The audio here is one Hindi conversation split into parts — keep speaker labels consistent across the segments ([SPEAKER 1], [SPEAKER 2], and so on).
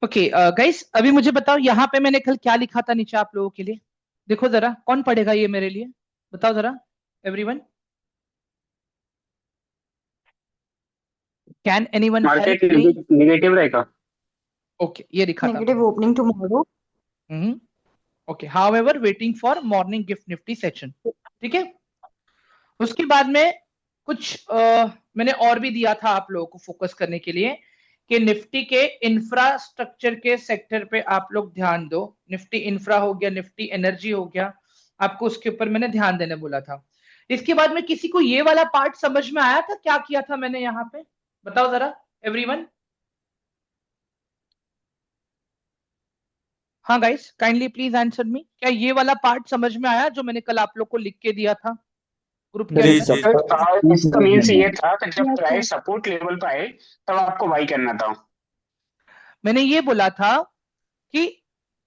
[SPEAKER 1] ओके गाइस, अभी मुझे बताओ यहाँ पे मैंने कल क्या लिखा था नीचे आप लोगों के लिए। देखो जरा, कौन पढ़ेगा ये मेरे लिए? बताओ जरा, everyone, can anyone help
[SPEAKER 2] market
[SPEAKER 1] me?
[SPEAKER 2] Negative रहेगा।
[SPEAKER 1] ओके, ये लिखा था
[SPEAKER 3] Negative
[SPEAKER 1] मैंने।
[SPEAKER 3] opening tomorrow.
[SPEAKER 1] Hmm. Okay, however waiting for morning gift Nifty session. ठीक है। उसके बाद में कुछ मैंने और भी दिया था आप लोगों को फोकस करने के लिए कि निफ्टी के इंफ्रास्ट्रक्चर के सेक्टर पे आप लोग ध्यान दो। निफ्टी इंफ्रा हो गया, निफ्टी एनर्जी हो गया, आपको उसके ऊपर मैंने ध्यान देने बोला था। इसके बाद में किसी को ये वाला पार्ट समझ में आया था क्या किया था मैंने यहाँ पे? बताओ जरा, एवरीवन। हाँ guys, kindly please answer me, क्या ये वाला पार्ट समझ में आया जो मैंने कल आप लोग को लिख के दिया था ग्रुप के
[SPEAKER 4] जी
[SPEAKER 1] अंदर?
[SPEAKER 4] जी।
[SPEAKER 2] इसका मीन्स ये था कि जब
[SPEAKER 3] Yes, sir.
[SPEAKER 2] Price support level पे आए तब आपको बाई करना था।
[SPEAKER 1] मैंने ये बोला था कि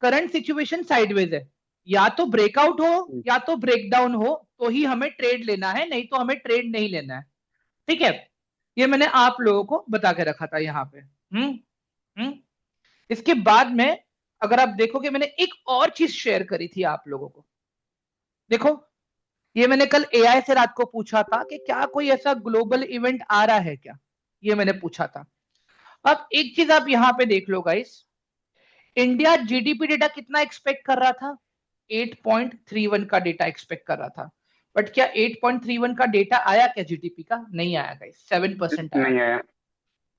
[SPEAKER 1] करंट सिचुएशन साइडवेज है, या तो ब्रेकआउट हो या तो ब्रेकडाउन हो तो ही हमें ट्रेड लेना है, नहीं तो हमें ट्रेड नहीं लेना है। ठीक है। ये मैंने आप लोगों को बता के रखा था यहाँ पे। हम्म। इसके बाद में अगर आप देखोगे मैंने एक और चीज शेयर करी थी आप लोगों को। देखो, ये मैंने कल एआई से रात को पूछा था कि क्या कोई ऐसा ग्लोबल इवेंट आ रहा है क्या, ये मैंने पूछा था। अब एक चीज आप यहां पे देख लो गाइस, इंडिया जीडीपी डेटा कितना एक्सपेक्ट कर रहा था? 8.31 का डेटा एक्सपेक्ट कर रहा था। बट क्या 8.31 का डेटा आया क्या जीडीपी का? नहीं आया गाइस, 7% आया।
[SPEAKER 2] नहीं आया।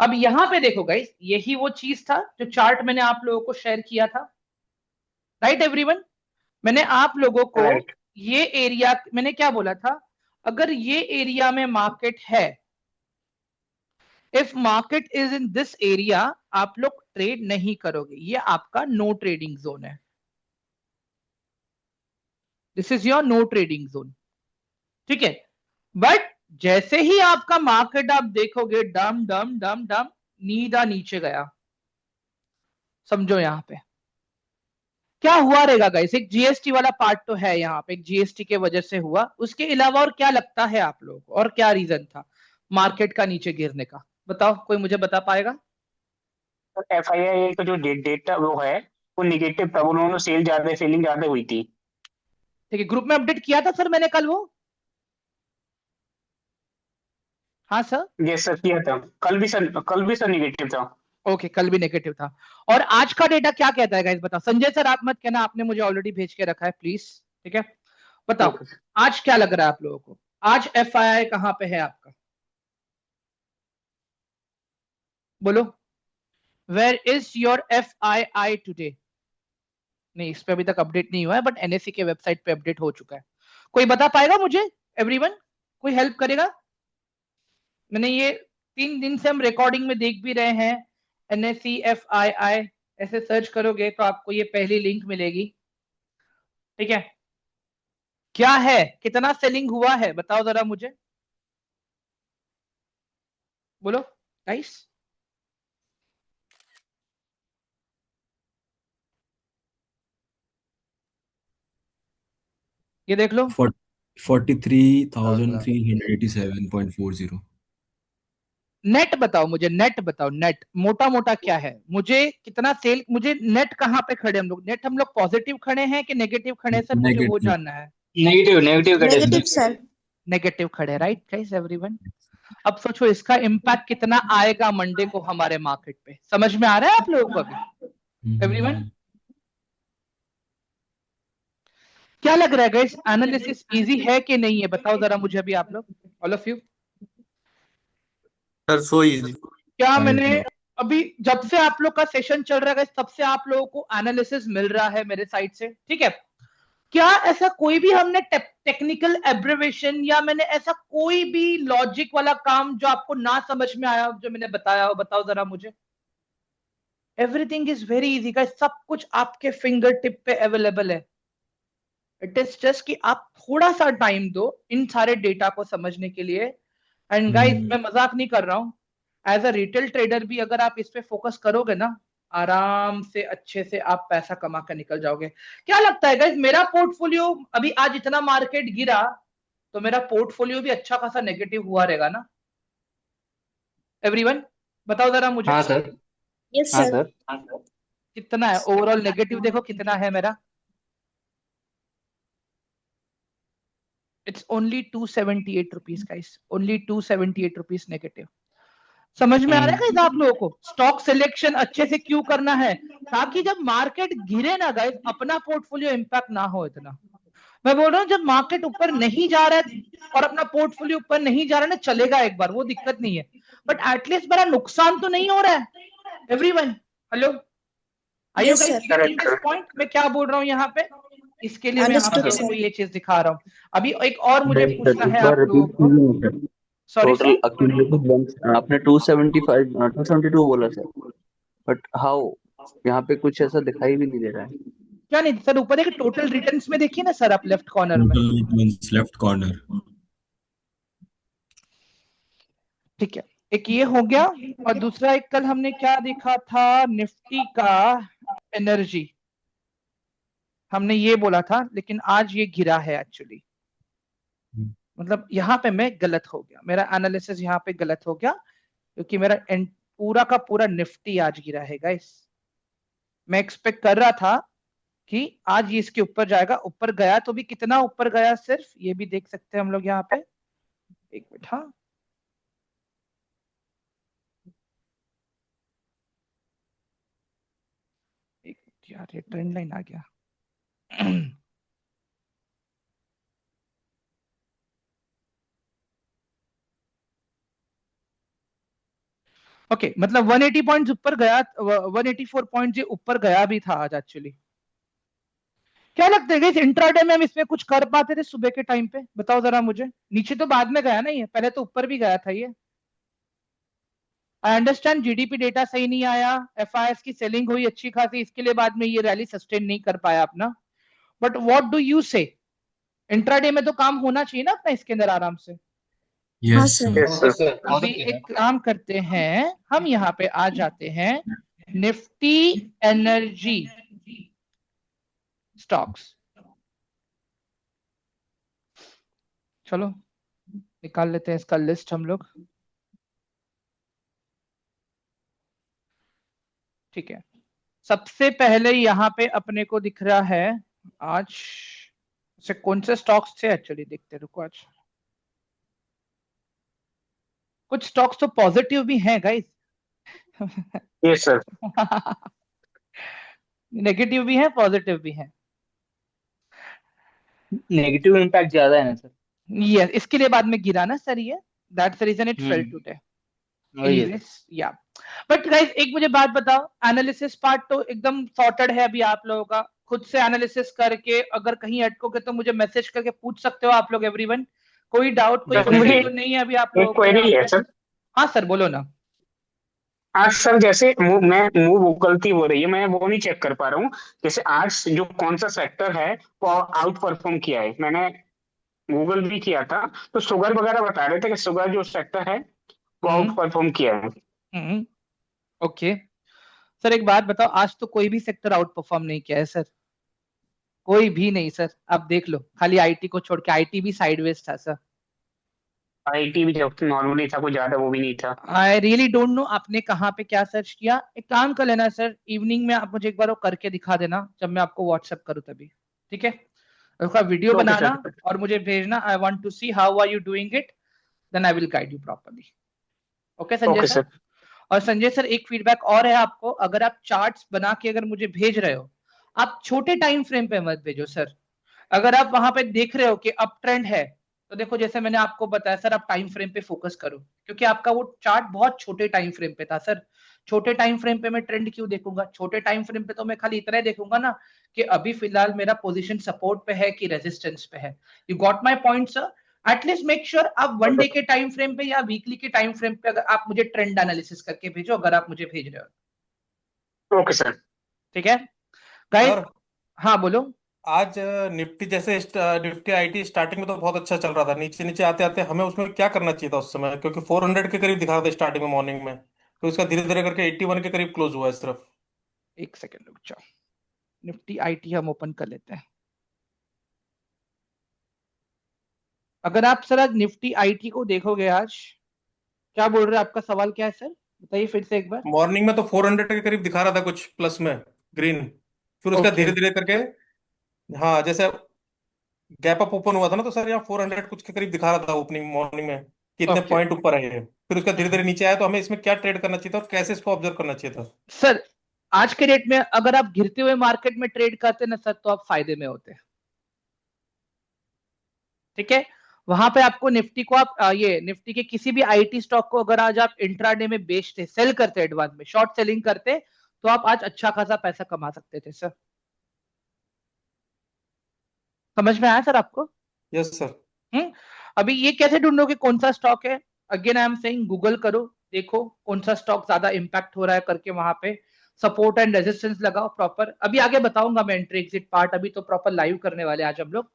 [SPEAKER 1] अब यहां पे देखो गाइस, यही वो चीज था जो चार्ट मैंने आप लोगों को शेयर किया था। राइट एवरीवन, मैंने आप लोगों को
[SPEAKER 2] राइट।
[SPEAKER 1] ये एरिया, मैंने क्या बोला था, अगर ये एरिया में मार्केट है, if market is in this area, आप लोग ट्रेड नहीं करोगे, ये आपका नो ट्रेडिंग जोन है। This is your no trading zone. ठीक है। बट जैसे ही आपका मार्केट आप देखोगे डम डम डम डम नीदा नीचे गया, समझो यहां पे क्या हुआ रहेगा गाइस। एक जीएसटी वाला पार्ट तो है यहाँ पे, एक जीएसटी के वजह से हुआ, उसके अलावा और क्या लगता है आप लोगों को, और क्या रीजन था मार्केट का नीचे गिरने का? बताओ, कोई मुझे बता पाएगा?
[SPEAKER 2] एफआईआई का जो डेटा वो है वो निगेटिव था, उन्होंने सेलिंग ज्यादा हुई थी।
[SPEAKER 1] ठीक है, ग्रुप में अपडेट किया था सर मैंने कल वो। हाँ सर।
[SPEAKER 2] यस सर, किया था। कल भी सर निगेटिव था।
[SPEAKER 1] ओके, कल भी नेगेटिव था। और आज का डेटा क्या कहता है गाइस? बताओ, संजय सर आप मत कहना, आपने मुझे ऑलरेडी भेज के रखा है प्लीज। ठीक है, बताओ
[SPEAKER 2] ओके।
[SPEAKER 1] आज क्या लग रहा है आप लोगों को? आज एफआईआई कहां पे है आपका? बोलो, where is your FII today? नहीं, इस पे अभी तक अपडेट नहीं हुआ है, बट एनएससी के वेबसाइट पे अपडेट हो चुका है। कोई बता पाएगा मुझे? एवरीवन, कोई हेल्प करेगा? मैंने ये 3 दिन से हम रिकॉर्डिंग में देख भी रहे हैं, एनएससी एफआईआई ऐसे सर्च करोगे तो आपको ये पहली लिंक मिलेगी। ठीक है, क्या है, कितना सेलिंग हुआ है बताओ जरा मुझे, बोलो गाइस। ये देख लो।
[SPEAKER 4] 43,387.40।
[SPEAKER 1] नेट बताओ मुझे, नेट बताओ, नेट मोटा मोटा क्या है, मुझे कितना सेल, मुझे नेट कहां पे खड़े हम लोग, नेट हम लोग पॉजिटिव खड़े हैं कि नेगेटिव खड़े हैं सर, मुझे वो
[SPEAKER 4] नेगेटिव।
[SPEAKER 1] जानना है।
[SPEAKER 2] नेगेटिव नेगेटिव का
[SPEAKER 3] Negative, sir.
[SPEAKER 1] नेगेटिव खड़े, राइट गाइस एवरीवन। अब सोचो इसका इम्पैक्ट कितना आएगा मंडे को हमारे मार्केट पे, समझ में आ रहा है आप लोगों को अभी? एवरीवन, क्या लग रहा है गाइस, एनालिसिस इजी है कि नहीं है? बताओ जरा मुझे अभी आप लोग, all of you.
[SPEAKER 4] Sir so easy.
[SPEAKER 1] क्या
[SPEAKER 4] राइट
[SPEAKER 1] मैंने
[SPEAKER 4] नाउ।
[SPEAKER 1] अभी, जब से आप लोग का सेशन चल रहा है तब से आप लोगों को एनालिसिस मिल रहा है मेरे साइड से, ठीक है? क्या ऐसा कोई भी हमने टेक्निकल एब्रिवेशन या मैंने ऐसा कोई भी लॉजिक वाला काम जो आपको ना समझ में आया हो जो मैंने बताया हो? बताओ जरा मुझे। Everything is very easy guys, सब कुछ आपके फिंगर टिप पे अवेलेबल है। इट इज जस्ट कि आप थोड़ा सा टाइम दो इन सारे डेटा को समझने के लिए। एंड गाइस मैं मजाक नहीं कर रहा हूं, एज अ रिटेल ट्रेडर भी अगर आप इस पे फोकस करोगे ना, आराम से अच्छे से आप पैसा कमा कर निकल जाओगे। क्या लगता है गाइस, मेरा पोर्टफोलियो अभी आज इतना मार्केट गिरा तो मेरा पोर्टफोलियो भी अच्छा खासा नेगेटिव हुआ रहेगा ना? एवरीवन, बताओ जरा मुझे।
[SPEAKER 2] हाँ सर।
[SPEAKER 3] Yes,
[SPEAKER 2] हाँ
[SPEAKER 3] sir.
[SPEAKER 2] सर।
[SPEAKER 1] कितना है ओवरऑल नेगेटिव, देखो कितना है मेरा, it's only 278 rupees guys, only 278 rupees negative. समझ में आ रहा है गाइस आप लोगों को स्टॉक सिलेक्शन अच्छे से क्यों करना है, ताकि जब मार्केट गिरे ना गाइस अपना पोर्टफोलियो इंपैक्ट ना हो इतना। मैं बोल रहा हूँ जब मार्केट ऊपर नहीं जा रहा है और अपना पोर्टफोलियो ऊपर नहीं जा रहा है ना, चलेगा एक बार, वो दिक्कत नहीं है, बट एटलीस्ट मेरा नुकसान तो नहीं हो रहा है। Everyone hello, are you
[SPEAKER 3] Yes,
[SPEAKER 1] guys
[SPEAKER 3] sir.
[SPEAKER 1] Getting
[SPEAKER 2] Correct,
[SPEAKER 1] this
[SPEAKER 2] sir.
[SPEAKER 1] Point मैं क्या बोल रहा हूँ यहाँ पे, इसके लिए मैं आप
[SPEAKER 3] Understood,
[SPEAKER 1] लोगों
[SPEAKER 3] sir.
[SPEAKER 1] को ये चीज दिखा रहा हूँ। अभी एक और मुझे
[SPEAKER 5] नहीं सर,
[SPEAKER 1] पूछना
[SPEAKER 5] एक
[SPEAKER 1] है
[SPEAKER 5] बार
[SPEAKER 1] आप लोगों
[SPEAKER 5] रिपीट
[SPEAKER 1] को,
[SPEAKER 5] कीजिए sir.
[SPEAKER 1] Sorry
[SPEAKER 5] total
[SPEAKER 1] sir,
[SPEAKER 5] accumulated loss आपने 275 272 बोला सर, बट हाउ? यहाँ पे कुछ ऐसा दिखाई भी नहीं दे रहा है।
[SPEAKER 1] क्या नहीं सर, ऊपर एक टोटल रिटर्न्स में देखिए ना सर आप लेफ्ट कॉर्नर में,
[SPEAKER 4] टोटल रिटर्न्स लेफ्ट कॉर्नर।
[SPEAKER 1] ठीक है, एक ये हो गया। और दूसरा एक कल हमने क्या देखा था, निफ्टी का एनर्जी, हमने ये बोला था, लेकिन आज ये गिरा है एक्चुअली, मतलब यहाँ पे मैं गलत हो गया, मेरा एनालिसिस यहाँ पे गलत हो गया, क्योंकि मेरा पूरा का पूरा निफ्टी आज गिरा है गाइस। मैं एक्सपेक्ट कर रहा था कि आज ये इसके ऊपर जाएगा, ऊपर गया तो भी कितना ऊपर गया, सिर्फ ये भी देख सकते हैं हम लोग यहाँ पे, एक मिनट, हाँ एक मिनट यार, ये ट्रेंड लाइन आ गया। ओके मतलब 180 पॉइंट्स ऊपर गया, 184 पॉइंट्स ये ऊपर गया भी था आज एक्चुअली। क्या लगता है गाइस इंट्राडे में हम इसमें कुछ कर पाते थे सुबह के टाइम पे, बताओ जरा मुझे। नीचे तो बाद में गया ना ये, पहले तो ऊपर भी गया था ये। आई अंडरस्टैंड जीडीपी डेटा सही नहीं आया, एफआईएस की सेलिंग हुई अच्छी खासी, इसके लिए बाद में ये रैली सस्टेन नहीं कर पाया अपना, बट व्हाट डू यू से, इंट्राडे में तो काम होना चाहिए ना अपना इसके अंदर आराम से।
[SPEAKER 3] हाँ
[SPEAKER 4] यस
[SPEAKER 3] सर।
[SPEAKER 2] Yes, sir.
[SPEAKER 1] अभी एक काम करते हैं, हम यहाँ पे आ जाते हैं निफ्टी एनर्जी स्टॉक्स, चलो निकाल लेते हैं इसका लिस्ट हम लोग, ठीक है। सबसे पहले यहाँ पे अपने को दिख रहा है आज से कौन से स्टॉक्स थे एक्चुअली, देखते रुको, आज कुछ स्टॉक्स तो पॉजिटिव भी हैं गाइस।
[SPEAKER 2] Yes, sir.
[SPEAKER 1] नेगेटिव भी है पॉजिटिव भी है,
[SPEAKER 6] नेगेटिव इम्पैक्ट ज्यादा है ना सर।
[SPEAKER 1] ये इसके लिए बाद में गिरा ना सर ये, that's the reason it fell today.
[SPEAKER 6] वही है
[SPEAKER 1] एनीवेज या, बट गाइस एक मुझे बात बताओ, एनालिसिस पार्ट तो एकदम सॉर्टेड है अभी आप लोगों का, खुद से एनालिसिस करके अगर कहीं अटकोगे तो मुझे मैसेज करके पूछ सकते हो आप लोग एवरीवन, कोई डाउट कोई
[SPEAKER 2] सर,
[SPEAKER 1] क्वेरी
[SPEAKER 2] मुझे
[SPEAKER 1] तो नहीं है अभी आप
[SPEAKER 2] एक
[SPEAKER 1] लोगों को
[SPEAKER 2] क्वेरी
[SPEAKER 1] यहाँ
[SPEAKER 2] है
[SPEAKER 1] पे।
[SPEAKER 2] सर।
[SPEAKER 1] हाँ सर बोलो ना।
[SPEAKER 2] आज सर जैसे मैं मूव गलती हो रही है, मैं वो नहीं चेक कर पा रहा हूँ। जैसे आज जो कौन सा सेक्टर है वो आउट परफॉर्म किया है, मैंने गूगल भी किया था, तो शुगर वगैरह बता रहे थे कि शुगर जो सेक्टर है वो आउट परफॉर्म किया है।
[SPEAKER 1] ओके सर, एक बात बताओ, आज तो कोई भी सेक्टर आउट परफॉर्म नहीं किया है सर, कोई भी नहीं सर, आप देख लो, खाली आईटी को छोड़ के, आईटी भी साइडवेज था सर।
[SPEAKER 2] आईटी भी जब नॉर्मली था, कोई ज्यादा वो भी नहीं था।
[SPEAKER 1] आई रियली डोंट नो आपने कहाँ पे क्या सर्च किया, एक काम कर लेना सर, इवनिंग में आप मुझे एक बार वो करके दिखा देना जब मैं आपको व्हाट्सएप करूँ तभी, ठीक है, उसका वीडियो
[SPEAKER 2] ओके
[SPEAKER 1] बनाना
[SPEAKER 2] सर।
[SPEAKER 1] और मुझे भेजना, I want to see how are you doing it, then I will guide you properly. Okay Sanjay
[SPEAKER 2] okay
[SPEAKER 1] sir.
[SPEAKER 2] Sir.
[SPEAKER 1] और संजय सर एक फीडबैक और है आपको, अगर आप चार्ट्स बना के अगर मुझे भेज रहे हो, आप छोटे टाइम फ्रेम पे मत भेजो सर, अगर आप वहां पे देख रहे हो कि अप ट्रेंड है, तो देखो जैसे मैंने आपको बताया सर, आप टाइम फ्रेम पे फोकस करो, क्योंकि आपका वो चार्ट बहुत छोटे टाइम फ्रेम पे था सर। छोटे टाइम फ्रेम पे मैं ट्रेंड क्यों देखूंगा, छोटे टाइम फ्रेम पे तो मैं खाली इतना ही देखूंगा ना कि अभी फिलहाल मेरा पोजीशन सपोर्ट पे है कि रेजिस्टेंस पे है। You got my point sir. At least make sure आप वन डे के टाइम फ्रेम पे या वीकली के टाइम फ्रेम पे अगर आप मुझे ट्रेंड एनालिसिस करके भेजो, अगर आप मुझे भेज रहे हो।
[SPEAKER 2] Okay sir.
[SPEAKER 1] ठीक है गाइस।
[SPEAKER 7] सर
[SPEAKER 1] हाँ बोलो।
[SPEAKER 7] आज निफ्टी जैसे निफ्टी आईटी स्टार्टिंग में तो बहुत अच्छा चल रहा था, नीचे नीचे आते आते हमें उसमें क्या करना चाहिए था उस समय, क्योंकि 400 के करीब दिखा रहा था स्टार्टिंग में मॉर्निंग में, तो इसका धीरे धीरे करके 81 के करीब क्लोज हुआ है सिर्फ।
[SPEAKER 1] एक सेकेंड रुक जाओ, निफ्टी आईटी हम ओपन कर लेते हैं। अगर आप सर आज निफ्टी आईटी को देखोगे आज, क्या बोल रहे हैं, आपका सवाल क्या है सर, बताइए फिर से एक बार।
[SPEAKER 7] मॉर्निंग में तो 400 के करीब दिखा रहा था कुछ प्लस में। ग्रीन, फिर उसका
[SPEAKER 1] ओके
[SPEAKER 7] धीरे धीरे करके, हाँ जैसे गैप अप ओपन हुआ था ना, तो सर यहाँ 400 कुछ के करीब दिखा रहा था ओपनिंग मॉर्निंग में कि इतने
[SPEAKER 1] ओके
[SPEAKER 7] पॉइंट ऊपर आए हैं, फिर उसका धीरे धीरे नीचे आया, तो हमें इसमें क्या ट्रेड करना चाहिए था और कैसे इसको ऑब्जर्व करना चाहिए था?
[SPEAKER 1] सर, आज के डेट में अगर आप गिरते हुए मार्केट में ट्रेड करते ना सर, तो आप फायदे में होते हैं। ठीक है, वहां पे आपको निफ्टी को आप ये निफ्टी के किसी भी आईटी स्टॉक को अगर आज आप इंट्राडे में बेचते, सेल करते, एडवांस में शॉर्ट सेलिंग करते, तो आप आज अच्छा खासा पैसा कमा सकते थे सर। समझ में आया सर आपको?
[SPEAKER 7] Yes sir.
[SPEAKER 1] हम्म। अभी ये कैसे ढूंढोगे कौन सा स्टॉक है? Again I am saying, Google करो, देखो कौन सा स्टॉक ज्यादा इंपैक्ट हो रहा है करके, वहां पे सपोर्ट एंड रेजिस्टेंस लगाओ प्रॉपर। अभी आगे बताऊंगा मैं एंट्री एग्जिट पार्ट, अभी तो प्रॉपर लाइव करने वाले आज हम लोग।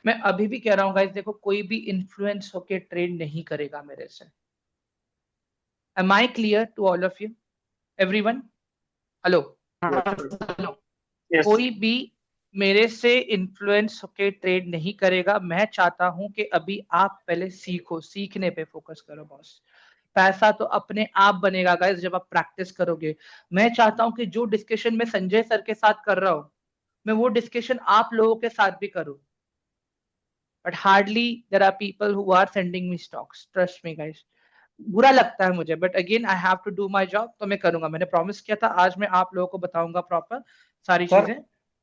[SPEAKER 1] मैं अभी भी कह रहा हूँ गाइस, देखो कोई भी इन्फ्लुएंस होके ट्रेड नहीं करेगा मेरे से। Am I clear to all of you, everyone? Hello?
[SPEAKER 2] हाँ
[SPEAKER 5] यस सर।
[SPEAKER 1] हेलो?
[SPEAKER 2] यस।
[SPEAKER 1] कोई भी मेरे से इन्फ्लुएंस होके ट्रेड नहीं करेगा। मैं चाहता हूं कि अभी आप पहले सीखो, सीखने पे फोकस करो बॉस। पैसा तो अपने आप बनेगा गाइस जब आप प्रैक्टिस करोगे। मैं चाहता हूं कि जो डिस्कशन मैं संजय सर के साथ कर रहा हूं, मैं वो डिस्कशन आप लोगों के साथ भी करूं। But hardly there are people who are sending me stocks, trust me guys. बुरा लगता है मुझे, but again I have to do my job, तो मैं करूंगा। मैंने प्रॉमिस किया था, आज मैं आप लोगों को बताऊंगा प्रॉपर सारी
[SPEAKER 7] सर,
[SPEAKER 1] चीजें।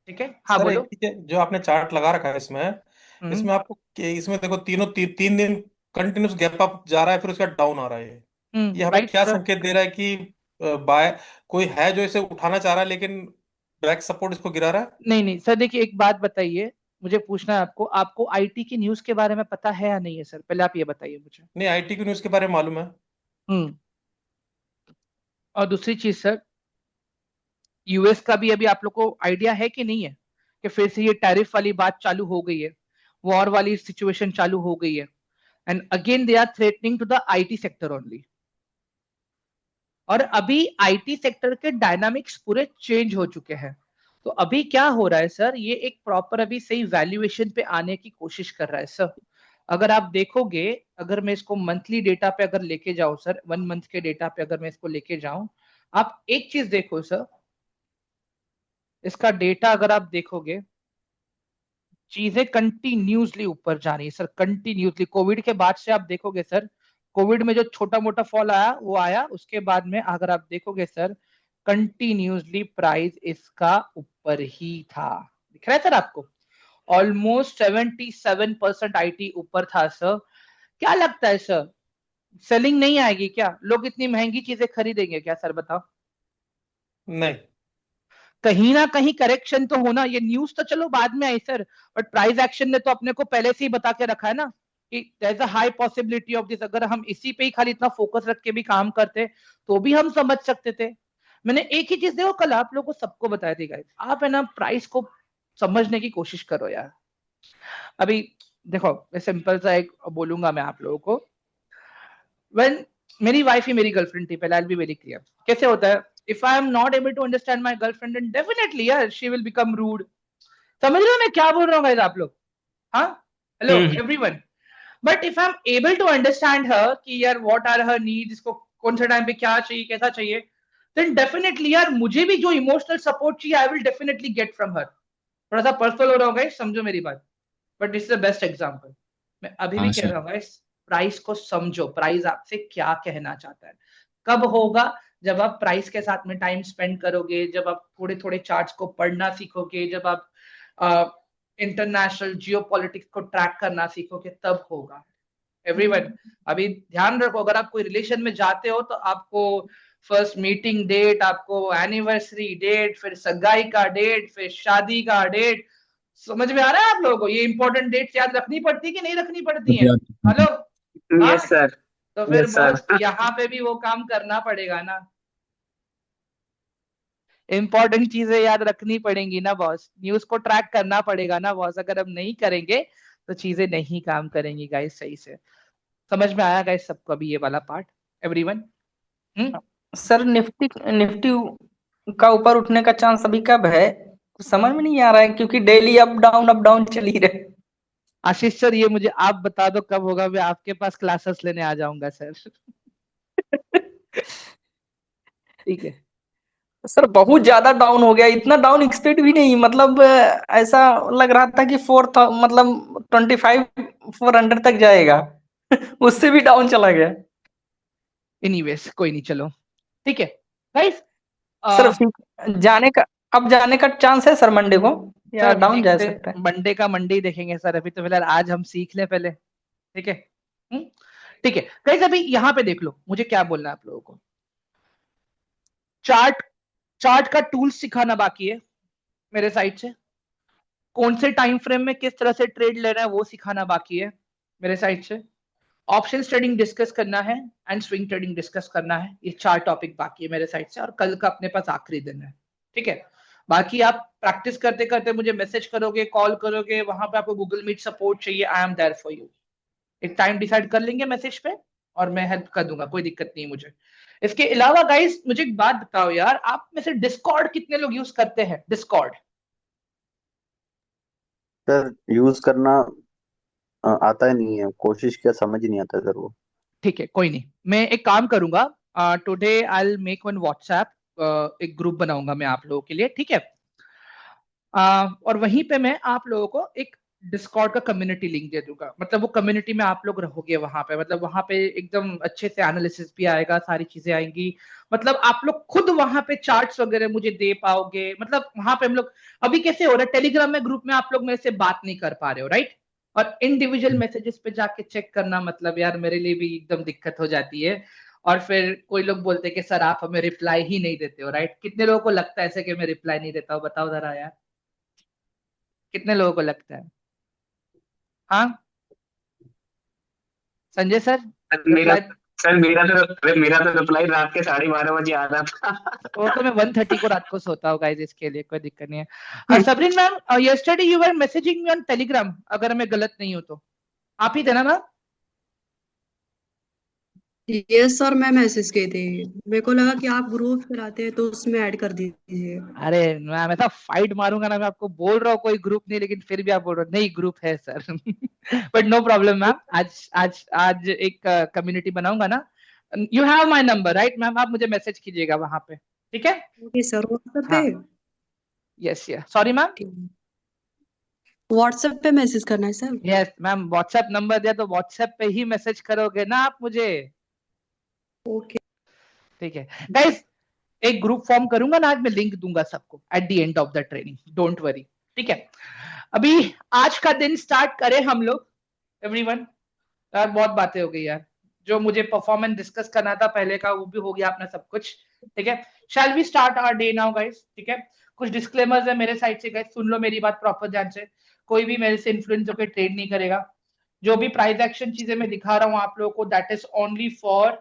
[SPEAKER 1] ठीक है, हाँ
[SPEAKER 7] सर एक
[SPEAKER 1] बोलो।
[SPEAKER 7] चीज है, जो आपने चार्ट लगा रखा है इसमें,
[SPEAKER 1] हम्म
[SPEAKER 7] इसमें आपको इसमें देखो तीन दिन कंटिन्यूस गैप अप जा रहा है, फिर उसका डाउन आ रहा है। ये हमें
[SPEAKER 1] राइट
[SPEAKER 7] क्या
[SPEAKER 1] सर।
[SPEAKER 7] संकेत दे रहा है कि बाय कोई है जो इसे उठाना चाह रहा है, लेकिन बैक सपोर्ट इसको गिरा रहा है?
[SPEAKER 1] नहीं नहीं सर, देखिए एक बात बताइए, मुझे पूछना है आपको, आपको आईटी की न्यूज के बारे में पता है या नहीं है सर? पहले आप ये बताइए मुझे।
[SPEAKER 7] नहीं, आईटी की न्यूज के बारे में मालूम है।
[SPEAKER 1] हम्म। और दूसरी चीज सर, यूएस का भी अभी आप लोग को आइडिया है कि नहीं है कि फिर से ये टैरिफ वाली बात चालू हो गई है, वॉर वाली सिचुएशन चालू हो गई है, and again they are threatening to the IT sector only. और अभी आईटी सेक्टर के डायनामिक्स पूरे चेंज हो चुके हैं। तो अभी क्या हो रहा है सर, ये एक प्रॉपर अभी सही वैल्यूएशन पे आने की कोशिश कर रहा है सर। अगर आप देखोगे, अगर मैं इसको मंथली डेटा पे अगर लेके जाऊं सर, 1 मंथ के डेटा पे अगर मैं इसको लेके जाऊं, आप एक चीज देखो सर, इसका डेटा अगर आप देखोगे, चीजें कंटिन्यूसली ऊपर जा रही है सर, कंटिन्यूसली। कोविड के बाद से आप देखोगे सर, कोविड में जो छोटा मोटा फॉल आया वो आया, उसके बाद में अगर आप देखोगे सर, कंटिन्यूसली प्राइस इसका ऊपर ही था। दिख रहा है सर आपको? ऑलमोस्ट 77% आईटी ऊपर था सर। क्या लगता है सर, सेलिंग नहीं आएगी क्या? लोग इतनी महंगी चीजें खरीदेंगे क्या सर, बताओ?
[SPEAKER 7] नहीं।
[SPEAKER 1] कहीं ना कहीं करेक्शन तो होना, ये न्यूज तो चलो बाद में आई सर, बट प्राइस एक्शन ने तो अपने को पहले से ही बता के रखा है ना कि there is a high possibility of this. अगर हम इसी पे ही खाली इतना फोकस रख के भी काम करते, तो भी हम समझ सकते थे। मैंने एक ही चीज देखो, कल आप लोगों को सबको बताया थी गाइस, आप है ना प्राइस को समझने की कोशिश करो यार। अभी देखो, मैं सिंपल सा एक बोलूंगा मैं आप लोगों को। when मेरी वाइफ ही मेरी गर्लफ्रेंड थी पहले, आई बी वेरी क्लियर। कैसे होता है, if I am not able to understand my girlfriend, then definitely यार शी विल बिकम रूड। समझ रहे हो मैं क्या बोल रहा हूँ आप लोग? हाँ, hello
[SPEAKER 6] hmm
[SPEAKER 1] everyone. But if I am able to understand her कि यार व्हाट आर हर नीड्स, इसको कौन से टाइम पे क्या चाहिए, कैसा चाहिए, देन डेफिनेटली यार मुझे भी जो इमोशनल सपोर्ट चाहिए, I will definitely get from her. थोड़ा सा पर्सनल हो रहा होगा, समझो मेरी बात, but this is the best example. मैं अभी भी
[SPEAKER 4] हाँ
[SPEAKER 1] कह
[SPEAKER 4] सर।
[SPEAKER 1] रहा हूँ गाइस, प्राइस को समझो, प्राइस आपसे क्या कहना चाहता है। कब होगा? जब आप प्राइस के साथ में टाइम स्पेंड करोगे, जब आप थोड़े थोड़े चार्ट्स को पढ़ना सीखोगे, जब आप इंटरनेशनल जियो पॉलिटिक्स को ट्रैक करना सीखोगे, तब होगा एवरीवन। अभी ध्यान रखो, अगर आप कोई रिलेशन में जाते हो तो आपको फर्स्ट मीटिंग डेट, आपको एनिवर्सरी डेट, फिर सगाई का डेट, फिर शादी का डेट, समझ में आ रहा है आप लोगों को? ये इंपॉर्टेंट डेट्स याद रखनी पड़ती है कि नहीं रखनी पड़ती है? हेलो? हाँ,
[SPEAKER 2] यस सर।
[SPEAKER 1] तो फिर
[SPEAKER 2] यस सर।
[SPEAKER 1] बॉस यहाँ पे भी वो काम करना पड़ेगा ना, इंपॉर्टेंट चीजें याद रखनी पड़ेंगी ना बॉस, न्यूज को ट्रैक करना पड़ेगा ना बॉस। अगर हम नहीं करेंगे तो चीजें नहीं काम करेंगी गाइस सही से। समझ में आया गाइस सबको अभी ये वाला part, everyone?
[SPEAKER 6] Sir, Nifty Nifty का ऊपर उठने का चांस अभी कब है? कुछ समझ में नहीं आ रहा है, क्योंकि डेली अप डाउन चल ही रहे।
[SPEAKER 1] आशीष सर, ये मुझे आप बता दो कब होगा, मैं आपके पास क्लासेस लेने आ जाऊंगा सर। ठीक है,
[SPEAKER 6] सर बहुत ज्यादा डाउन हो गया, इतना डाउन एक्सपेक्ट भी नहीं, मतलब ऐसा लग रहा था कि मतलब 25,400 तक जाएगा। उससे भी डाउन चला गया।
[SPEAKER 1] एनीवेज कोई नहीं, चलो ठीक है गाइस।
[SPEAKER 6] सर जाने का, अब जाने का चांस है सर मंडे को, या
[SPEAKER 1] सर
[SPEAKER 6] डाउन जा
[SPEAKER 1] देखते,
[SPEAKER 6] सकता है?
[SPEAKER 1] मंडे का मंडे ही देखेंगे सर, अभी तो फिलहाल आज हम सीख लें पहले, ठीक है। हम्म, ठीक है गाइस, अभी यहाँ पे देख लो मुझे क्या बोलना है आप लोगों को। चार्ट चार्ट का टूल्स सिखाना बाकी है मेरे साइड से। कौन से टाइम फ्रेम में किस तरह से ट्रेड लेना है वो सिखाना बाकी है मेरे साइड से। ऑप्शन ट्रेडिंग डिस्कस करना है एंड स्विंग ट्रेडिंग डिस्कस करना है। ये 4 टॉपिक बाकी है मेरे साइड से, और कल का अपने पास आखिरी दिन है, ठीक है। बाकी आप प्रैक्टिस करते करते मुझे मैसेज करोगे, कॉल करोगे, वहां पे आपको गूगल मीट सपोर्ट चाहिए, I am there for you. एक टाइम डिसाइड कर लेंगे मैसेज पे और मैं हेल्प कर दूंगा, कोई दिक्कत नहीं मुझे। इसके अलावा गाइस मुझे एक बात बताओ यार, आप में से डिस्कॉर्ड कितने लोग यूज करते हैं डिस्कॉर्ड?
[SPEAKER 5] सर यूज करना आता ही नहीं है, कोशिश किया समझ ही नहीं आता सर वो।
[SPEAKER 1] ठीक है कोई नहीं, मैं एक काम करूंगा, today I will make one WhatsApp, एक ग्रुप बनाऊंगा मैं आप लोगों के लिए, ठीक है। और वहीं पे मैं आप लोगों को एक डिस्कॉर्ड का कम्युनिटी लिंक दे दूंगा, मतलब वो कम्युनिटी में आप लोग रहोगे वहां पे, मतलब वहां पे एकदम अच्छे से एनालिसिस भी आएगा, सारी चीजें आएंगी। मतलब आप लोग खुद वहां पे चार्ट्स वगैरह मुझे दे पाओगे, मतलब वहां पे हम लोग, अभी कैसे हो रहा है टेलीग्राम में ग्रुप में आप लोग मेरे से बात नहीं कर पा रहे हो, राइट? और इंडिविजुअल मैसेजेस पे जाके चेक करना, मतलब यार मेरे लिए भी एकदम दिक्कत हो जाती है। और फिर कोई लोग बोलते हैं कि सर आप हमें रिप्लाई ही नहीं देते हो, राइट? कितने लोगों को लगता है ऐसे कि मैं रिप्लाई नहीं देता हूँ, बताओ जरा यार, कितने लोगों को लगता है? हाँ संजय सर,
[SPEAKER 2] मेरा
[SPEAKER 1] रिप्लाई।
[SPEAKER 2] सर मेरा तो रिप्लाई रात के 12:30 बजे आ रहा था।
[SPEAKER 1] वो तो मैं 1:30 को रात को सोता हूँ गाइस, इसके लिए कोई दिक्कत नहीं है। Sabreen ma'am, yesterday you were messaging me on Telegram, अगर मैं गलत नहीं हूँ तो आप ही थे ना मैम?
[SPEAKER 3] यस सर, मैं मैसेज की थी। मेरे को लगा कि आप ग्रुप चलाते हैं तो उसमें ऐड कर दीजिए।
[SPEAKER 1] अरे मैम ऐसा फाइट मारूंगा ना, मैं आपको बोल रहा हूँ कोई ग्रुप नहीं, लेकिन फिर भी आप बोल रहे हो नहीं ग्रुप है sir. But no problem ma'am, आज आज आज एक कम्युनिटी बनाऊंगा ना। You have my number right ma'am, आप मुझे मैसेज कीजिएगा वहां पे, ठीक है।
[SPEAKER 3] ओके सर, व्हाट्सएप पे।
[SPEAKER 1] हाँ yes yes, sorry ma'am.
[SPEAKER 3] WhatsApp पे मैसेज करना है sir.
[SPEAKER 1] Yes ma'am, WhatsApp number दिया तो व्हाट्सएप पे ही मैसेज करोगे ना आप मुझे,
[SPEAKER 3] ओके।
[SPEAKER 1] ठीक है गाइस। एक ग्रुप फॉर्म करूंगा ना आज, मैं लिंक दूंगा सबको at the end of the training, don't worry, ठीक है। अभी आज का दिन स्टार्ट करें हम लोग, एवरीवन। यार बहुत बातें हो गई यार, जो मुझे परफॉर्मेंस डिस्कस करना था पहले का वो भी हो गया अपना सब कुछ, ठीक है। Shall we start our day now guys, ठीक है। कुछ डिस्क्लेमर्स है मेरे साइड से गाइस, सुन लो मेरी बात प्रॉपर ध्यान से। कोई भी मेरे से इन्फ्लुएंस होकर ट्रेड नहीं करेगा। जो भी प्राइस एक्शन चीजें मैं दिखा रहा हूँ आप लोगों को, that is only for,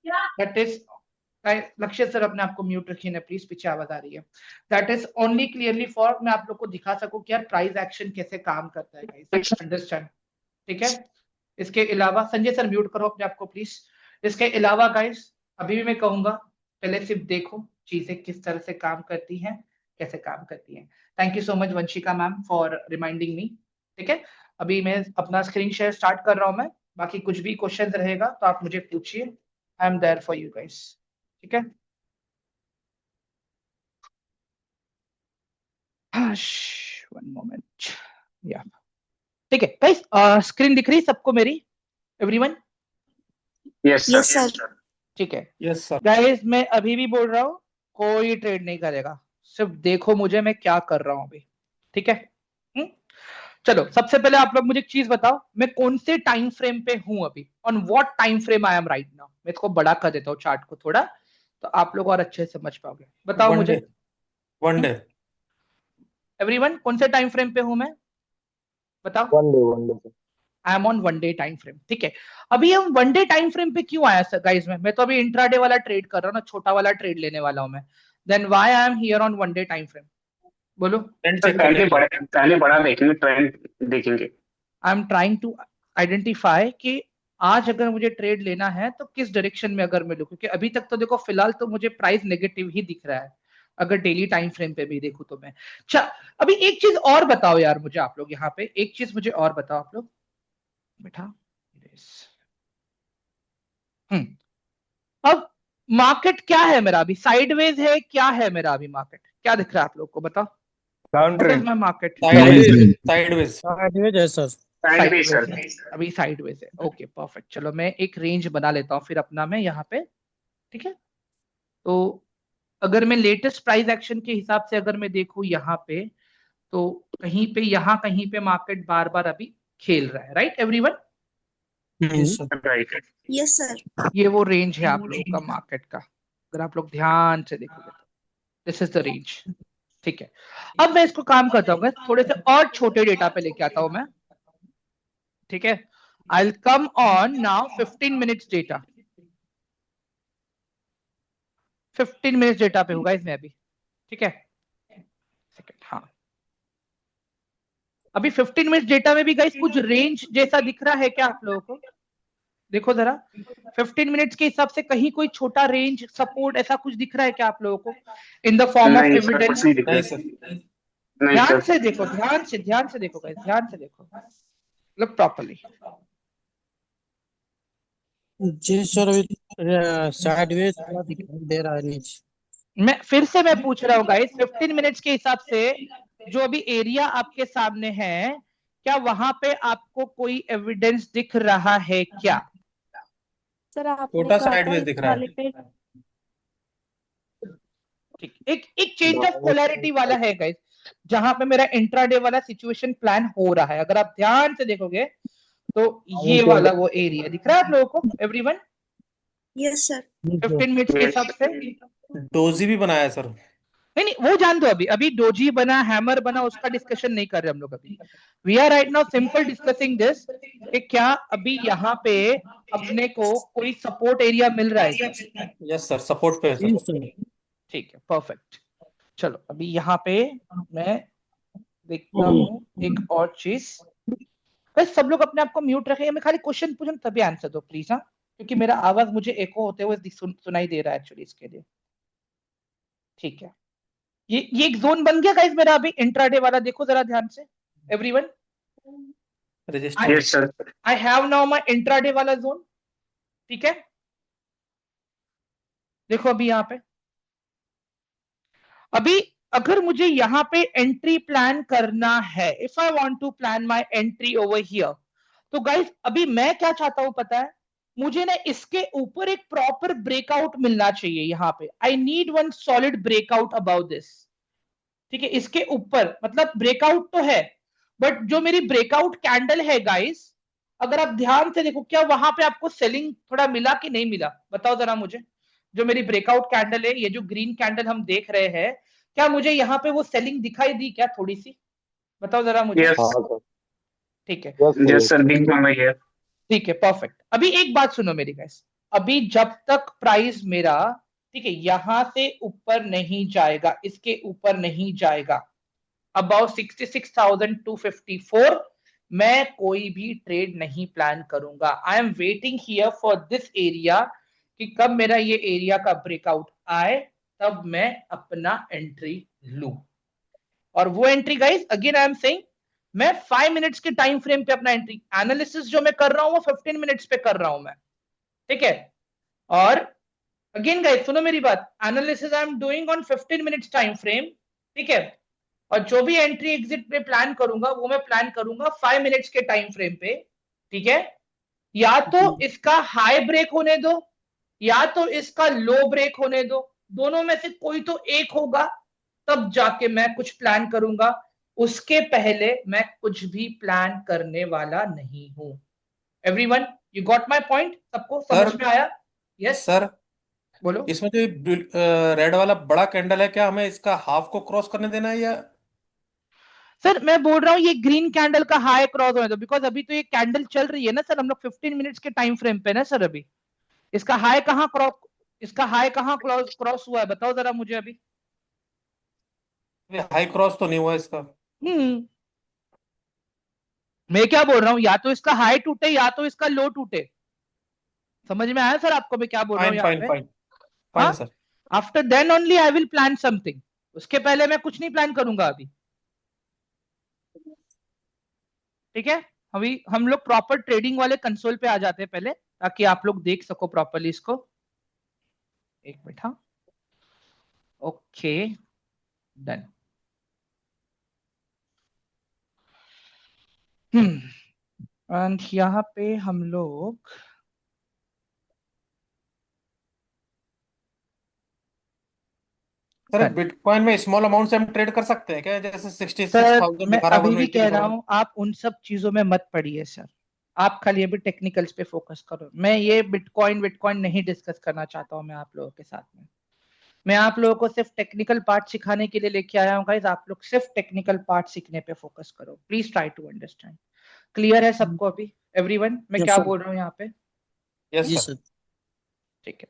[SPEAKER 1] that is, लक्ष्य सर अपने आप को म्यूट रखिए ना प्लीज, पीछे आवाज आ रही है। That is only clearly for, मैं आप लोग को दिखा सकूं कि यार प्राइस एक्शन कैसे काम करता है गाइस, अंडरस्टैंड, ठीक है। इसके अलावा संजय सर म्यूट करो अपने आप को प्लीज। इसके अलावा गाइस अभी भी मैं कहूंगा, पहले सिर्फ देखो चीजें किस तरह से काम करती हैं, कैसे काम करती हैं। Thank you so much Vanshika ma'am for reminding me, ठीक है। अभी मैं अपना स्क्रीन शेयर स्टार्ट कर रहा हूं मैं, बाकी कुछ भी क्वेश्चन रहेगा तो आप मुझे पूछिए, I am there for you guys, ठीक है। वन मोमेंट, या ठीक है गाइस, स्क्रीन दिख रही है सबको मेरी, everyone?
[SPEAKER 2] Yes
[SPEAKER 3] yes
[SPEAKER 2] sir.
[SPEAKER 3] Sir.
[SPEAKER 1] ठीक है
[SPEAKER 7] यस सर।
[SPEAKER 1] गाइस, मैं अभी भी बोल रहा हूँ कोई ट्रेड नहीं करेगा, सिर्फ देखो मुझे मैं क्या कर रहा हूँ अभी, ठीक है। हम्म? चलो सबसे पहले आप लोग मुझे एक चीज बताओ, मैं कौन से टाइम फ्रेम पे हूं अभी, on what time frame I am right now. मैं इसको बड़ा कर देता हूँ चार्ट को थोड़ा, तो आप लोग और अच्छे से समझ पाओगे, बताओ
[SPEAKER 7] वन
[SPEAKER 1] मुझे।
[SPEAKER 7] Day, one day.
[SPEAKER 1] एवरीवन कौन से टाइम फ्रेम पे हूं मैं, बताओ।
[SPEAKER 8] One day
[SPEAKER 1] I am on one day time frame, ठीक है। अभी हम वन डे टाइम फ्रेम पे क्यों आया सर गाइस? मैं तो अभी इंट्राडे वाला ट्रेड कर रहा हूँ ना, छोटा वाला ट्रेड लेने वाला हूँ मैं। Then why I am here on one day time frame, बोलो।
[SPEAKER 7] ट्रेंड
[SPEAKER 2] सर
[SPEAKER 7] चेक करने के लिए।
[SPEAKER 2] पहले बड़ा देखेंगे, ट्रेंड देखेंगे।
[SPEAKER 1] I am trying to identify कि आज अगर मुझे ट्रेड लेना है तो किस डायरेक्शन में अगर मैं लूं, क्योंकि अभी तक तो देखो फिलहाल तो मुझे प्राइस नेगेटिव ही दिख रहा है, अगर डेली टाइम फ्रेम पे भी देखूं तो मैं। अच्छा अभी एक चीज और बताओ यार मुझे आप लोग, यहाँ पे एक चीज मुझे और बताओ आप लोग, बेटा। अब मार्केट क्या है मेरा अभी, साइडवेज है, क्या है मेरा अभी मार्केट, क्या दिख रहा है आप लोग को, बताओ।
[SPEAKER 6] डाउन ट्रेंड,
[SPEAKER 1] मैं मार्केट
[SPEAKER 7] साइडवेज साइडवेज
[SPEAKER 8] साइडवेज है सर।
[SPEAKER 2] Sideways sir.
[SPEAKER 1] अभी साइडवेज है, ओके परफेक्ट। चलो मैं एक रेंज बना लेता हूँ फिर अपना मैं यहाँ पे, ठीक है। तो अगर मैं लेटेस्ट प्राइस एक्शन के हिसाब से अगर मैं देखूँ यहाँ पे, तो कहीं पे यहाँ कहीं पे मार्केट बार बार अभी खेल रहा है, right everyone.
[SPEAKER 8] Yes sir.
[SPEAKER 2] Right.
[SPEAKER 9] Yes sir.
[SPEAKER 1] ये वो रेंज है आप लोगों का मार्केट का, अगर आप लोग ध्यान से देखोगे तो दिस इज द रेंज, ठीक है। अब मैं इसको काम करता हूँ, थोड़े से और छोटे डेटा पे लेके आता हूं मैं, ठीक है। I will come on now 15 minutes data, 15 minutes data पे होगा इसमें अभी, ठीक है। सेकंड, हाँ अभी 15 मिनट्स डेटा में भी गाइस कुछ रेंज जैसा दिख रहा है क्या आप लोगों को, देखो जरा 15 मिनट्स के हिसाब से कहीं कोई छोटा रेंज सपोर्ट ऐसा कुछ दिक रहा है क्या आप लोगों को, इन द फॉर्म ऑफ
[SPEAKER 2] नहीं सर,
[SPEAKER 1] एविडेंस।
[SPEAKER 2] कुछ नहीं दिख रहा।
[SPEAKER 7] नहीं सर।
[SPEAKER 2] नहीं
[SPEAKER 1] ध्यान
[SPEAKER 2] सर।
[SPEAKER 1] से देखो, ध्यान से देखो गाइस, ध्यान से देखो, लुक प्रॉपर्ली।
[SPEAKER 8] जी सर, साइडवेज थोड़ा दिखाई दे रहा है नीचे।
[SPEAKER 1] मैं फिर से मैं पूछ रहा हूँ गाइस, 15 मिनट्स के हिसाब से जो अभी एरिया आपके सामने है, क्या वहां पे आपको कोई एविडेंस दिख रहा है क्या?
[SPEAKER 9] सर आपने
[SPEAKER 7] छोटा
[SPEAKER 9] कहा था
[SPEAKER 7] साइडवेज
[SPEAKER 9] इस
[SPEAKER 7] दिख रहा
[SPEAKER 9] वाले
[SPEAKER 7] है।
[SPEAKER 9] पे
[SPEAKER 1] ठीक, एक चेंज ऑफ पोलैरिटी वाला है गाइस, जहां पे मेरा इंट्राडे वाला सिचुएशन प्लान हो रहा है। अगर आप ध्यान से देखोगे तो ये वाला वो एरिया दिख रहा है आप लोगों को एवरीवन,
[SPEAKER 9] यस सर।
[SPEAKER 1] 15 मिनट्स के हिसाब से।
[SPEAKER 7] डोजी भी बनाया है सर।
[SPEAKER 1] नहीं नहीं वो जान दो, अभी अभी डोजी बना, हैमर बना, उसका डिस्कशन नहीं कर रहे हम लोग अभी। We are right now simple discussing this कि क्या अभी यहाँ पे अपने को कोई सपोर्ट एरिया मिल रहा है क्या?
[SPEAKER 7] यस सर, सपोर्ट पे है सर।
[SPEAKER 8] Yes sir.
[SPEAKER 1] ठीक है परफेक्ट। चलो अभी यहाँ पे मैं देखता हूँ एक और चीज, बस सब लोग अपने आप को म्यूट रखें, मैं खाली क्वेश्चन पूछूं तभी आंसर दो प्लीज, हाँ, क्योंकि मेरा आवाज मुझे एको होते हुए सुनाई दे रहा है एक्चुअली इसके लिए, ठीक है। ये एक जोन बन गया गाइस मेरा अभी इंट्राडे वाला, देखो जरा ध्यान से everyone.
[SPEAKER 7] Register.
[SPEAKER 2] Yes sir.
[SPEAKER 1] I have now my intraday वाला जोन, ठीक है। देखो अभी यहाँ पे, अभी अगर मुझे यहाँ पे एंट्री प्लान करना है, if I want to plan my entry over here, तो गाइस अभी मैं क्या चाहता हूं पता है, मुझे ना इसके ऊपर एक प्रॉपर ब्रेकआउट मिलना चाहिए यहाँ पे। I need one solid breakout about this, ठीक है। इसके ऊपर मतलब ब्रेकआउट तो है, बट जो मेरी ब्रेकआउट कैंडल है गाइस, अगर आप ध्यान से देखो, क्या वहां पे आपको सेलिंग थोड़ा मिला कि नहीं मिला, बताओ जरा मुझे। जो मेरी ब्रेकआउट कैंडल है, ये जो ग्रीन कैंडल हम देख रहे हैं, क्या मुझे यहाँ पे वो सेलिंग दिखाई दी क्या थोड़ी सी, बताओ जरा मुझे।
[SPEAKER 2] यस।
[SPEAKER 1] ठीक है,
[SPEAKER 2] यस सर, दिख रहा है।
[SPEAKER 1] ठीक है परफेक्ट। अभी एक बात सुनो मेरी गाइस, अभी जब तक प्राइस मेरा, ठीक है, यहां से ऊपर नहीं जाएगा, इसके ऊपर नहीं जाएगा अबाउट 66,254, मैं कोई भी ट्रेड नहीं प्लान करूंगा। I am waiting here for this area, कि कब मेरा ये एरिया का ब्रेकआउट आए तब मैं अपना एंट्री लूं। और वो entry guys again I am saying, मैं 5 मिनट्स के टाइम फ्रेम पे अपना एंट्री एनालिसिस जो मैं कर रहा हूं वो 15 मिनट्स पे कर रहा हूं मैं, ठीक है। और अगेन गाइस सुनो मेरी बात, analysis I am doing on 15 minutes time frame, ठीक है। और जो भी एंट्री एग्जिट पे प्लान करूंगा वो मैं प्लान करूंगा 5 मिनट्स के टाइम फ्रेम पे, ठीक है। या तो इसका हाई ब्रेक होने दो, या तो इसका लो ब्रेक होने दो, दोनों में से कोई तो एक होगा, तब जाके मैं कुछ प्लान करूंगा। उसके पहले मैं कुछ भी प्लान करने वाला नहीं हूं। Everyone you got my point, सबको समझ
[SPEAKER 7] सर
[SPEAKER 1] में आया? यस
[SPEAKER 7] सर,
[SPEAKER 1] बोलो।
[SPEAKER 7] इसमें जो रेड वाला बड़ा कैंडल है, क्या हमें इसका हाफ को क्रॉस करने देना है या?
[SPEAKER 1] सर मैं बोल रहा हूँ ये ग्रीन कैंडल का हाई क्रॉस होने दो, बिकॉज अभी तो ये कैंडल चल रही है ना सर, हम लोग 15 मिनट्स के टाइम फ्रेम पे ना सर। अभी इसका हाई कहाँ क्रॉस हुआ है, बताओ जरा मुझे अभी।
[SPEAKER 7] हाई क्रॉस तो नहीं हुआ इसका।
[SPEAKER 1] मैं क्या बोल रहा हूँ, या तो इसका हाई टूटे या तो इसका लो टूटे। समझ में आया सर आपको मैं क्या बोल रहा हूँ
[SPEAKER 7] फाइन
[SPEAKER 1] यहाँ
[SPEAKER 7] फाइन
[SPEAKER 1] पे?
[SPEAKER 7] फाइन
[SPEAKER 1] हाँ,
[SPEAKER 7] fine sir.
[SPEAKER 1] After then only I will plan something, उसके पहले मैं कुछ नहीं प्लान करूंगा अभी, ठीक है। अभी हम लोग प्रॉपर ट्रेडिंग वाले कंसोल पे आ जाते हैं पहले, ताकि आप लोग देख सको प्रॉपरली इसको। एक मिनट, हाँ, ओके, डन। एंड यहाँ पे हम लोग
[SPEAKER 7] सर
[SPEAKER 1] डन।
[SPEAKER 7] बिटकॉइन में स्मॉल अमाउंट से हम ट्रेड कर सकते हैं क्या? जैसे 66,000
[SPEAKER 1] सर मैं
[SPEAKER 7] दिखा रहा है,
[SPEAKER 1] अभी भी
[SPEAKER 7] 180
[SPEAKER 1] कह
[SPEAKER 7] दिखा
[SPEAKER 1] रहा
[SPEAKER 7] रहा है।
[SPEAKER 1] हूँ, आप उन सब चीजों में मत पड़िए सर, आप खाली अभी टेक्निकल्स पे फोकस करो। मैं ये बिटकॉइन नहीं डिस्कस करना चाहता हूँ मैं आप लोगों के साथ में। मैं आप लोगों को सिर्फ टेक्निकल पार्ट सिखाने के लिए लेके आया हूँ गाइस। आप लोग सिर्फ टेक्निकल पार्ट सीखने पे फोकस करो, please try to understand. Clear है सबको अभी एवरीवन मैं
[SPEAKER 8] यस
[SPEAKER 1] क्या
[SPEAKER 8] सर।
[SPEAKER 1] बोल रहा हूँ यहाँ पे?
[SPEAKER 7] यस
[SPEAKER 8] जी
[SPEAKER 7] सर।
[SPEAKER 8] सर।
[SPEAKER 1] ठीक है,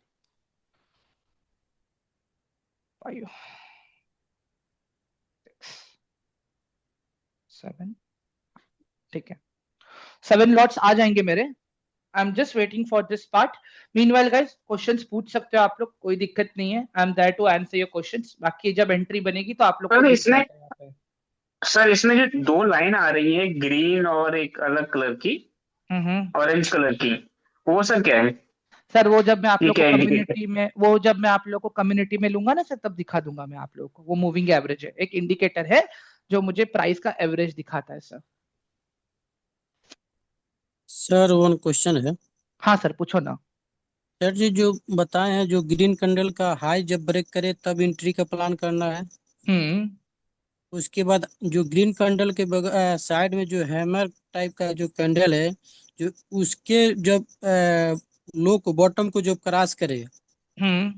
[SPEAKER 1] 5 6 7, ठीक है, 7 लॉट्स आ जाएंगे मेरे। I am just waiting for this part. Meanwhile guys questions पूछ सकते हो आप लोग, कोई दिक्कत नहीं है। I am there to answer your questions. बाकी जब एंट्री बनेगी तो आप लोग को
[SPEAKER 2] सर
[SPEAKER 1] दिख
[SPEAKER 2] इसमें
[SPEAKER 1] जाएगा यहाँ पे।
[SPEAKER 2] सर इसमें जो दो लाइन आ रही है, ग्रीन और एक अलग कलर की,
[SPEAKER 1] हम्म।
[SPEAKER 2] ऑरेंज कलर की, वो सर क्या है?
[SPEAKER 1] सर वो जब मैं आप
[SPEAKER 2] ये
[SPEAKER 1] लोग को
[SPEAKER 2] क्या इंडिकेटर?
[SPEAKER 1] कम्युनिटी में, वो जब मैं आप लोग को कम्युनिटी में लूंगा ना सर, तब दिखा दूंगा मैं आप लोगों को। वो मूविंग एवरेज है, एक इंडिकेटर है जो मुझे प्राइस का एवरेज दिखाता है सर।
[SPEAKER 8] सर वन क्वेश्चन है।
[SPEAKER 1] हाँ सर पूछो ना।
[SPEAKER 8] सर जी जो बताए हैं, जो ग्रीन कैंडल का हाई जब ब्रेक करे तब एंट्री का प्लान करना है।
[SPEAKER 1] हम्म
[SPEAKER 8] उसके बाद जो ग्रीन कैंडल के साइड में जो हैमर टाइप का जो कैंडल है, जो उसके जब लो को बॉटम को जब क्रॉस करे
[SPEAKER 1] हम्म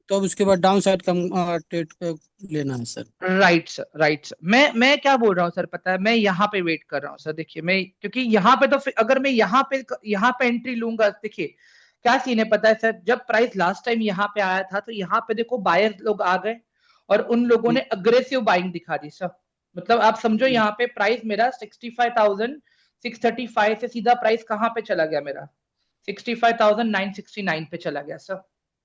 [SPEAKER 8] तब उसके बाद डाउन साइड का ट्रेड लेना है sir.
[SPEAKER 1] Right sir, right sir. मैं क्या बोल रहा हूँ सर, पता है मैं यहाँ पे वेट कर रहा हूँ सर। देखिए मैं, क्योंकि यहाँ पे तो अगर मैं यहाँ पे एंट्री लूंगा, देखिए क्या सीन है पता है सर। जब प्राइस लास्ट टाइम यहाँ पे आया था तो यहाँ पे देखो बायर लोग आ गए और उन लोगों ने अग्रेसिव बाइंग दिखा दी सर। मतलब आप समझो यहाँ पे प्राइस मेरा 65,635 से सीधा प्राइस कहाँ पे चला गया मेरा, 65,969 पे चला गया सर।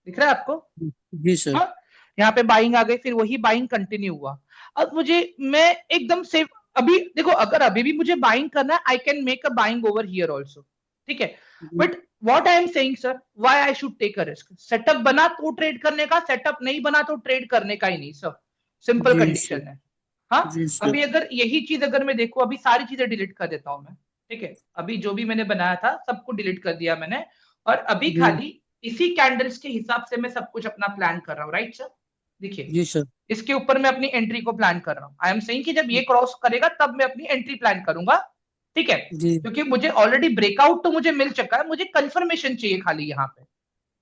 [SPEAKER 1] दिख रहा है आपको?
[SPEAKER 8] जी सर।
[SPEAKER 1] हाँ, यहाँ पे बाइंग आ गई, फिर वही बाइंग कंटिन्यू हुआ। अब मुझे, मैं एकदम से अभी देखो, अगर अभी भी मुझे बाइंग करना है, I can make a buying over here also, ठीक है। But what I am saying sir, why I should take a risk? Setup बना तो ट्रेड करने का, सेटअप नहीं बना तो ट्रेड करने का ही नहीं सर, सिंपल
[SPEAKER 8] जी सर।
[SPEAKER 1] कंडीशन है। हाँ,
[SPEAKER 8] जी सर।
[SPEAKER 1] अभी अगर यही चीज अगर मैं देखू, अभी सारी चीजें डिलीट कर देता हूं मैं, ठीक है। अभी जो भी मैंने बनाया था सबको डिलीट कर दिया मैंने, और अभी
[SPEAKER 8] जी
[SPEAKER 1] खाली इसी कैंडल्स के हिसाब से मैं सब कुछ अपना प्लान कर रहा हूँ, राइट सर? देखिए
[SPEAKER 8] जी सर।
[SPEAKER 1] इसके ऊपर मैं अपनी एंट्री को प्लान कर रहा हूँ। आई एम सेइंग कि जब ये क्रॉस करेगा तब मैं अपनी एंट्री प्लान करूंगा, ठीक है।
[SPEAKER 8] जी
[SPEAKER 1] क्योंकि मुझे ऑलरेडी ब्रेकआउट तो मुझे मिल चुका है, मुझे कंफर्मेशन चाहिए खाली यहाँ पे,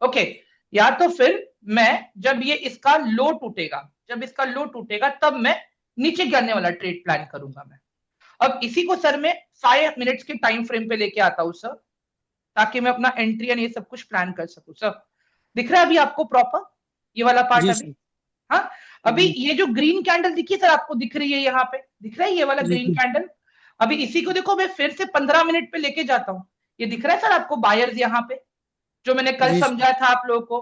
[SPEAKER 1] ओके। या तो फिर मैं, जब ये इसका लो टूटेगा, जब इसका लो टूटेगा तब मैं नीचे गिरने वाला ट्रेड प्लान करूंगा मैं। अब इसी को सर मैं 5 मिनट्स के टाइम फ्रेम पे लेके आता हूं सर, ताकि मैं अपना एंट्री एंड ये सब कुछ प्लान कर सकूं सर। दिख रहा है अभी आपको प्रॉपर ये वाला पार्ट
[SPEAKER 8] जी
[SPEAKER 1] अभी?
[SPEAKER 8] सर।
[SPEAKER 1] हाँ, अभी
[SPEAKER 8] जी
[SPEAKER 1] ये जो ग्रीन कैंडल दिखी सर आपको, दिख रही है यहाँ पे, दिख रहा है ये वाला
[SPEAKER 8] जी
[SPEAKER 1] ग्रीन कैंडल? अभी इसी को देखो मैं फिर से 15 मिनट पे लेके जाता हूँ। ये दिख रहा है सर आपको बायर्स यहाँ पे, जो मैंने कल
[SPEAKER 8] जी
[SPEAKER 1] समझाया था आप लोगों को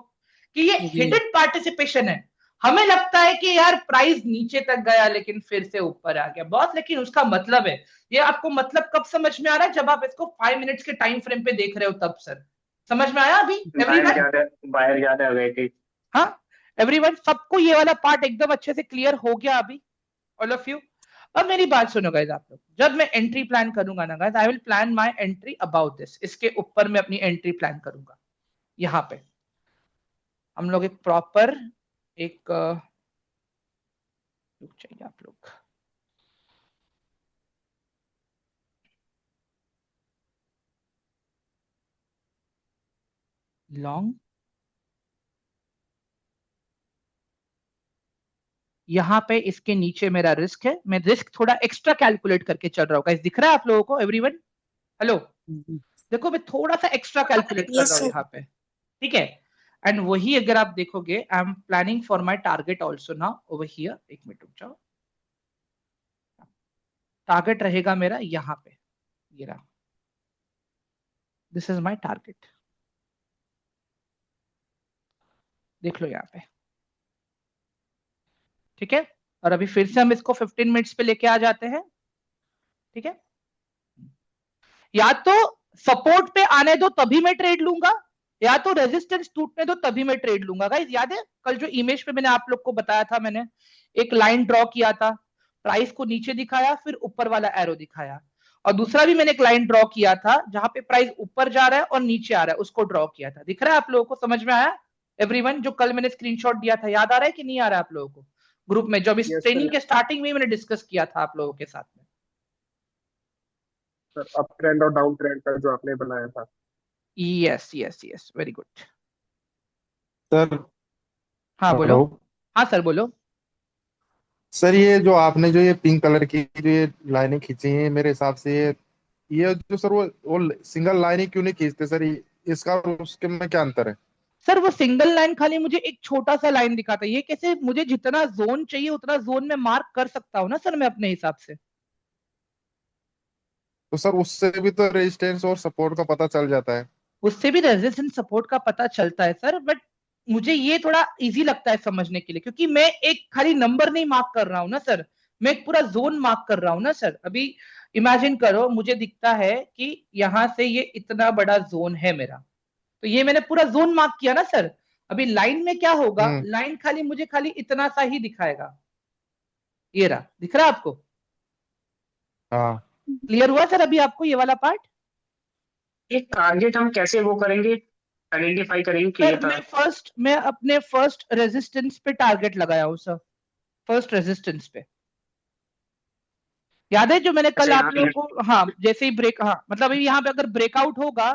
[SPEAKER 1] कि ये
[SPEAKER 8] जी
[SPEAKER 1] हिडन पार्टिसिपेशन है। हमें लगता है कि यार प्राइस नीचे तक गया लेकिन फिर से ऊपर आ गया बॉस, लेकिन उसका मतलब है, ये आपको मतलब कब समझ में आ रहा है? जब आप इसको 5 मिनट्स के टाइम फ्रेम पे देख रहे हो तब सर समझ में आया अभी एवरीवन?
[SPEAKER 2] बाहर ज्यादा हो गए थे।
[SPEAKER 1] हाँ एवरीवन, सबको ये वाला पार्ट एकदम अच्छे से क्लियर हो गया अभी, ऑल ऑफ यू? अब मेरी बात सुनो गाइस आप लोग, जब मैं एंट्री प्लान करूंगा ना guys, I will plan my entry about this, इसके ऊपर मैं अपनी एंट्री प्लान करूंगा। यहाँ पे हम लोग एक प्रॉपर एक रुक चाहिए आप लोग, लॉन्ग, यहाँ पे इसके नीचे मेरा रिस्क है, मैं रिस्क थोड़ा एक्स्ट्रा कैलकुलेट करके चल रहा हूँ गाइस। दिख रहा है आप लोगों को एवरीवन? हेलो, देखो मैं थोड़ा सा एक्स्ट्रा कैलकुलेट कर
[SPEAKER 9] यस
[SPEAKER 1] रहा हूँ
[SPEAKER 9] सर।
[SPEAKER 1] यहाँ पे, ठीक है। एंड वही अगर आप देखोगे, I am planning for my target also now over here. एक मिनट रुक जाओ, टारगेट रहेगा मेरा यहाँ पे, ये रहा, दिस इज माय टारगेट, देख लो यहाँ पे, ठीक है। और अभी फिर से हम इसको 15 मिनट्स पे लेके आ जाते हैं, ठीक है। या तो सपोर्ट पे आने दो तभी मैं ट्रेड लूंगा, या तो रेजिस्टेंस टूटने दो तभी मैं ट्रेड लूंगा। गाइस याद है कल जो इमेज पे मैंने आप लोग को बताया था, मैंने एक लाइन ड्रॉ किया था, प्राइस को नीचे दिखाया, फिर ऊपर वाला एरो दिखाया, और दूसरा भी मैंने एक लाइन ड्रॉ किया था जहां पे प्राइस ऊपर जा रहा है और नीचे आ रहा है, उसको ड्रॉ किया था। दिख रहा है आप लोगों को, समझ में आया एवरीवन? जो कल मैंने स्क्रीनशॉट दिया था, याद आ रहा है कि नहीं आ रहा है आप लोगों को? ग्रुप में जब इस
[SPEAKER 10] यस
[SPEAKER 1] ट्रेनिंग
[SPEAKER 10] सर।
[SPEAKER 1] के स्टार्टिंग में ही मैंने डिस्कस किया था आप लोगों के साथ में।
[SPEAKER 10] सर अप ट्रेंड और डाउन ट्रेंड का जो आपने बनाया था।
[SPEAKER 1] Yes yes yes, very good.
[SPEAKER 11] Sir
[SPEAKER 1] हाँ बोलो।
[SPEAKER 11] हेलो
[SPEAKER 1] हाँ सर बोलो।
[SPEAKER 11] सर, ये जो आपने जो ये पिंक कलर की जो ये लाइनें खींची हैं, मेरे हिसाब से ये जो सर वो सिंगल लाइन ही क्यों नहीं खींचते सर? इसका और उसके में क्या अंतर है?
[SPEAKER 1] सर वो सिंगल लाइन खाली मुझे एक छोटा सा लाइन दिखाता है, ये कैसे मुझे जितना जोन चाहिए उतना जोन में मार्क कर सकता हूँ ना सर मैं अपने हिसाब से।
[SPEAKER 11] तो सर उससे भी तो रेजिस्टेंस और सपोर्ट का पता चल जाता है।
[SPEAKER 1] उससे भी रेजिस्टेंस सपोर्ट का पता चलता है सर, बट मुझे ये थोड़ा इजी लगता है समझने के लिए, क्योंकि मैं एक खाली नंबर नहीं मार्क कर रहा हूं ना सर, मैं एक पूरा जोन मार्क कर रहा हूं ना सर। अभी इमेजिन करो मुझे दिखता है कि यहां से ये इतना बड़ा जोन है मेरा, तो ये मैंने पूरा जोन मार्क किया ना सर। अभी लाइन में क्या होगा, लाइन खाली मुझे खाली इतना सा ही दिखाएगा, ये रहा, दिख रहा है आपको?
[SPEAKER 11] हाँ
[SPEAKER 1] क्लियर हुआ सर अभी आपको ये वाला पार्ट?
[SPEAKER 2] एक टारगेट हम कैसे वो करेंगे, आइडेंटिफाई करेंगे कि ये
[SPEAKER 1] सर मैं अपने फर्स्ट रेजिस्टेंस पे टारगेट लगाया हूं सर, फर्स्ट रेजिस्टेंस पे। याद है जो मैंने कल आप लोगों को, हाँ जैसे ही ब्रेक, हाँ मतलब अभी यहाँ पे अगर ब्रेकआउट होगा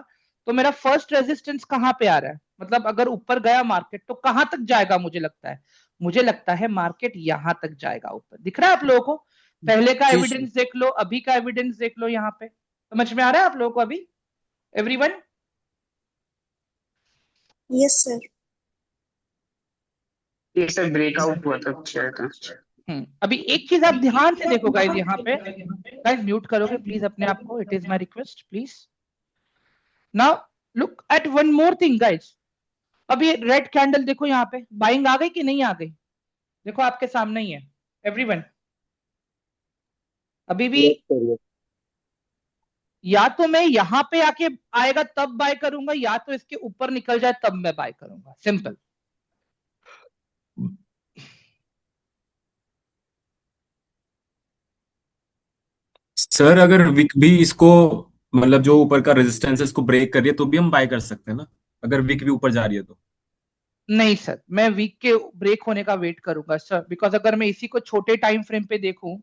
[SPEAKER 1] तो मेरा फर्स्ट रेजिस्टेंस कहाँ पे आ रहा है, मतलब अगर ऊपर गया मार्केट तो कहां तक जाएगा? मुझे लगता है मार्केट यहां तक जाएगा ऊपर। दिख रहा है आप लोगों को? पहले का
[SPEAKER 8] जी
[SPEAKER 1] एविडेंस देख लो, अभी का एविडेंस देख लो, यहाँ पे समझ में आ रहा है आप लोगों को अभी एवरीवन?
[SPEAKER 9] Yes sir.
[SPEAKER 2] ये सब ब्रेकआउट हुआ था शेयर का।
[SPEAKER 1] अभी एक चीज आप ध्यान से देखो गाइस, यहाँ पे गाइस म्यूट करोगे प्लीज अपने आप को, it is my request please. Now look at one more thing guys, अब ये रेड कैंडल देखो, यहाँ पे बाइंग आ गई कि नहीं आ गई? देखो आपके सामने ही है एवरीवन। अभी भी या तो मैं यहाँ पे आके आएगा तब बाय करूंगा, या तो इसके ऊपर निकल जाए तब मैं बाय करूंगा, सिंपल।
[SPEAKER 4] सर अगर विक भी इसको मतलब जो ऊपर का रेजिस्टेंस है इसको ब्रेक कर रही है तो भी हम बाय कर सकते हैं ना, अगर विक भी ऊपर जा रही है तो?
[SPEAKER 1] नहीं सर, मैं वीक के ब्रेक होने का वेट करूंगा सर, बिकॉज अगर मैं इसी को छोटे टाइम फ्रेम पे देखूं,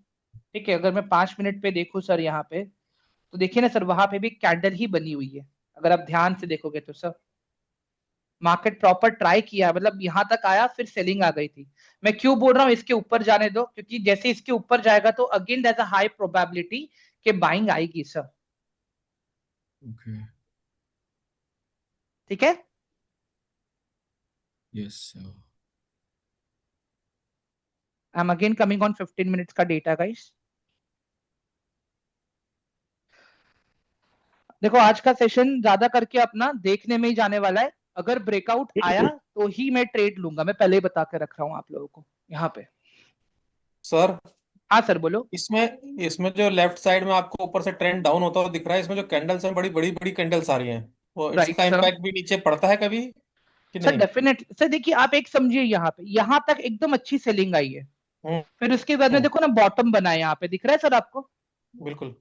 [SPEAKER 1] ठीक है, अगर मैं 5 मिनट पे देखूं सर यहाँ पे, तो देखिए ना सर वहां पे भी कैंडल ही बनी हुई है, अगर आप ध्यान से देखोगे तो सर मार्केट प्रॉपर ट्राई किया, मतलब यहां तक आया फिर सेलिंग आ गई थी। मैं क्यों बोल रहा हूँ इसके ऊपर जाने दो, क्योंकि जैसे इसके ऊपर जाएगा तो again there is a high probability कि बाइंग आएगी सर।
[SPEAKER 4] ओके
[SPEAKER 1] ठीक है?
[SPEAKER 4] Yes sir.
[SPEAKER 1] I am again coming on 15 minutes का डेटा गाइस। देखो आज का सेशन ज्यादा करके अपना देखने में ही जाने वाला है, अगर ब्रेकआउट आया तो ही मैं ट्रेड लूंगा, मैं पहले ही बता के रख रहा हूँ आप लोगों को यहाँ पे।
[SPEAKER 7] सर
[SPEAKER 1] हाँ सर बोलो।
[SPEAKER 7] इसमें जो लेफ्ट साइड में आपको ऊपर से ट्रेंड डाउन होता हुआ दिख रहा है, इसमें जो कैंडल्स हैं बड़ी बड़ी बड़ी कैंडल्स आ रही हैं, वो
[SPEAKER 1] राइट
[SPEAKER 7] इसका
[SPEAKER 1] सर।
[SPEAKER 7] इम्पैक्ट भी नीचे पड़ता है कभी कि
[SPEAKER 1] सर
[SPEAKER 7] नहीं?
[SPEAKER 1] डेफिनेटली सर, देखिए आप एक समझिए, यहाँ पे यहाँ तक एकदम अच्छी सेलिंग आई है, फिर उसके बाद में देखो ना बॉटम बना है, यहाँ पे दिख रहा है सर आपको?
[SPEAKER 7] बिल्कुल।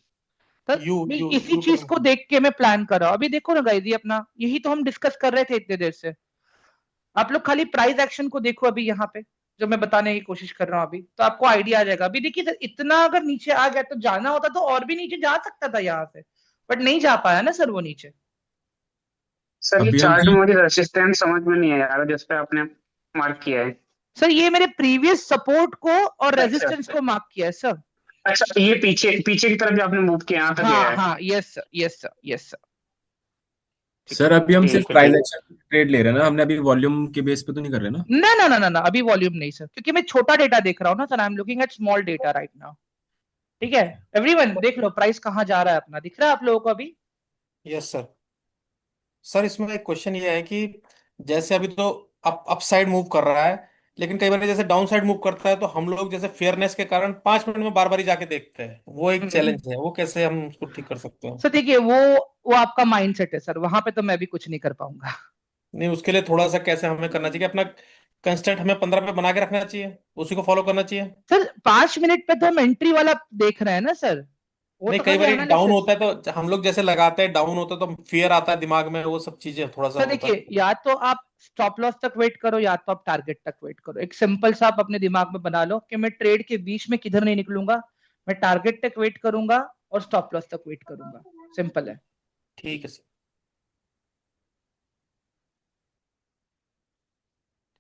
[SPEAKER 1] सर मैं इसी चीज को देख के मैं प्लान कर रहा हूँ। अभी देखो ना गाइस, ये अपना यही तो हम डिस्कस कर रहे थे इतने देर से। आप लोग खाली प्राइस एक्शन को देखो अभी यहाँ पे, जो मैं बताने की कोशिश कर रहा हूँ अभी, तो आपको आइडिया आ जाएगा। अभी देखिए सर इतना अगर नीचे आ गया तो जाना होता तो और भी नीचे जा सकता था यहाँ से, बट नहीं जा पाया ना सर वो नीचे।
[SPEAKER 2] सर ये चार्ट में मुझे रेजिस्टेंस समझ में नहीं आया जिस पे आपने मार्क किया है।
[SPEAKER 1] सर ये मेरे प्रीवियस सपोर्ट को और रेजिस्टेंस को मार्क किया है सर।
[SPEAKER 2] अच्छा, ये पीछे पीछे की तरफ जो आपने मूव किया यहाँ तक गया है?
[SPEAKER 1] हाँ yes sir, yes sir, yes sir.
[SPEAKER 4] Sir अभी हम सिर्फ प्राइस एक्शन ट्रेड ले रहे हैं ना, हमने अभी वॉल्यूम के बेस पे तो नहीं कर रहे ना?
[SPEAKER 1] ना ना ना ना ना, अभी वॉल्यूम नहीं सर, क्योंकि मैं छोटा डेटा देख रहा हूँ ना sir, I am looking at small data right now. ठीक है एवरीवन, देख लो प्राइस कहाँ जा रहा है अपना, दिख रहा है आप लोगों को अभी?
[SPEAKER 7] Yes sir. सर इसमें एक क्वेश्चन ये है कि जैसे अभी तो अप साइड मूव कर रहा है, लेकिन कई बार जैसे डाउन साइड मूव करता है तो हम लोग जैसे फेयरनेस के कारण 5 मिनट में बार बार ही जाके देखते हैं, वो एक चैलेंज है, वो कैसे हम उसको ठीक कर सकते हैं?
[SPEAKER 1] सर देखिए वो आपका माइंडसेट है सर, वहां पे तो मैं भी कुछ नहीं कर पाऊंगा।
[SPEAKER 7] नहीं, उसके लिए थोड़ा सा कैसे हमें करना चाहिए कि अपना कंस्टेंट हमें 15 पे बना के रखना चाहिए, उसी को फॉलो करना चाहिए।
[SPEAKER 1] सर 5 मिनट पे तो हम एंट्री वाला देख रहे हैं ना सर, वो
[SPEAKER 7] नहीं,
[SPEAKER 1] तो
[SPEAKER 7] कई
[SPEAKER 1] खाली
[SPEAKER 7] बार डाउन
[SPEAKER 1] एनालिसिस।
[SPEAKER 7] होता है तो हम लोग जैसे लगाते हैं, डाउन होता है तो फियर आता है दिमाग में, वो सब चीजें थोड़ा सा
[SPEAKER 1] सर
[SPEAKER 7] होता है।
[SPEAKER 1] देखिए, या तो आप स्टॉप लॉस तक वेट करो या तो आप टारगेट तक वेट करो। एक सिंपल सा आप अपने दिमाग में बना लो कि मैं ट्रेड के बीच में किधर नहीं निकलूंगा, मैं टारगेट तक वेट करूंगा और स्टॉप लॉस तक वेट करूंगा। सिंपल है।
[SPEAKER 7] ठीक है सर।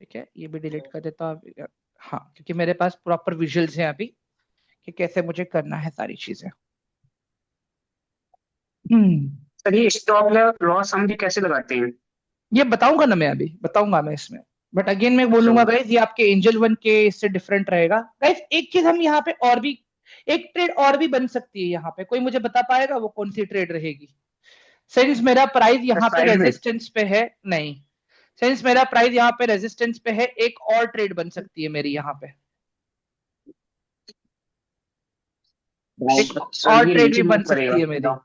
[SPEAKER 1] ठीक है, ये भी डिलीट कर देता हूँ। हाँ, क्योंकि मेरे पास प्रॉपर विजुअल्स हैं अभी कि कैसे मुझे करना है सारी चीजें। हम्म
[SPEAKER 2] सर ये स्टॉप लॉस हम भी कैसे लगाते हैं?
[SPEAKER 1] ये बताऊंगा ना, मैं अभी बताऊंगा मैं इसमें। बट अगेन मैं
[SPEAKER 2] तो
[SPEAKER 1] बोलूंगा गाइज, ये आपके एंजल वन के इससे डिफरेंट रहेगा। गाइज एक चीज हम यहाँ पे और भी, एक ट्रेड और भी बन सकती है यहाँ पे, कोई मुझे बता पाएगा वो कौन सी ट्रेड रहेगी? सिंस मेरा प्राइस यहाँ पे
[SPEAKER 2] साइड में
[SPEAKER 1] रेजिस्टेंस पे है, नहीं, सिंस मेरा प्राइस यहाँ पे रेजिस्टेंस पे है, एक और ट्रेड बन सकती है मेरी यहाँ पे, एक
[SPEAKER 2] सर
[SPEAKER 1] और
[SPEAKER 2] ये
[SPEAKER 1] ट्रेड
[SPEAKER 2] नीचे
[SPEAKER 1] भी
[SPEAKER 2] मूव
[SPEAKER 1] बन
[SPEAKER 2] करेगा
[SPEAKER 1] सकती है मेरी।
[SPEAKER 2] डाउन।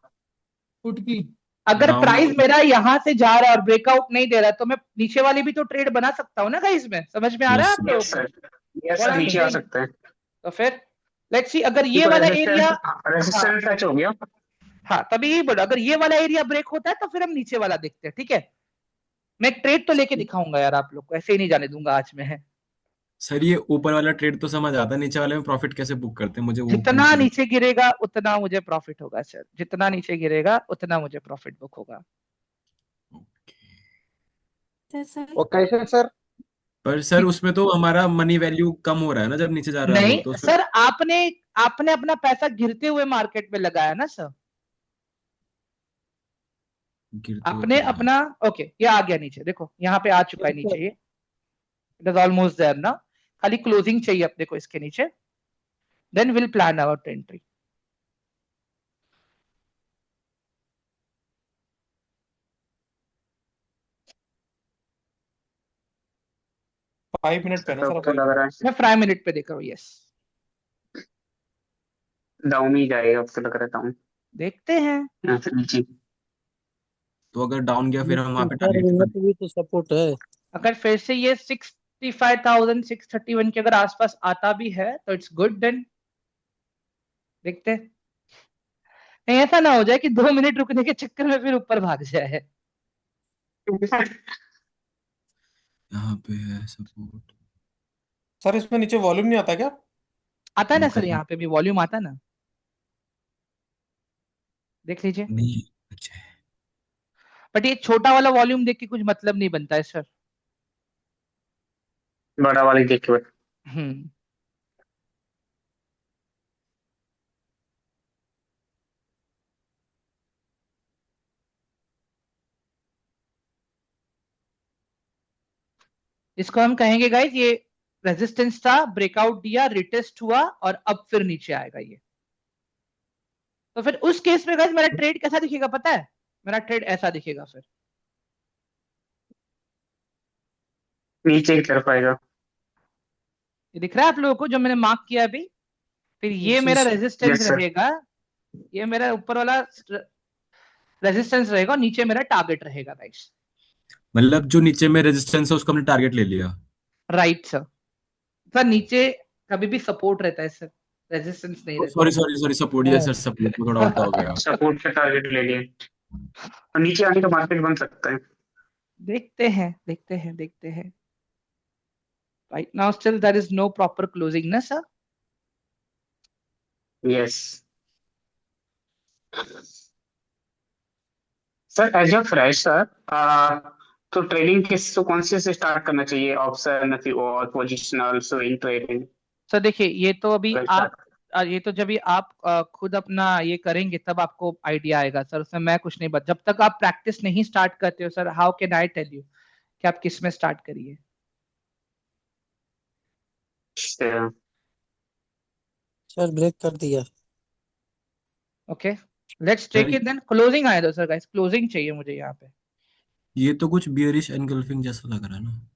[SPEAKER 1] फुट की, अगर
[SPEAKER 4] डाउन
[SPEAKER 1] प्राइस मेरा यहाँ से जा रहा है और ब्रेकआउट नहीं दे रहा तो मैं नीचे वाली भी तो ट्रेड बना सकता हूँ ना गाइस। में समझ में आ रहा है
[SPEAKER 4] यस
[SPEAKER 1] आप लोगों
[SPEAKER 2] यस
[SPEAKER 1] को
[SPEAKER 2] sir, yes
[SPEAKER 1] what
[SPEAKER 2] sir,
[SPEAKER 1] I M
[SPEAKER 2] नीचे आ
[SPEAKER 1] सेइंग?
[SPEAKER 2] सकते हैं।
[SPEAKER 1] तो फिर लेट्स सी, अगर ये
[SPEAKER 2] क्योंकि
[SPEAKER 1] वाला
[SPEAKER 2] रेजिस्टेंस
[SPEAKER 1] एरिया, हाँ
[SPEAKER 2] रेजिस्टेंस टच हो गया।
[SPEAKER 1] हाँ, तभी यही बोला, अगर ये वाला एरिया ब्रेक होता है तो फिर हम नीचे वाला देखते हैं। ठीक है, मैं एक ट्रेड तो लेके दिखाऊंगा यार, आप लोग को ऐसे ही नहीं जाने दूंगा आज में।
[SPEAKER 4] सर ये ऊपर वाला ट्रेड तो समझ आता है, नीचे वाले में प्रॉफिट कैसे बुक करते हैं, मुझे वो
[SPEAKER 1] जितना
[SPEAKER 4] कंफ्यूजन।
[SPEAKER 1] नीचे गिरेगा उतना मुझे प्रॉफिट होगा सर, जितना नीचे गिरेगा उतना मुझे प्रॉफिट बुक होगा।
[SPEAKER 9] सर
[SPEAKER 10] वो कैसे सर?
[SPEAKER 4] पर सर उसमें तो हमारा मनी वैल्यू कम हो रहा है ना, जब नीचे जा रहा है वो
[SPEAKER 1] नहीं
[SPEAKER 4] तो उसमें
[SPEAKER 1] सर, आपने आपने अपना पैसा गिरते हुए मार्केट में लगाया ना सर,
[SPEAKER 4] गिरते हुए
[SPEAKER 1] आपने
[SPEAKER 4] कहाँ है?
[SPEAKER 1] अपना, ओके ये आ गया नीचे, देखो यहाँ पे आ चुका है नीचे, ये इट इज ऑलमोस्ट देयर ना, खाली क्लोजिंग चाहिए अपने को इसके नीचे, then will plan our entry.
[SPEAKER 7] 5 minute पे ना
[SPEAKER 2] सर
[SPEAKER 7] सर
[SPEAKER 2] अब तो
[SPEAKER 7] अभी?
[SPEAKER 2] लग रहा
[SPEAKER 1] मैं 5 मिनट पे देख रहा हूँ, यस।
[SPEAKER 2] है डाउन ही जाएगा, अब तो लग रहा है डाउन।
[SPEAKER 1] देखते हैं।
[SPEAKER 2] नीचे।
[SPEAKER 4] तो अगर डाउन गया फिर हम वहां पे
[SPEAKER 8] सर
[SPEAKER 4] टारगेट
[SPEAKER 8] यहाँ
[SPEAKER 4] कर।
[SPEAKER 8] पे भी तो सपोर्ट है।
[SPEAKER 1] अगर फिर से ये 65,631 के अगर आसपास आता भी है तो इट्स गुड, देन देखते हैं। नहीं ऐसा ना हो जाए कि 2 मिनट रुकने के चक्कर में फिर ऊपर भाग जाए।
[SPEAKER 4] यहाँ पे है सपोर्ट।
[SPEAKER 7] सर इसमें नीचे वॉल्यूम नहीं आता क्या?
[SPEAKER 1] आता है ना सर,
[SPEAKER 4] कहीं
[SPEAKER 1] यहाँ पे भी वॉल्यूम आता है ना, देख लीजिए।
[SPEAKER 4] नहीं। अच्छा।
[SPEAKER 1] बट ये छोटा वाला वॉल्यूम देख के कुछ मतलब नहीं बनता है सर।
[SPEAKER 2] बड़ा वाली देख के
[SPEAKER 1] हम्म इसको हम कहेंगे गाइस, ये रेजिस्टेंस था, ब्रेकआउट दिया, रिटेस्ट हुआ और अब फिर नीचे आएगा ये। तो फिर उस केस में गाइस मेरा ट्रेड कैसा दिखेगा पता है? मेरा ट्रेड ऐसा दिखेगा फिर,
[SPEAKER 2] नीचे की तरफ आएगा।
[SPEAKER 1] ये दिख रहा है आप लोगों को जो मैंने मार्क किया अभी? फिर ये मेरा रेजिस्टेंस
[SPEAKER 2] यस सर।
[SPEAKER 1] रहेगा, ये मेरा ऊपर वाला रेजिस्टेंस रहेगा और नीचे मेरा टारगेट रहेगा गाइस।
[SPEAKER 4] मतलब जो नीचे में रेजिस्टेंस है उसको हमने टारगेट ले लिया।
[SPEAKER 1] Right sir. सर नीचे कभी भी सपोर्ट रहता है सर, रेजिस्टेंस नहीं रहता
[SPEAKER 4] sorry sorry sorry, support, yes sir, support में थोड़ा उल्टा हो गया।
[SPEAKER 2] सपोर्ट का टारगेट ले लिए, और नीचे आने का मार्केट बन सकता है।
[SPEAKER 1] देखते हैं देखते हैं देखते हैं। Right now still there is no proper closing ना sir.
[SPEAKER 2] Yes sir, as a fresher तो ट्रेडिंग किस तो कौन से स्टार्ट करना चाहिए? ऑप्शन और पोजिशनल स्विंग ट्रेडिंग?
[SPEAKER 1] सर देखिए, ये तो अभी आप ये तो जब भी आप खुद अपना ये करेंगे तब आपको आइडिया आएगा सर, उसमें मैं कुछ नहीं जब तक आप प्रैक्टिस नहीं स्टार्ट करते हो sir, how can I tell you कि आप किस में स्टार्ट करिए।
[SPEAKER 8] सर ब्रेक कर दिया।
[SPEAKER 1] Okay, let's
[SPEAKER 4] sir
[SPEAKER 1] take it then. Closing आए दो सर गाइस, क्लोजिंग चाहिए मुझे यहाँ पे।
[SPEAKER 4] ये तो कुछ बियरिश एनगल्फिंग जैसा लग रहा है ना।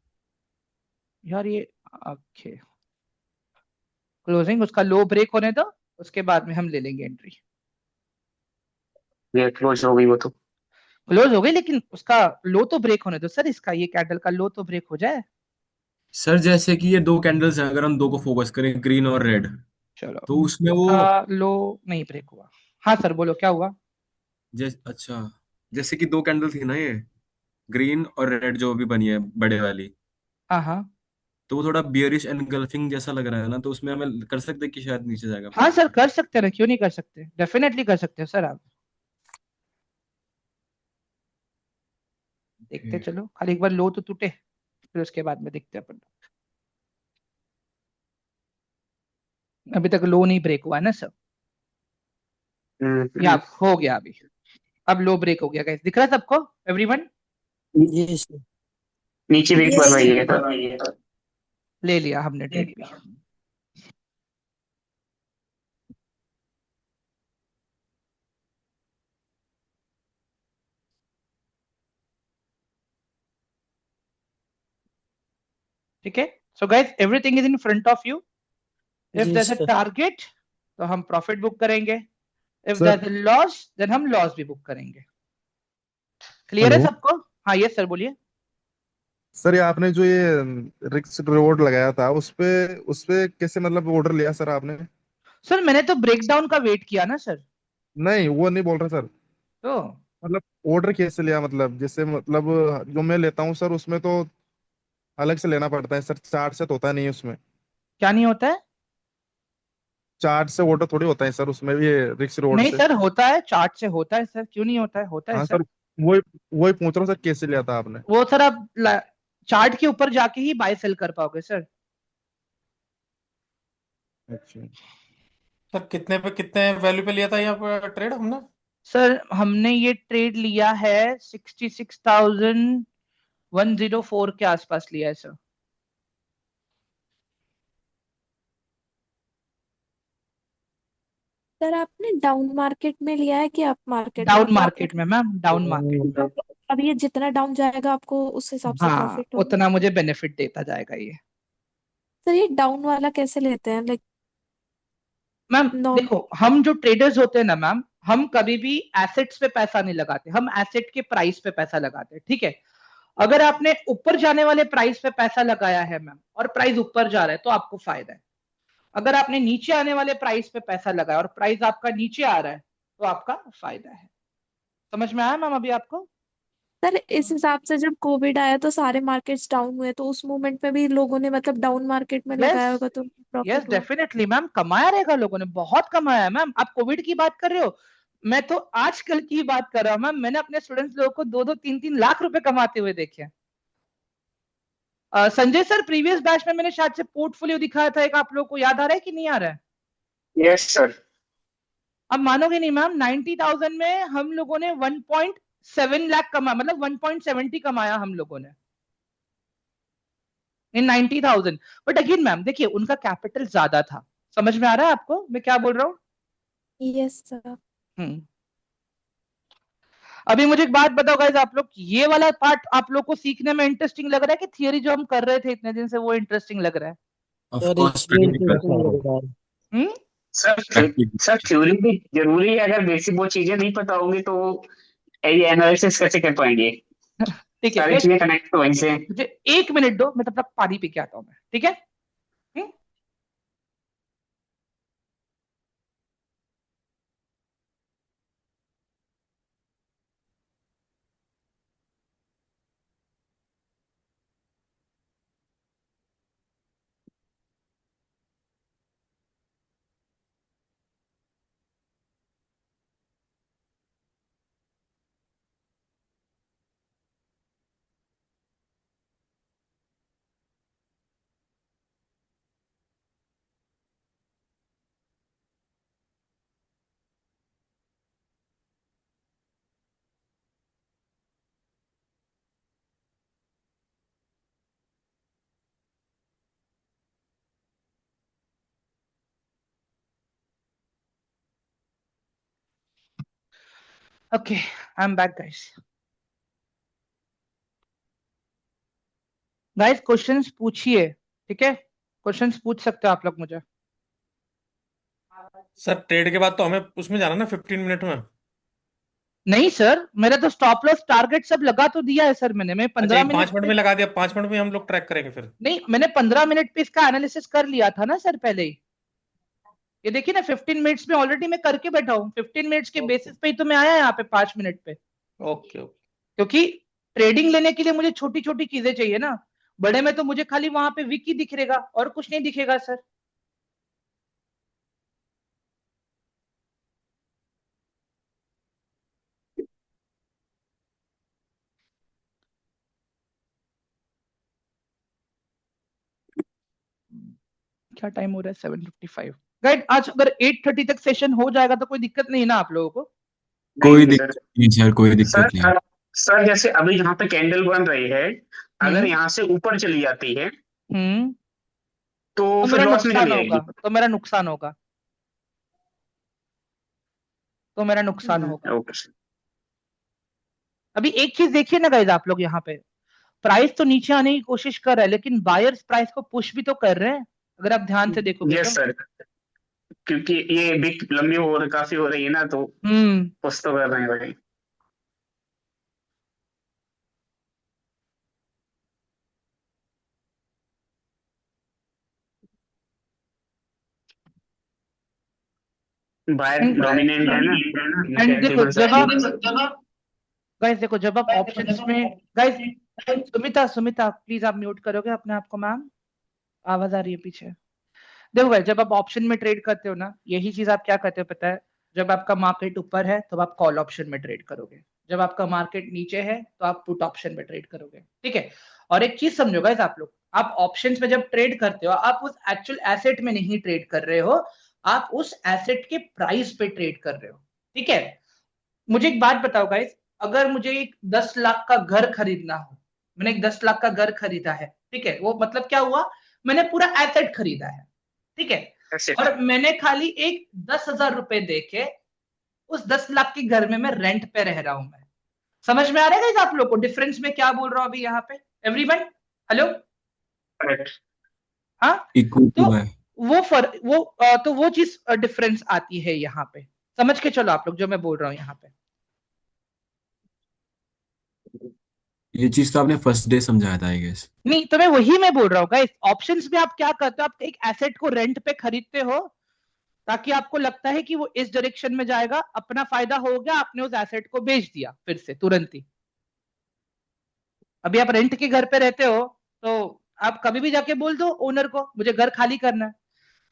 [SPEAKER 1] यार ये, ओके, क्लोजिंग उसका लो ब्रेक होने दो, उसके बाद में हम ले लेंगे एंट्री।
[SPEAKER 2] ये क्लोज हो गई वो तो।
[SPEAKER 1] क्लोज हो गई, लेकिन उसका लो तो ब्रेक होने दो सर, इसका ये कैंडल का लो तो ब्रेक हो जाए।
[SPEAKER 4] सर जैसे कि ये दो कैंडल्स हैं, अगर हम दो को फोकस करें, ग्रीन और रेड,
[SPEAKER 1] चलो,
[SPEAKER 4] तो उसमें वो
[SPEAKER 1] इसका लो नहीं ब्रेक हुआ। हाँ सर बोलो क्या हुआ।
[SPEAKER 4] अच्छा, जैसे कि दो कैंडल थी ना ये, ग्रीन और रेड जो अभी बनी है बड़े वाली,
[SPEAKER 1] हाँ हाँ।
[SPEAKER 4] तो वो थोड़ा बियरिश एनगल्फिंग जैसा लग रहा है ना, तो उसमें हमें कर सकते हैं कि शायद नीचे जाएगा
[SPEAKER 1] हाँ
[SPEAKER 4] प्राइस।
[SPEAKER 1] सर कर सकते हैं ना, क्यों नहीं कर सकते, डेफिनेटली कर सकते हो सर आप। देखते चलो, खाली एक बार लो तो टूटे, फिर उसके बाद में देखते हैं अपन। अभी तक लो नहीं ब्रेक हुआ है ना सर, या हो गया अभी। अब लो ब्रेक हो गया गाइस, दिख रहा है सबको, एवरीवन।
[SPEAKER 8] जी सर।
[SPEAKER 2] नीचे भी एक बार
[SPEAKER 9] यस
[SPEAKER 2] भाई है
[SPEAKER 9] सर।
[SPEAKER 1] ले लिया हमने ट्रेड भी। ठीक है, so guys everything is in front of you. If
[SPEAKER 8] जी
[SPEAKER 1] there's a
[SPEAKER 8] सर।
[SPEAKER 1] टारगेट तो हम प्रॉफिट बुक करेंगे, if
[SPEAKER 11] sir
[SPEAKER 1] there's a loss then हम लॉस भी बुक करेंगे। क्लियर है
[SPEAKER 11] हेलो
[SPEAKER 1] सबको। हाँ यस सर बोलिए।
[SPEAKER 11] सर, ये आपने जो ये रिस्क रिवॉर्ड लगाया था उस पे कैसे मतलब ऑर्डर लिया सर आपने?
[SPEAKER 1] सर मैंने तो ब्रेकडाउन का वेट किया ना सर।
[SPEAKER 11] नहीं, वो नहीं बोल रहा सर।
[SPEAKER 1] तो
[SPEAKER 11] मतलब ऑर्डर कैसे लिया, मतलब जैसे मतलब जो मैं लेता हूँ सर उसमें तो अलग से लेना पड़ता है सर, चार्ट से तो होता नहीं है उसमें।
[SPEAKER 1] क्या नहीं होता है।
[SPEAKER 11] चार्ट से ऑर्डर थोड़ी होता है सर उसमें भी, रिस्क रिवॉर्ड
[SPEAKER 1] नहीं
[SPEAKER 11] से।
[SPEAKER 1] सर होता है, चार्ट से होता है सर, क्यों नहीं होता है, होता है
[SPEAKER 11] हाँ
[SPEAKER 1] सर।
[SPEAKER 11] सर, वही वही पूछ रहा हूँ सर, कैसे लिया था आपने?
[SPEAKER 1] वो सर आप चार्ट के ऊपर जाके ही बाय सेल कर पाओगे सर।
[SPEAKER 11] अच्छा
[SPEAKER 7] सर कितने पे, कितने वैल्यू पे लिया था यहाँ पर ट्रेड हमने?
[SPEAKER 1] सर हमने ये ट्रेड लिया है 66,104 के आसपास लिया है सर।
[SPEAKER 9] सर आपने डाउन मार्केट में लिया है कि अप मार्केट में,
[SPEAKER 1] डाउन
[SPEAKER 9] तो आप
[SPEAKER 1] मार्केट में मैम, डाउन मार्केट में।
[SPEAKER 9] मतलब अब ये जितना डाउन जाएगा आपको उस हिसाब से
[SPEAKER 1] हाँ
[SPEAKER 9] प्रॉफिट होगा।
[SPEAKER 1] उतना मुझे बेनिफिट देता जाएगा ये।
[SPEAKER 9] सर ये डाउन वाला कैसे लेते हैं, लाइक
[SPEAKER 1] मैम
[SPEAKER 9] नॉन।
[SPEAKER 1] देखो, हम जो ट्रेडर्स होते हैं ना मैम, हम कभी भी एसेट्स पे पैसा नहीं लगाते, हम एसेट के प्राइस पे पैसा लगाते हैं, ठीक है। अगर आपने ऊपर जाने वाले प्राइस पे पैसा लगाया है मैम, और प्राइस ऊपर जा रहा है तो आपको फायदा है। अगर आपने नीचे आने वाले प्राइस पे पैसा लगाया और प्राइस आपका नीचे आ रहा है तो आपका फायदा है। समझ में आया मैम अभी आपको।
[SPEAKER 9] सर इस हिसाब से जब कोविड आया तो सारे मार्केट्स डाउन हुए, तो उस मोमेंट में भी लोगों ने मतलब डाउन मार्केट में
[SPEAKER 1] यस,
[SPEAKER 9] लगाया होगा तो
[SPEAKER 1] यस
[SPEAKER 9] प्रॉफिट हुआ।
[SPEAKER 1] डेफिनेटली मैम, कमाया रहेगा लोगों ने, बहुत कमाया है मैम। आप कोविड की बात कर रहे हो, मैं तो आजकल की बात कर रहा हूँ मैम। मैंने अपने स्टूडेंट्स लोगों को 2-2 3-3 लाख रुपए कमाते हुए देखे हैं। संजय सर प्रीवियस बैच में मैंने शायद से पोर्टफोलियो दिखाया था एक, आप लोगों को याद आ रहा है कि नहीं आ रहा है।
[SPEAKER 2] Yes sir.
[SPEAKER 1] अब मानोगे नहीं मैम, 90,000 में हम लोगों ने 1.7 लाख कमा, मतलब 1.70 कमाया हम लोगों ने इन 90,000। बट अगेन मैम देखिए, उनका कैपिटल ज्यादा था। समझ में आ रहा है आपको मैं क्या बोल रहा हूँ।
[SPEAKER 9] Yes sir.
[SPEAKER 1] हम्म। अभी मुझे एक बात बताओ गाइस, आप लोग ये वाला पार्ट आप लोग को सीखने में इंटरेस्टिंग लग रहा है कि थियरी जो हम कर रहे थे इतने दिन से वो इंटरेस्टिंग लग रहा है।
[SPEAKER 4] ऑफ
[SPEAKER 8] सर
[SPEAKER 4] कोर्स
[SPEAKER 8] इसमें
[SPEAKER 4] प्रैक्टिकल।
[SPEAKER 8] इंटरेस्टिंग लग रहा है।
[SPEAKER 1] हम्म।
[SPEAKER 2] सर सर थ्योरी भी जरूरी है, अगर बेसिक वो चीजें नहीं पता होंगी तो ये एनालिसिस कैसे कर पाएंगे?
[SPEAKER 1] ठीक है,
[SPEAKER 2] सारी चीजें कनेक्ट तो वहीं से।
[SPEAKER 1] मुझे 1 मिनट दो, मैं तब तक पानी पी के आता हूँ मैं, ठीक है। Hmm? Okay, I am back guys. Guys questions पूछिए, ठीक है, क्वेश्चंस पूछ सकते हो आप लोग मुझे।
[SPEAKER 7] सर ट्रेड के बाद तो हमें उसमें जाना ना 15 मिनट में।
[SPEAKER 1] नहीं सर, मेरा तो स्टॉप लॉस टारगेट सब लगा तो दिया है सर मैंने। मैं
[SPEAKER 7] अच्छा,
[SPEAKER 1] 15
[SPEAKER 7] ये
[SPEAKER 1] मिनट
[SPEAKER 7] 5 मिनट में लगा दिया, 5 मिनट में हम लोग ट्रैक करेंगे फिर।
[SPEAKER 1] नहीं, मैंने 15 मिनट पे इसका एनालिसिस कर लिया था ना सर पहले ही। ये देखिए ना 15 मिनट्स में ऑलरेडी मैं करके बैठा हूँ। 15 मिनट्स के बेसिस पे ही तो मैं आया यहाँ पे 5 मिनट पे।
[SPEAKER 7] Okay okay.
[SPEAKER 1] क्योंकि ट्रेडिंग लेने के लिए मुझे छोटी छोटी चीजें चाहिए ना, बड़े में तो मुझे खाली वहां पे विक ही दिखेगा और कुछ नहीं दिखेगा सर। क्या टाइम हो रहा है? 7:55। गाइड आज अगर 8:30 तक सेशन हो जाएगा तो कोई दिक्कत नहीं ना आप लोगों को?
[SPEAKER 4] कोई
[SPEAKER 2] नहीं
[SPEAKER 4] दिक्कत
[SPEAKER 2] सर।
[SPEAKER 4] नहीं सर, कोई दिक्कत
[SPEAKER 2] सर
[SPEAKER 4] नहीं।
[SPEAKER 2] सर जैसे अभी यहाँ पे कैंडल बन रही है, अगर
[SPEAKER 1] हम्म
[SPEAKER 2] यहाँ से ऊपर चली जाती है
[SPEAKER 1] हम्म
[SPEAKER 2] तो
[SPEAKER 1] तो
[SPEAKER 2] फिर
[SPEAKER 1] मेरा
[SPEAKER 2] लॉस में
[SPEAKER 1] नुकसान
[SPEAKER 2] चली
[SPEAKER 1] होगा,
[SPEAKER 2] जाएगी।
[SPEAKER 1] तो मेरा नुकसान होगा, तो मेरा नुकसान होगा।
[SPEAKER 2] Okay sir.
[SPEAKER 1] अभी एक चीज देखिए ना गाइज, आप लोग यहाँ पे प्राइस तो नीचे आने की कोशिश कर रहा है, लेकिन बायर्स प्राइस को पुश भी तो कर रहे हैं अगर आप ध्यान से देखोगे तो।
[SPEAKER 2] यस सर, क्योंकि ये बिग लंबी काफी हो रही है ना, तो
[SPEAKER 1] हम्म
[SPEAKER 2] कुछ तो कर रहे हैं भाई। बायर डोमिनेंट है ना
[SPEAKER 1] एंड देखो
[SPEAKER 2] टेबल
[SPEAKER 1] जब आप
[SPEAKER 2] साइड।
[SPEAKER 1] गाइस, देखो जब आप ऑप्शंस में गाइस, सुमिता सुमिता प्लीज आप म्यूट करोगे अपने आप को मैम, आवाज आ रही है पीछे। देखो भाई, जब आप ऑप्शन में ट्रेड करते हो ना, यही चीज आप क्या करते हो पता है? जब आपका मार्केट ऊपर है तो आप कॉल ऑप्शन में ट्रेड करोगे, जब आपका मार्केट नीचे है तो आप पुट ऑप्शन में ट्रेड करोगे, ठीक है? और एक चीज समझो गाइस आप लोग, आप ऑप्शंस में जब ट्रेड करते हो आप उस एक्चुअल एसेट में नहीं ट्रेड कर रहे हो, आप उस एसेट के प्राइस पे ट्रेड कर रहे हो, ठीक है? मुझे एक बात बताओ गाइस, अगर मुझे एक 10 लाख का घर खरीदना हो, मैंने एक 10 लाख का घर खरीदा है, ठीक है? वो मतलब क्या हुआ, मैंने पूरा एसेट खरीदा है, ठीक है? और मैंने खाली एक 10,000 रुपए देके उस 10 लाख के घर में मैं रेंट पे रह रहा हूं। मैं समझ में आ रहा है गाइस आप लोग को डिफरेंस में क्या बोल रहा हूं अभी यहाँ पे? Everyone hello? हाँ,
[SPEAKER 4] इक्विटी
[SPEAKER 1] तो
[SPEAKER 4] बाय।
[SPEAKER 1] वो चीज डिफरेंस आती है यहाँ पे। समझ के चलो आप लोग जो मैं बोल रहा हूँ यहाँ पे।
[SPEAKER 4] ये चीज तो आपने फर्स्ट डे समझाया था आई गेस।
[SPEAKER 1] नहीं तो मैं बोल रहा हूँ गाइस, ऑप्शंस में आप क्या करते हो, आप एक एसेट को रेंट पे खरीदते हो ताकि आपको लगता है कि वो इस डायरेक्शन में जाएगा, अपना फायदा हो गया, आपने उस एसेट को बेच दिया फिर से तुरंत ही। अभी आप रेंट के घर पे रहते हो तो आप कभी भी जाके बोल दो ओनर को मुझे घर खाली करना है,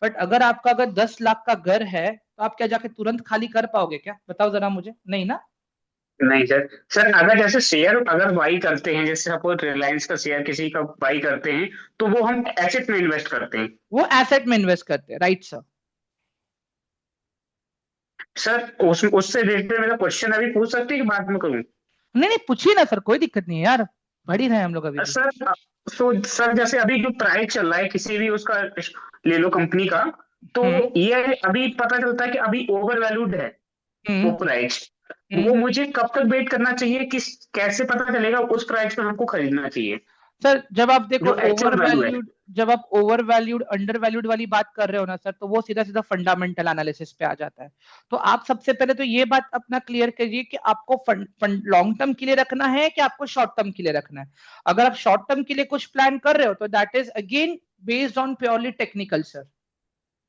[SPEAKER 1] बट अगर आपका अगर 10 लाख का घर है तो आप क्या जाके तुरंत खाली कर पाओगे क्या? बताओ जरा मुझे, नहीं ना?
[SPEAKER 2] नहीं सर। सर अगर जैसे शेयर अगर बाई करते हैं, जैसे सपोज रिलायंस का शेयर किसी का बाई करते हैं, तो वो हम एसेट में इन्वेस्ट करते हैं।
[SPEAKER 1] वो एसेट में इन्वेस्ट करते हैं, राइट सर?
[SPEAKER 2] सर उससे रिलेटेड मेरा क्वेश्चन अभी पूछ सकते हैं कि बाद में करूं?
[SPEAKER 1] नहीं नहीं पूछिए ना सर, कोई दिक्कत नहीं है यार, बढ़ ही रहे हैं हम लोग अभी भी।
[SPEAKER 2] सर सर जैसे अभी जो प्राइस चल रहा है किसी भी उसका ले लो कंपनी का, तो ये अभी पता चलता है कि अभी ओवर वैल्यूड है वो प्राइस, वो मुझे कब तक वेट करना चाहिए, किस कैसे पता चलेगा उस प्राइस पे हमको खरीदना चाहिए?
[SPEAKER 1] सर जब आप देखो
[SPEAKER 2] जो actual
[SPEAKER 1] ओवर
[SPEAKER 2] value है।
[SPEAKER 1] वैल्यूड, जब आप ओवर वैल्यूड अंडर वैल्यूड वाली बात कर रहे हो ना सर, तो वो सीधा सीधा फंडामेंटल एनालिसिस पे आ जाता है। तो आप सबसे पहले तो ये बात अपना क्लियर करिए कि आपको लॉन्ग टर्म के लिए रखना है कि आपको शॉर्ट टर्म के लिए रखना है। अगर आप शॉर्ट टर्म के लिए कुछ प्लान कर रहे हो तो that is again based on purely technical sir,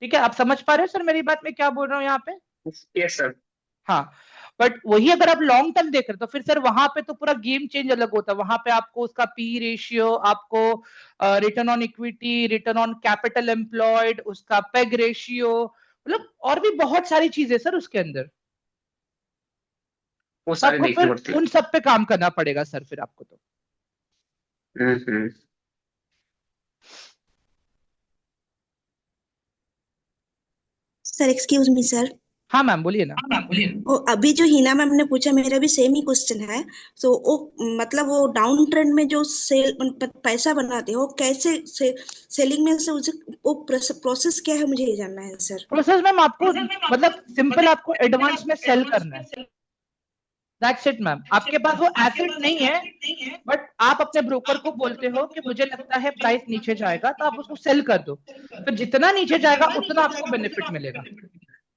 [SPEAKER 1] ठीक है? आप समझ पा रहे हो सर मेरी बात में क्या बोल रहा हूँ यहाँ पे?
[SPEAKER 2] Yes sir.
[SPEAKER 1] हाँ, बट वही अगर आप लॉन्ग टर्म देख रहे हो तो फिर सर वहां पे तो पूरा गेम चेंज अलग होता है। वहां पे आपको उसका पी रेशियो, आपको return on equity, return on capital employed, उसका पेग रेशियो, मतलब और भी बहुत सारी चीजें सर उसके अंदर,
[SPEAKER 2] वो
[SPEAKER 1] तो
[SPEAKER 2] सारे
[SPEAKER 1] आपको
[SPEAKER 2] देखने
[SPEAKER 1] फिर
[SPEAKER 2] पड़ते हैं।
[SPEAKER 1] उन सब पे काम करना पड़ेगा सर फिर आपको तो।
[SPEAKER 12] Sir excuse me sir.
[SPEAKER 1] हाँ मैम बोलिए ना।
[SPEAKER 12] वो अभी जो हिना मैम ने पूछा मेरा भी सेम ही क्वेश्चन है। सो वो मतलब वो डाउन ट्रेंड में जो सेल पैसा बनाते हो कैसे सेलिंग में से उसे वो प्रोसेस क्या है मुझे ये जानना है सर।
[SPEAKER 1] प्रोसेस मैम आपको मतलब सिंपल, आपको एडवांस में सेल करना है, दैट्स इट मैम। आपके पास वो एसेट नहीं है बट आप अपने ब्रोकर को बोलते हो कि मुझे लगता है प्राइस नीचे जाएगा, तो आप उसको सेल कर दो, तो जितना नीचे जाएगा उतना आपको बेनिफिट मिलेगा।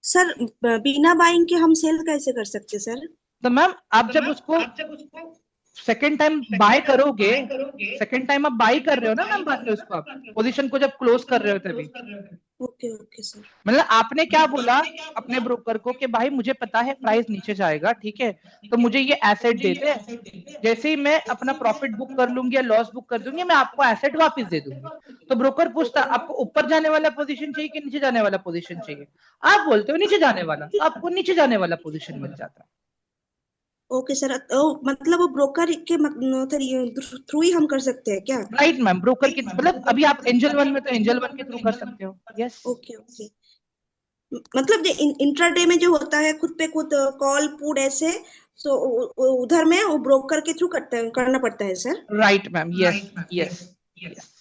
[SPEAKER 12] सर बिना बाइंग के हम सेल कैसे कर सकते सर?
[SPEAKER 1] तो मैम आप जब उसको सेकेंड टाइम बाय करोगे, सेकेंड टाइम आप बाय कर रहे हो ना मैम, बाद में उसको आप पोजीशन को जब क्लोज कर रहे हो तभी।
[SPEAKER 12] Okay okay sir.
[SPEAKER 1] मतलब आपने क्या बोला अपने ब्रोकर को कि भाई मुझे पता है प्राइस नीचे जाएगा, ठीक है, तो मुझे ये एसेट दे दे, जैसे ही मैं अपना प्रॉफिट बुक कर लूंगी या लॉस बुक कर दूंगी मैं आपको एसेट वापस दे दूंगी। तो ब्रोकर पूछता आपको ऊपर जाने वाला पोजीशन चाहिए कि नीचे जाने वाला पोजीशन चाहिए, आप बोलते हो नीचे जाने वाला, तो आपको नीचे जाने वाला पोजीशन मिल जाता है।
[SPEAKER 12] ओके सर, तो मतलब वो ब्रोकर के थ्रू ही हम कर सकते हैं क्या?
[SPEAKER 1] राइट मैम, ब्रोकर के मतलब अभी आप एंजल वन में तो एंजल वन के थ्रू कर सकते हो। Yes
[SPEAKER 12] okay okay. मतलब इंट्राडे में जो होता है खुद पे खुद कॉल पुट ऐसे, सो उधर में वो ब्रोकर के थ्रू करना पड़ता है sir.
[SPEAKER 1] Right ma'am, yes yes yes.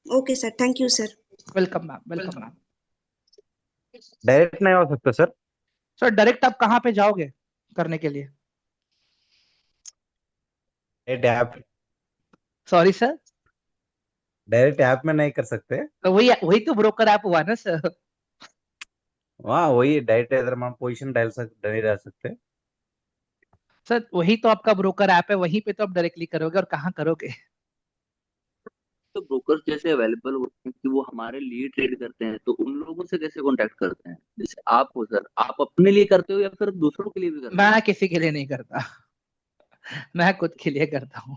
[SPEAKER 12] Okay sir, thank you sir.
[SPEAKER 1] Welcome ma'am, welcome ma'am.
[SPEAKER 13] Direct नहीं हो सकता सर?
[SPEAKER 1] सर डायरेक्ट आप कहाँ पे जाओगे करने के लिए?
[SPEAKER 13] App,
[SPEAKER 1] sorry sir,
[SPEAKER 13] direct app में नहीं कर सकते?
[SPEAKER 1] तो वही तो ब्रोकर ऐप हुआ ना सर।
[SPEAKER 13] हाँ वही डायरेक्ट इधर हम पोजीशन नहीं डाल सकते।
[SPEAKER 1] सर वही तो आपका ब्रोकर ऐप है, वहीं पे तो आप डायरेक्टली करोगे, और कहाँ करोगे?
[SPEAKER 5] तो ब्रोकर्स जैसे अवेलेबल होते हैं कि वो हमारे लिए ट्रेड करते हैं, तो उन लोगों से कैसे कांटेक्ट करते हैं? जैसे आप हो सर, आप अपने लिए करते हो या फिर दूसरों के लिए भी करते हो?
[SPEAKER 1] मैं किसी के लिए नहीं करता, मैं खुद के लिए करता हूँ।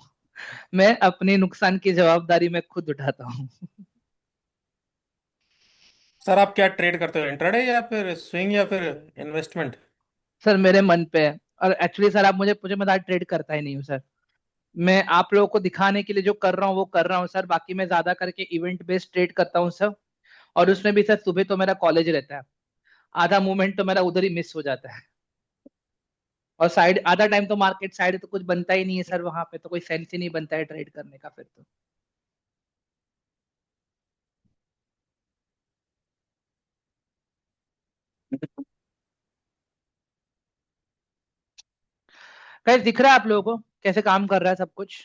[SPEAKER 1] मैं अपने नुकसान की जवाबदारी मैं खुद उठाता हूँ।
[SPEAKER 7] सर आप क्या ट्रेड करते हो, इंट्राडे या फिर स्विंग या फिर इन्वेस्टमेंट?
[SPEAKER 1] सर मेरे मन पे है, और एक्चुअली सर आप मुझे पूछे, मैं ट्रेड करता ही नहीं हूँ सर। मैं आप लोगों को दिखाने के लिए जो कर रहा हूँ वो कर रहा हूँ सर, बाकी मैं ज्यादा करके इवेंट बेस्ड ट्रेड करता हूँ सर। और उसमें भी सर सुबह तो मेरा कॉलेज रहता है, आधा मूवमेंट तो मेरा उधर ही मिस हो जाता है, और साइड आधा टाइम तो मार्केट साइड तो कुछ बनता ही नहीं है सर, वहां पे तो कोई सेंस ही नहीं बनता है ट्रेड करने का फिर तो। गाइस दिख रहा है आप लोगों को कैसे काम कर रहा है सब कुछ?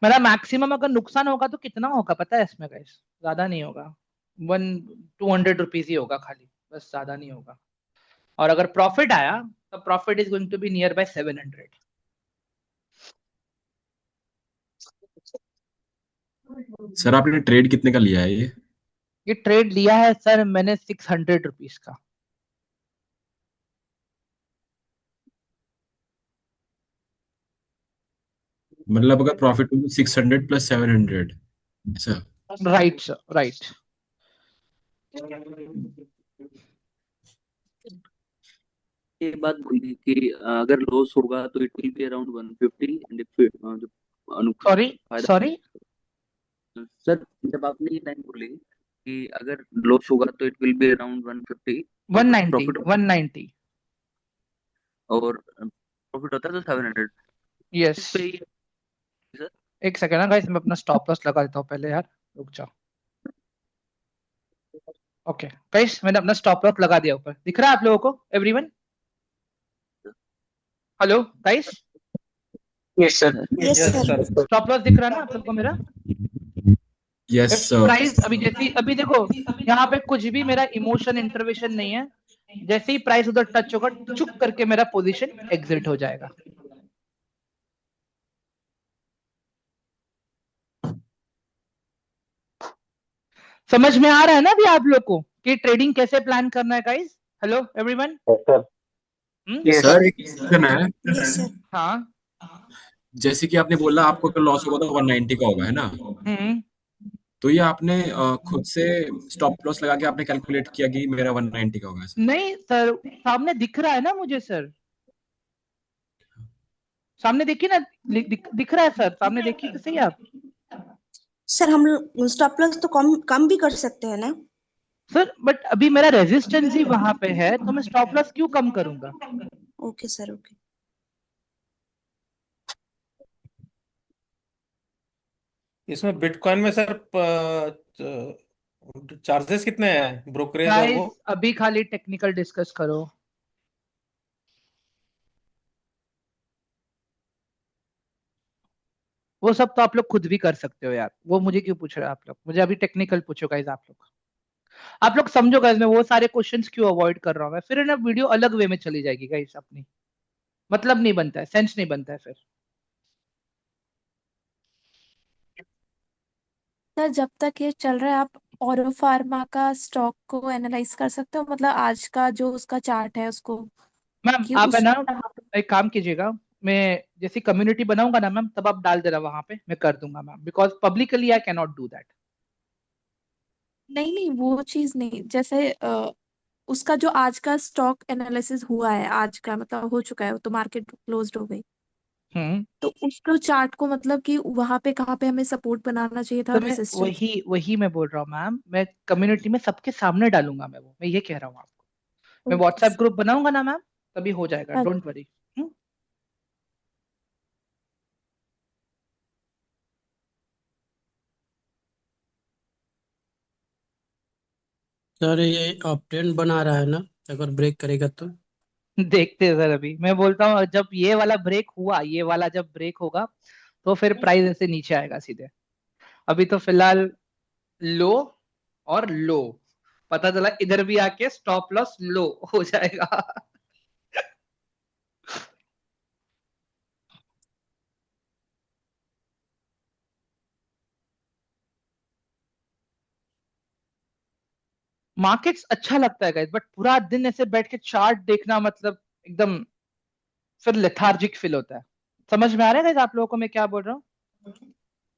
[SPEAKER 1] मेरा मैक्सिमम अगर नुकसान होगा तो कितना होगा पता है इसमें गाइस? ज्यादा नहीं होगा, 200 रुपीज ही होगा खाली, बस ज्यादा नहीं होगा। और अगर प्रॉफिट आया तो profit is going to be near by 700।
[SPEAKER 4] Sir आपने ट्रेड कितने का लिया है
[SPEAKER 1] ये ट्रेड लिया है सर मैंने 600 रुपीज का।
[SPEAKER 4] मतलब अगर प्रॉफिट हो 600 प्लस 700 ऐसा?
[SPEAKER 1] Right sir, right.
[SPEAKER 5] ये बात बोली कि अगर लॉस होगा तो it will be around 150 and if
[SPEAKER 1] sorry sorry
[SPEAKER 5] sir, जब आपने ये लाइन बोली कि अगर लॉस होगा तो it will be around 150
[SPEAKER 1] 190
[SPEAKER 5] profit
[SPEAKER 1] 190
[SPEAKER 5] और प्रॉफिट होता है तो 700।
[SPEAKER 1] यस।
[SPEAKER 5] सर
[SPEAKER 1] एक सेकेंड ना गाइस, मैं अपना स्टॉप लॉस लगा देता हूँ पहले यार, रुक जाओ। ओके गाइस, मैंने अपना स्टॉप लॉस लगा दिया ऊपर, दिख रहा है आप लोगों को everyone? Hello guys?
[SPEAKER 2] Yes sir.
[SPEAKER 12] Yes sir.
[SPEAKER 1] Stop loss दिख रहा है ना आप सबको मेरा?
[SPEAKER 4] Yes sir.
[SPEAKER 1] प्राइस अभी जैसे अभी देखो यहाँ पे कुछ भी मेरा इमोशन इंटरवेंशन नहीं है, जैसे ही प्राइस उधर टच होगा चुप करके मेरा पोजीशन एग्जिट हो जाएगा। समझ में आ रहा है ना अभी आप लोग को कि ट्रेडिंग कैसे प्लान करना है गाइस? Hello everyone?
[SPEAKER 4] सर एक क्वेश्चन है।
[SPEAKER 12] Yes sir.
[SPEAKER 1] हाँ
[SPEAKER 4] जैसे कि आपने बोला आपको अगर लॉस होगा तो 190 का होगा, है ना? तो ये आपने खुद से स्टॉप लॉस लगा के आपने कैलकुलेट किया कि मेरा 190 का होगा ऐसा?
[SPEAKER 1] नहीं सर, सामने दिख रहा है ना मुझे सर, सामने देखिए ना, दिख रहा है सर, सामने देखिए तो सही आप।
[SPEAKER 12] सर हम स्टॉप लॉस तो कम भी कर सकते हैं ना?
[SPEAKER 1] सर बट अभी मेरा रेजिस्टेंस ही वहां पे है, तो मैं स्टॉप लॉस क्यों कम करूंगा?
[SPEAKER 12] Okay sir, okay.
[SPEAKER 7] इसमें बिटकॉइन में सर चार्जेस कितने हैं, ब्रोकरेज और वो?
[SPEAKER 1] गाइस अभी खाली टेक्निकल डिस्कस करो। वो सब तो आप लोग खुद भी कर सकते हो यार, वो मुझे क्यों पूछ रहे हो आप लोग? मुझे अभी टेक्निकल पूछो गाइस आप लोग। आप लोग समझो गाइस, मैं वो सारे क्वेश्चंस क्यों अवॉइड कर रहा हूँ मैं, फिर है ना वीडियो अलग वे में चली जाएगी गाइस अपनी, मतलब नहीं बनता है, सेंस नहीं बनता है फिर।
[SPEAKER 9] सर जब तक ये चल रहा है आप औरो फार्मा का स्टॉक को एनालाइज कर सकते हो, मतलब आज का जो उसका चार्ट है उसको,
[SPEAKER 1] मैम
[SPEAKER 9] कि
[SPEAKER 1] आप है
[SPEAKER 9] उस
[SPEAKER 1] ना एक काम कीजिएगा, मैं जैसी कम्युनिटी बनाऊंगा ना मैम, तब आप डाल देना वहां पे, मैं कर दूंगा ma'am, because publicly I can not do that.
[SPEAKER 9] नहीं नहीं वो चीज नहीं, जैसे उसका जो आज का स्टॉक एनालिसिस हुआ है, आज का मतलब हो चुका है, तो मार्केट क्लोज्ड हो गई,
[SPEAKER 1] हम्म।
[SPEAKER 9] तो उसको चार्ट को मतलब कि वहां पे कहाँ पे हमें सपोर्ट बनाना चाहिए था
[SPEAKER 1] तो
[SPEAKER 9] और
[SPEAKER 1] मैं
[SPEAKER 9] रेसिस्टेंस।
[SPEAKER 1] वही वही मैं बोल रहा हूँ मैम, मैं कम्युनिटी में सबके सामने डालूंगा, मैं ये कह रहा हूँ आपको, मैं
[SPEAKER 9] ओके
[SPEAKER 1] व्हाट्सएप ग्रुप बनाऊंगा ना मैम, तभी हो जाएगा,
[SPEAKER 9] सर।
[SPEAKER 1] Don't worry.
[SPEAKER 8] सर ये अप ट्रेंड बना रहा है ना, अगर ब्रेक करेगा तो?
[SPEAKER 1] देखते हैं सर, अभी मैं बोलता हूँ जब ये वाला ब्रेक हुआ, ये वाला जब ब्रेक होगा तो फिर प्राइस ऐसे नीचे आएगा सीधे। अभी तो फिलहाल लो और लो, पता चला इधर भी आके स्टॉप लॉस लो हो जाएगा। मार्केट्स अच्छा लगता है गाइस, बट पूरा दिन ऐसे बैठ के चार्ट देखना मतलब एकदम फिर लेथार्जिक फील होता है। समझ में आ रहा है गाइस आप लोगों को मैं क्या बोल रहा हूँ?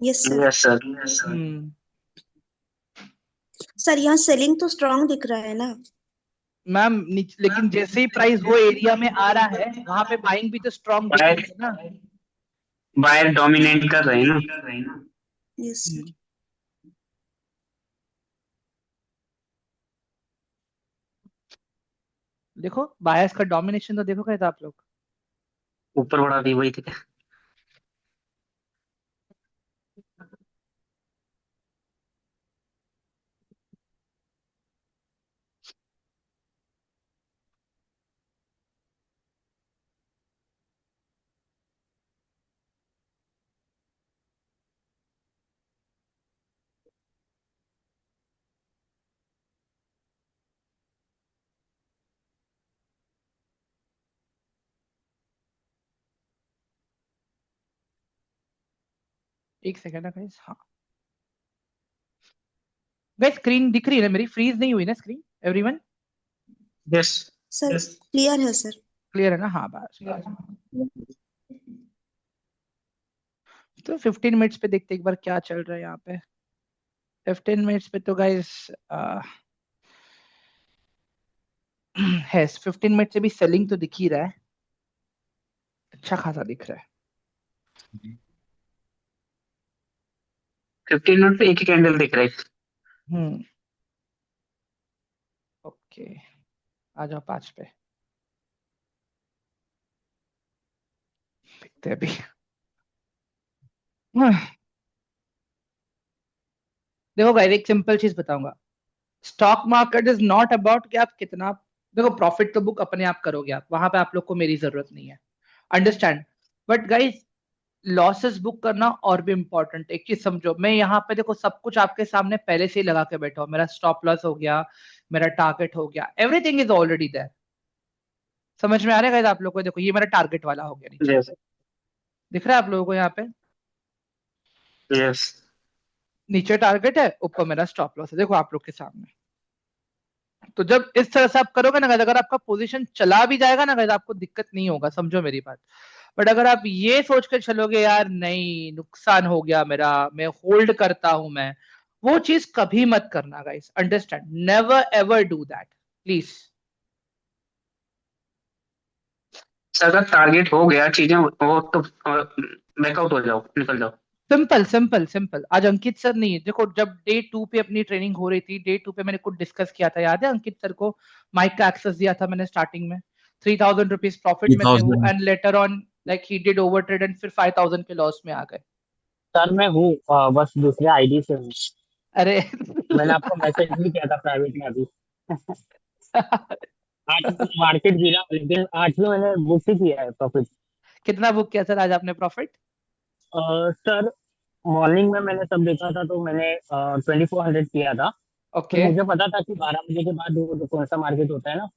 [SPEAKER 12] Yes sir.
[SPEAKER 2] Yes sir.
[SPEAKER 1] Hmm.
[SPEAKER 12] Sir यहाँ सेलिंग तो स्ट्रांग दिख रहा है ना।
[SPEAKER 1] मैम लेकिन जैसे ही प्राइस वो एरिया में आ रहा है, वहां पे बाइंग भी तो स्ट्रांग दिख रही
[SPEAKER 2] बायर
[SPEAKER 1] है ना।
[SPEAKER 2] बायर डोमिनेट कर रहे हैं ना।
[SPEAKER 12] Yes sir.
[SPEAKER 1] देखो बायस का डोमिनेशन तो देखो कैसे आप लोग।
[SPEAKER 2] ऊपर बढ़ा दी वही थे।
[SPEAKER 1] एक सेकंड ना गाइस, हाँ गाइस स्क्रीन दिख रही है ना मेरी, फ्रीज नहीं हुई ना screen everyone?
[SPEAKER 2] Yes.
[SPEAKER 12] Sir clear है सर।
[SPEAKER 1] क्लियर है ना? हाँ बस बस। तो 15 मिनट्स पे देखते एक बार क्या चल रहा है यहाँ पे। 15 मिनट्स पे तो गाइस है, 15 मिनट से भी सेलिंग तो दिख ही रहा है, अच्छा खासा दिख रहा है।
[SPEAKER 2] 15 मिनट पे एक ही कैंडल दिख रहा है।
[SPEAKER 1] हम्म। ओके, आ जाओ 5 पे देखते हैं अभी। देखो गाइस एक सिंपल चीज बताऊंगा, stock market is not about कि आप कितना, देखो प्रॉफिट तो बुक अपने आप करोगे आप, वहां पे आप लोग को मेरी जरूरत नहीं है, understand, but guys losses book करना और भी इंपॉर्टेंट। एक चीज समझो, मैं यहाँ पे देखो सब कुछ आपके सामने पहले से ही लगा के बैठा हूँ, मेरा स्टॉप लॉस हो गया, मेरा टारगेट हो गया, एवरीथिंग इज ऑलरेडी देयर। समझ में आ रहा है गाइस आप लोग को? देखो ये मेरा टारगेट वाला हो गया नीचे,
[SPEAKER 2] यस।
[SPEAKER 1] दिख रहा है आप लोगों को यहाँ पे?
[SPEAKER 2] यस।
[SPEAKER 1] नीचे टारगेट है, ऊपर मेरा स्टॉप लॉस है, देखो आप लोग के सामने। तो जब इस तरह से आप करोगे ना गाइस, अगर आपका पोजीशन चला भी जाएगा ना गाइस, आपको दिक्कत नहीं होगा, समझो मेरी बात। बट अगर आप ये सोच कर चलोगे यार नहीं नुकसान हो गया मेरा, मैं होल्ड करता हूं मैं, वो चीज कभी मत करना guys, understand, never ever do that please.
[SPEAKER 2] अगर टारगेट हो गया चीजें वो तो बैकआउट हो जाओ, निकल जाओ।
[SPEAKER 1] Simple simple simple. आज अंकित सर नहीं है, देखो जब डे 2 पे अपनी ट्रेनिंग हो रही थी, डे 2 पे मैंने कुछ डिस्कस किया था, याद है अंकित सर को माइक का एक्सेस दिया था मैंने स्टार्टिंग में, 3000 रुपीज प्रॉफिट में थे वो,
[SPEAKER 4] 3000।
[SPEAKER 1] And later on like he did over trade and फिर 5000 के लॉस में आ गए।
[SPEAKER 14] सर मैं हूँ, बस दूसरे आईडी से हूँ।
[SPEAKER 1] अरे
[SPEAKER 14] मैंने आपको मैसेज भी किया था प्राइवेट में अभी। आज मार्केट गिरा लेकिन आज भी मैंने बुक ही किया है प्रॉफिट।
[SPEAKER 1] कितना बुक किया सर आज आपने प्रॉफिट?
[SPEAKER 14] सर मॉर्निंग में मैंने सब देखा था तो मैंने 2400 किया था। तो
[SPEAKER 1] ओके।
[SPEAKER 14] मुझे पता था कि 12 बजे के बाद वो जो कौन सा मार्केट होता है ना, वो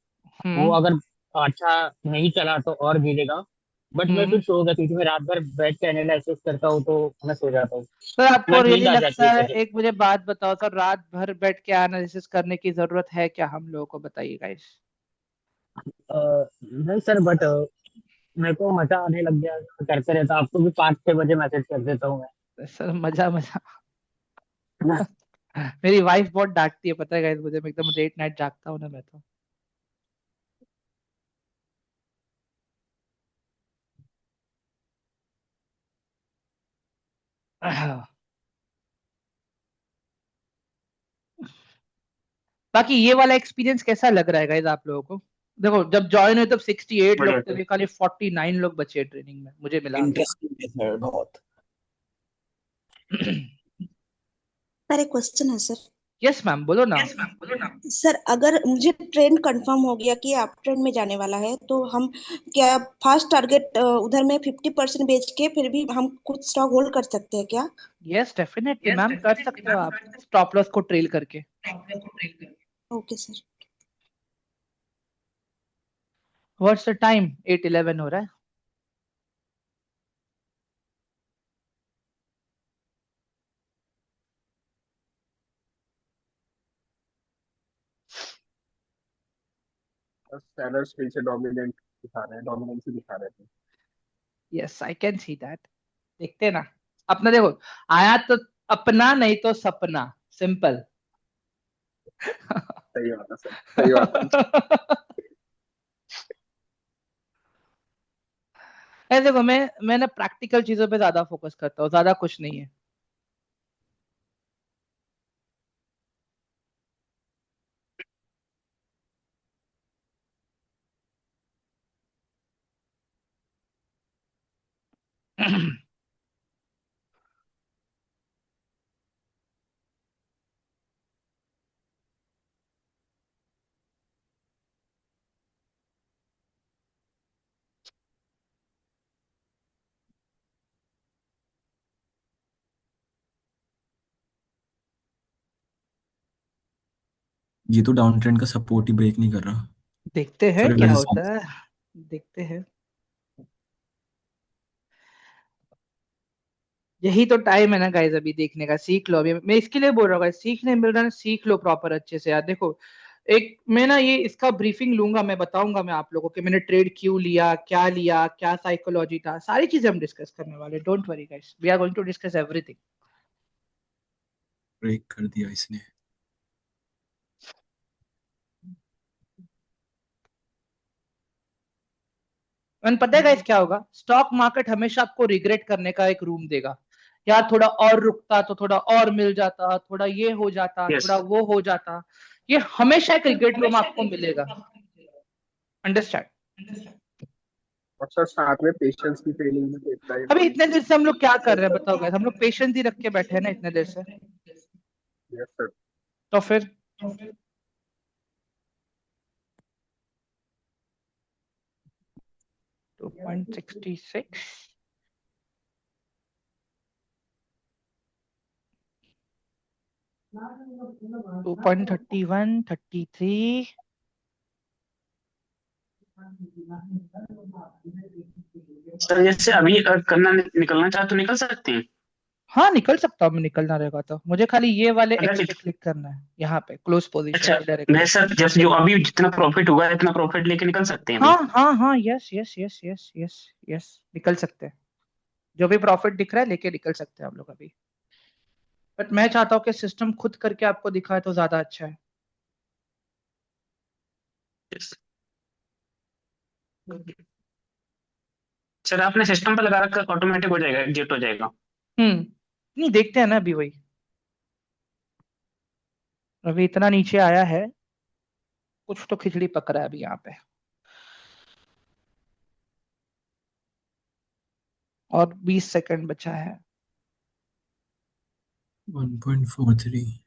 [SPEAKER 1] हम्म
[SPEAKER 14] अगर अच्छा नहीं चला तो और गिरेगा। बट मैं
[SPEAKER 1] हम्म।
[SPEAKER 14] फिर सो गया क्योंकि मैं रात भर बैठ के एनालिसिस करता हूँ तो मैं सो जाता हूँ।
[SPEAKER 1] सर आपको
[SPEAKER 14] प्लस
[SPEAKER 1] रियली
[SPEAKER 14] नींद आ
[SPEAKER 1] लगता
[SPEAKER 14] जाती है
[SPEAKER 1] है,
[SPEAKER 14] कभी।
[SPEAKER 1] एक मुझे बात बताओ सर, रात भर बैठ के एनालिसिस करने की जरूरत है क्या हम लोगों को, बताइए गाइस।
[SPEAKER 14] नहीं सर, बट मेरे को मजा आने लग गया, करते रहता। आपको भी 5-6 बजे मैसेज कर देता हूँ
[SPEAKER 1] सर मजा मजा
[SPEAKER 14] मैं।
[SPEAKER 1] मेरी वाइफ बहुत डांटती है पता है गाइस मुझे, मैं एकदम लेट नाइट जागता हूँ ना मैं तो। बाकी ये वाला एक्सपीरियंस कैसा लग रहा है गाइस आप लोगों को? देखो जब ज्वाइन हुए तब 68 लोग
[SPEAKER 2] बढ़िया
[SPEAKER 1] थे,
[SPEAKER 2] था।
[SPEAKER 1] अभी खाली 49 लोग बचे ट्रेनिंग में मुझे मिला
[SPEAKER 4] इंटरेस्टिंग है बहुत।
[SPEAKER 1] के।
[SPEAKER 12] सर एक क्वेश्चन है सर।
[SPEAKER 1] यस मैम बोलो ना।
[SPEAKER 12] सर अगर मुझे ट्रेंड कंफर्म हो गया कि आप ट्रेंड में जाने वाला है तो हम क्या फास्ट टारगेट उधर में 50% बेच के फिर भी हम कुछ स्टॉक होल्ड कर सकते हैं क्या?
[SPEAKER 1] यस डेफिनेटली मैम, कर सकते हो आप स्टॉप लॉस को ट्रेल करके।
[SPEAKER 12] Okay sir.
[SPEAKER 1] What's the time? 8:11 हो रहा है।
[SPEAKER 10] बस सेलर्स फिर से डोमिनेंट दिखा रहे हैं, डोमिनेंसी दिखा रहे थे।
[SPEAKER 1] Yes I can see that. देखते हैं ना। अपना देखो, आया तो अपना, नहीं तो सपना, सिंपल।
[SPEAKER 10] सही बात है सर, सही बात है।
[SPEAKER 1] ऐसे देखो मैं ना प्रैक्टिकल चीजों पे ज्यादा फोकस करता हूँ, ज्यादा कुछ नहीं है।
[SPEAKER 4] ये तो डाउन ट्रेंड का सपोर्ट ही ब्रेक नहीं कर रहा।
[SPEAKER 1] देखते हैं
[SPEAKER 4] सॉरी
[SPEAKER 1] क्या
[SPEAKER 4] मेरे
[SPEAKER 1] होता
[SPEAKER 4] हिसाब
[SPEAKER 1] है। देखते हैं। यही तो टाइम है ना गाइस अभी देखने का, सीख लो। अभी मैं इसके लिए बोल रहा हूँ guys, सीखने मिल रहा है ना, सीख लो प्रॉपर अच्छे से यार। देखो एक मैं ना ये इसका ब्रीफिंग लूंगा, मैं बताऊंगा मैं आप लोगों को कि मैंने ट्रेड क्यों लिया, क्या साइकोलॉजी था, सारी चीजें हम डिस्कस करने वाले। Don't worry guys, we are going to discuss everything.
[SPEAKER 4] Break कर दिया इसने।
[SPEAKER 1] मैंने पता है गाइस क्या होगा, स्टॉक मार्केट हमेशा आपको रिग्रेट करने का एक रूम देगा। यार थोड़ा और रुकता तो थोड़ा और मिल जाता, थोड़ा ये हो जाता,
[SPEAKER 2] यस।
[SPEAKER 1] थोड़ा वो हो जाता। ये हमेशा एक रिग्रेट रूम आपको मिलेगा। अंडरस्टैंड?
[SPEAKER 10] और सर साथ में पेशेंस की ट्रेनिंग भी देता है।
[SPEAKER 1] अभी इतने देर से हम लोग क्या कर रहे हैं बताओ गाइस? हम लोग पेशेंस ही रख के बैठे हैं ना इतने देर से।
[SPEAKER 10] Yes sir.
[SPEAKER 1] तो फिर 2.66, 2.31, 33।
[SPEAKER 2] सर जैसे अभी अगर करना निकलना चाहे तो निकल सकते हैं।
[SPEAKER 1] हाँ निकल सकता हूँ मैं, निकलना रहेगा तो मुझे खाली ये वाले
[SPEAKER 2] अगर
[SPEAKER 1] एक्स पे क्लिक करना है, यहाँ पे क्लोज पोजीशन
[SPEAKER 2] अच्छा,
[SPEAKER 1] पे डायरेक्टली।
[SPEAKER 2] मैं सर जैसे जो अभी जितना प्रॉफिट हुआ है इतना प्रॉफिट लेके निकल सकते हैं
[SPEAKER 1] हाँ
[SPEAKER 2] अभी।
[SPEAKER 1] हाँ हाँ, yes yes yes yes yes yes, निकल सकते हैं। जो भी प्रॉफिट दिख रहा है लेके निकल सकते हैं हम लोग अभी। बट मैं चाहता हूँ कि सिस्टम खुद करके आपको दिखाए तो ज्यादा अच्छा है।
[SPEAKER 2] Yes। सर आपने सिस्टम पे लगा रखा, ऑटोमेटिक हो जाएगा, एग्जिट हो जाएगा।
[SPEAKER 1] नहीं देखते हैं ना अभी वही। अभी इतना नीचे आया है, कुछ तो खिचड़ी पक रहा है अभी यहाँ पे। और 20 सेकंड बचा है।
[SPEAKER 4] 1.43।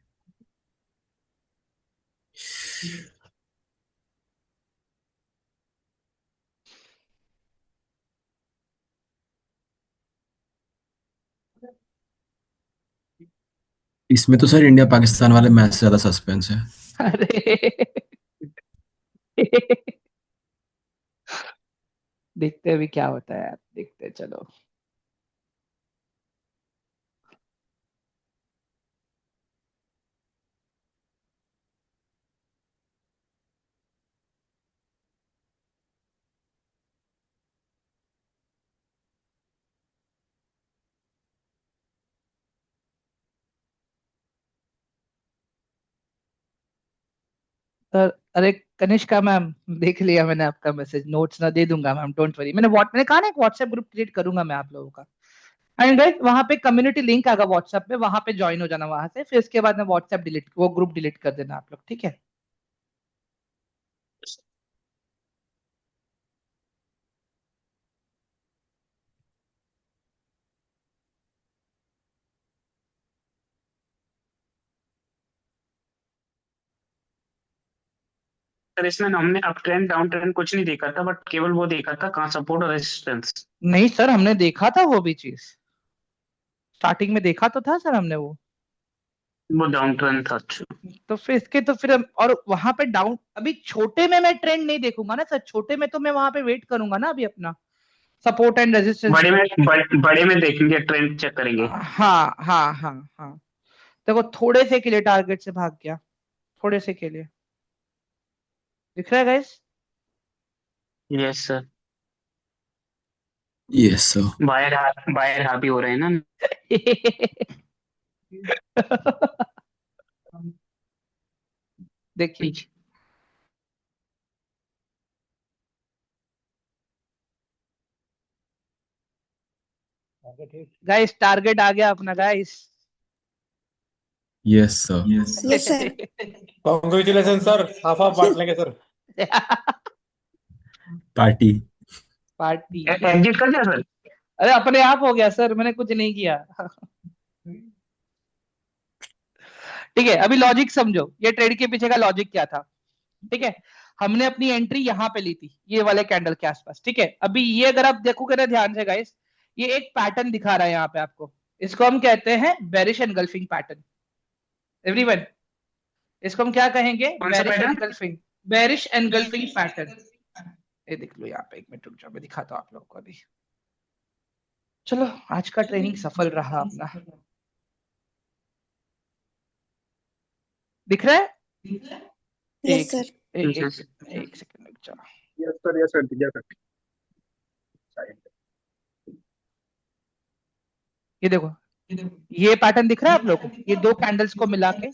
[SPEAKER 4] इसमें तो सर इंडिया पाकिस्तान वाले मैच से ज्यादा सस्पेंस है।
[SPEAKER 1] अरे देखते हैं अभी क्या होता है यार, देखते हैं, चलो। सर अरे कनिष्का मैम, देख लिया मैंने आपका मैसेज, नोट्स ना दे दूंगा मैम, डोंट वरी। मैंने कहा ना एक व्हाट्सएप ग्रुप क्रिएट करूंगा मैं आप लोगों का। एंड गाइस वहां पे कम्युनिटी लिंक आएगा व्हाट्सएप पे, वहां पे ज्वाइन हो जाना वहां से, फिर उसके बाद में व्हाट्सएप डिलीट, वो ग्रुप डिलीट कर देना आप लोग, ठीक है?
[SPEAKER 2] सर इसमें हमने अप ट्रेंड डाउन ट्रेंड कुछ नहीं देखा था, बट केवल वो देखा था कहाँ सपोर्ट और रेजिस्टेंस।
[SPEAKER 1] नहीं सर, हमने देखा था वो भी चीज, स्टार्टिंग में देखा तो था सर हमने
[SPEAKER 2] वो डाउन ट्रेंड था। अच्छा,
[SPEAKER 1] तो फिर इसके तो फिर और वहां पे डाउन, अभी छोटे में मैं ट्रेंड नहीं देखूंगा ना सर, छोटे में तो मैं वहां पे वेट करूंगा ना अभी अपना सपोर्ट एंड रेजिस्टेंस।
[SPEAKER 2] बड़े में देखेंगे, ट्रेंड चेक करेंगे।
[SPEAKER 1] हाँ हाँ हाँ हाँ, देखो थोड़े से के लिए टारगेट से भाग गया, थोड़े से के लिए, दिख रहा है guys?
[SPEAKER 2] Yes sir.
[SPEAKER 4] Yes sir.
[SPEAKER 2] Buyer हावी हो रहे हैं ना।
[SPEAKER 1] देखिए गाइस, टारगेट आ गया अपना guys.
[SPEAKER 4] Yes sir.
[SPEAKER 12] Yes sir.
[SPEAKER 7] Congratulation sir, half half बांट लेंगे सर।
[SPEAKER 4] पार्टी।
[SPEAKER 1] पार्टी
[SPEAKER 2] एग्जिट कर दिया सर।
[SPEAKER 1] अरे अपने आप हो गया सर, मैंने कुछ नहीं किया। ठीक है, अभी लॉजिक समझो, ये ट्रेड के पीछे का लॉजिक क्या था। ठीक है, हमने अपनी एंट्री यहाँ पे ली थी, ये वाले कैंडल के आसपास। ठीक है, अभी ये अगर आप देखोगे ना ध्यान से गाइस, ये एक पैटर्न दिखा रहा है यहाँ पे आपको, इसको हम कहते हैं बेरिश एनगल्फिंग पैटर्न। एवरीवन, इसको हम क्या कहेंगे? Bearish engulfing, bearish engulfing pattern. ये देख लो यहाँ पे, एक मिनट रुक जाओ, मैं दिखाता हूँ आप लोगों को अभी। चलो, आज का ट्रेनिंग सफल रहा अपना। दिख रहा है?
[SPEAKER 12] Yes sir.
[SPEAKER 1] एक सेकंड रुक जाओ।
[SPEAKER 10] Yes sir, yes sir, yes sir.
[SPEAKER 1] ये देखो, ये पैटर्न दिख रहा है आप लोगों को, ये दो कैंडल्स को मिला के।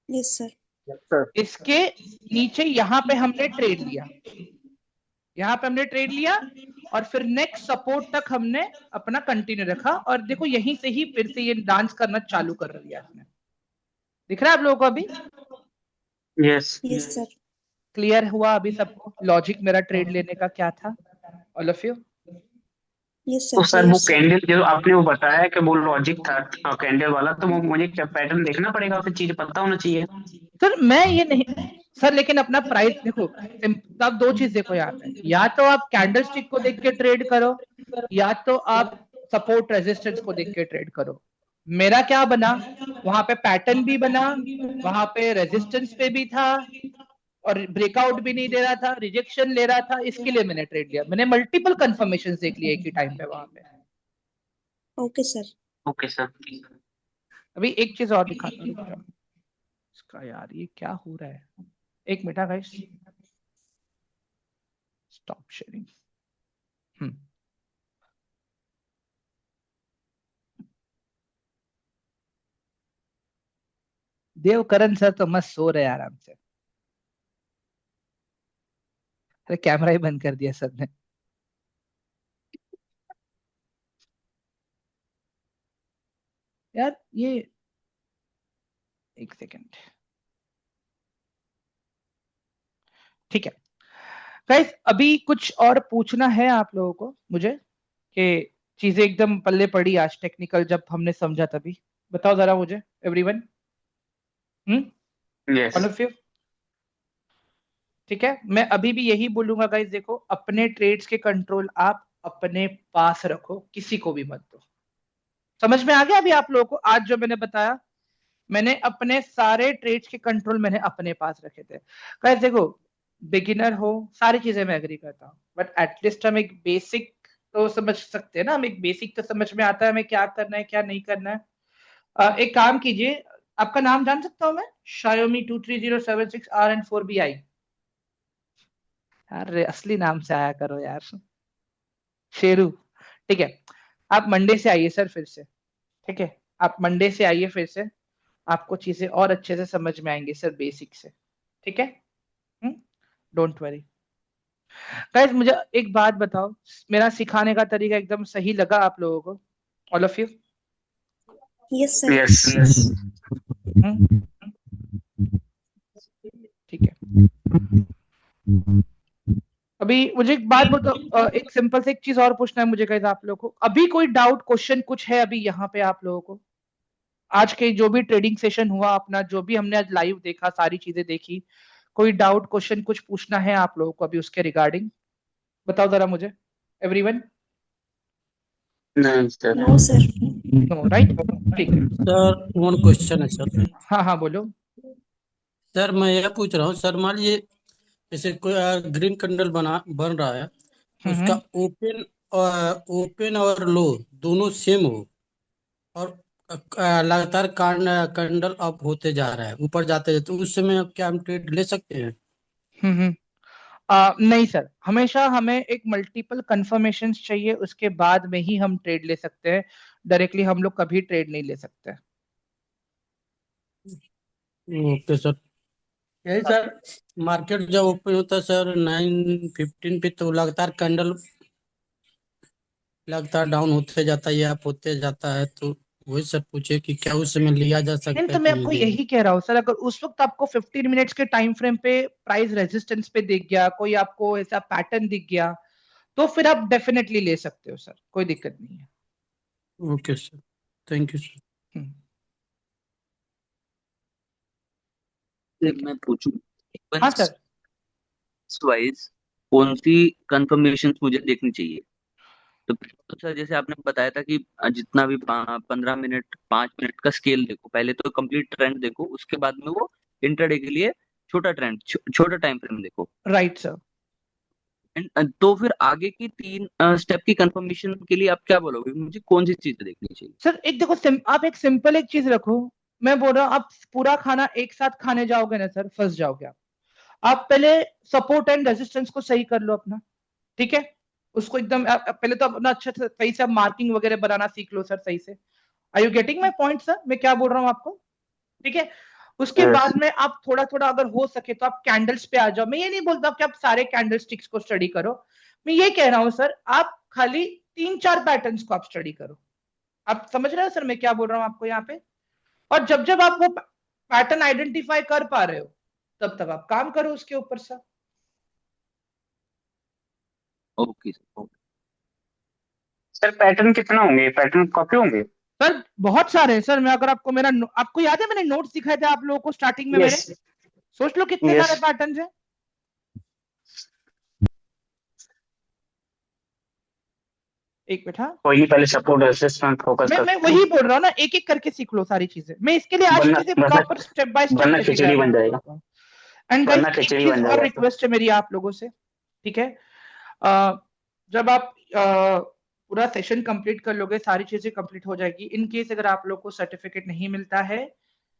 [SPEAKER 12] Yes sir.
[SPEAKER 10] Yes sir.
[SPEAKER 1] इसके नीचे यहाँ पे हमने ट्रेड लिया, यहाँ पे हमने ट्रेड लिया, और फिर नेक्स्ट सपोर्ट तक हमने अपना कंटिन्यू रखा, और देखो यहीं से ही फिर से ये डांस करना चालू कर दिया इसने। दिख रहा है आप लोगों को अभी?
[SPEAKER 2] Yes
[SPEAKER 12] yes sir.
[SPEAKER 1] क्लियर हुआ अभी सबको लॉजिक मेरा ट्रेड लेने का क्या था, ऑल ऑफ यू?
[SPEAKER 12] यस
[SPEAKER 2] तो
[SPEAKER 12] सर।
[SPEAKER 2] सर वो कैंडल जो आपने वो बताया कि वो लॉजिक था कैंडल वाला, तो वो मुझे पैटर्न देखना पड़ेगा, फिर चीजें पता होना चाहिए।
[SPEAKER 1] सर मैं ये नहीं सर, लेकिन अपना प्राइस देखो, तब दो चीज देखो यहाँ पे, या तो आप कैंडल स्टिक को देख के ट्रेड करो, या तो आप सपोर्ट रेजिस्टेंस को देख के ट्रेड करो। मेरा क्या बना, वहां पे पैटर्न भी बना, वहां पे रेजिस्टेंस पे भी था, और ब्रेकआउट भी नहीं दे रहा था, रिजेक्शन ले रहा था, इसके लिए मैंने ट्रेड लिया। मैंने मल्टीपल कंफर्मेशन देख लिए एक ही टाइम पे वहां पे।
[SPEAKER 12] Okay sir.
[SPEAKER 2] Okay sir.
[SPEAKER 1] अभी एक चीज और दिखाता हूँ, रुक जाओ। इसका यार ये क्या हो रहा है, एक minute guys, stop sharing. Devkaran sir तो मस्त सो रहे आराम से। अरे कैमरा ही बंद कर दिया सर ने। यार ये, एक सेकंड, ठीक है गाइस, अभी कुछ और पूछना है आप लोगों को मुझे, कि चीजें एकदम पल्ले पड़ी आज टेक्निकल जब हमने समझा तभी? बताओ जरा मुझे एवरीवन। All of you? ठीक है, मैं अभी भी यही बोलूंगा गाइस, देखो अपने ट्रेड्स के कंट्रोल आप अपने पास रखो, किसी को भी मत दो। समझ में आ गया अभी आप लोगों को आज जो मैंने बताया? मैंने अपने सारे ट्रेड्स के कंट्रोल मैंने अपने पास रखे थे। गाइस देखो, बिगिनर हो, सारी चीजें मैं एग्री करता हूँ, बट एटलीस्ट हम एक बेसिक तो समझ सकते हैं ना, हम एक बेसिक तो समझ में आता है हमें क्या करना है क्या नहीं करना है। एक काम कीजिए, आपका नाम जान सकता हूँ मैं? Xiaomi 23076R and 4BI। अरे असली नाम से आया करो यार, शेरू। ठीक है, आप मंडे से आइए सर फिर से। ठीक है, आप मंडे से आइए फिर से, आपको चीजें और अच्छे से समझ में आएंगी सर, बेसिक से। ठीक है, डोंट वरी। गाइस मुझे एक बात बताओ, मेरा सिखाने का तरीका एकदम सही लगा आप लोगों को? All of you?
[SPEAKER 12] Yes sir.
[SPEAKER 2] Yes.
[SPEAKER 1] ठीक है, अभी मुझे एक बात बताओ, एक सिंपल से एक चीज और पूछना है मुझे गाइस आप लोगों को। अभी कोई डाउट क्वेश्चन कुछ है अभी यहाँ पे आप लोगों को? आज के जो भी ट्रेडिंग सेशन हुआ अपना, जो भी हमने आज लाइव देखा, सारी चीजें देखी, कोई डाउट क्वेश्चन कुछ पूछना है आप लोगों को अभी उसके रिगार्डिंग? बताओ जरा मुझे, एवरीवन।
[SPEAKER 2] नहीं sir.
[SPEAKER 12] No sir.
[SPEAKER 1] No right, ठीक है।
[SPEAKER 8] सर वन क्वेश्चन है सर।
[SPEAKER 1] हाँ हाँ बोलो।
[SPEAKER 8] सर मैं यह पूछ रहा हूँ सर, मान लीजिए जैसे कोई ग्रीन कैंडल बन रहा है, तो उसका ओपन और लो दोनों सेम हो, और लगातार कैंडल अप होते जा रहा है, ऊपर जाते जाते, तो उस समय क्या हम ट्रेड ले सकते हैं?
[SPEAKER 1] नहीं सर, हमेशा हमें एक मल्टीपल कंफर्मेशन चाहिए, उसके बाद में ही हम ट्रेड ले सकते हैं। डायरेक्टली हम लोग कभी ट्रेड नहीं ले सकते।
[SPEAKER 8] Okay sir. यही सर, मार्केट जब ओपन होता है सर 9:15 पे, तो लगातार कैंडल लगातार डाउन होते जाता है या अप होते जाता है, तो वही सर पूछे कि क्या उस समय लिया जा
[SPEAKER 1] नहीं
[SPEAKER 8] सकता
[SPEAKER 1] तो
[SPEAKER 8] है
[SPEAKER 1] मैं
[SPEAKER 8] कि नहीं
[SPEAKER 1] आपको
[SPEAKER 8] लिया?
[SPEAKER 1] यही कह रहा हूँ सर, अगर उस वक्त आपको 15 मिनट्स के टाइम फ्रेम पे प्राइस रेजिस्टेंस पे दिख गया, कोई आपको ऐसा पैटर्न दिख गया, तो फिर आप डेफिनेटली ले सकते हो सर, कोई दिक्कत नहीं है।
[SPEAKER 8] Okay sir, thank you sir.
[SPEAKER 5] मैं पूछूं
[SPEAKER 1] हाँ सर।
[SPEAKER 5] वाइज कौन सी कंफर्मेशन मुझे देखनी चाहिए? तो सर जैसे आपने बताया था कि जितना भी 15 मिनट 5 मिनट का स्केल देखो, पहले तो कंप्लीट ट्रेंड देखो, उसके बाद में वो इंट्राडे के लिए छोटा ट्रेंड छोटा टाइम फ्रेम देखो।
[SPEAKER 1] Right sir.
[SPEAKER 5] तो फिर आगे की 3 स्टेप की कंफर्मेशन के लिए आप क्या बोलोगे, मुझे कौन सी चीजें देखनी चाहिए?
[SPEAKER 1] सर एक देखो, आप एक सिंपल एक चीज रखो, मैं बोल रहा हूँ, आप पूरा खाना एक साथ खाने जाओगे ना सर, फंस जाओगे आप पहले सपोर्ट एंड रेजिस्टेंस को सही कर लो अपना। ठीक है, उसको एकदम पहले तो अपना अच्छे से सही से मार्किंग वगैरह बनाना सीख लो सर, सही से। Are you getting my point sir, मैं क्या बोल रहा हूँ आपको? ठीक है, उसके बाद में आप थोड़ा थोड़ा अगर हो सके तो आप कैंडल्स पे आ जाओ। मैं ये नहीं बोलता कि आप सारे कैंडल स्टिक्स को स्टडी करो, मैं ये कह रहा हूँ सर, आप खाली 3-4 पैटर्न्स को आप स्टडी करो। आप समझ रहे हो सर मैं क्या बोल रहा हूँ आपको यहाँ पे? और जब जब आप वो पैटर्न आइडेंटिफाई कर पा रहे हो, तब तक आप काम करो उसके ऊपर sir.
[SPEAKER 5] Okay sir.
[SPEAKER 2] Sir pattern कितना होंगे, पैटर्न कॉपी होंगे?
[SPEAKER 1] सर बहुत सारे हैं सर, मैं अगर आपको आपको याद है मैंने नोट्स दिखाए थे आप लोगों को स्टार्टिंग में मेरे? सोच लो कितने सारे पैटर्न्स हैं। एक मिनट, हाँ
[SPEAKER 2] कोई नहीं, पहले सपोर्ट रेजिस्टेंस फोकस
[SPEAKER 1] मैं वही बोल रहा हूँ ना, एक एक करके सीख लो सारी चीजें। मैं इसके लिए आज चीजें प्रॉपर स्टेप बाय स्टेप
[SPEAKER 2] खिचड़ी बन जाएगा।
[SPEAKER 1] एंड गाइस एक चीज और रिक्वेस्ट है मेरी आप लोगों से, ठीक है? जब आप पूरा सेशन कंप्लीट कर लोगे, सारी चीजें कंप्लीट हो जाएगी, इन केस अगर आप लोग को सर्टिफिकेट नहीं मिलता है,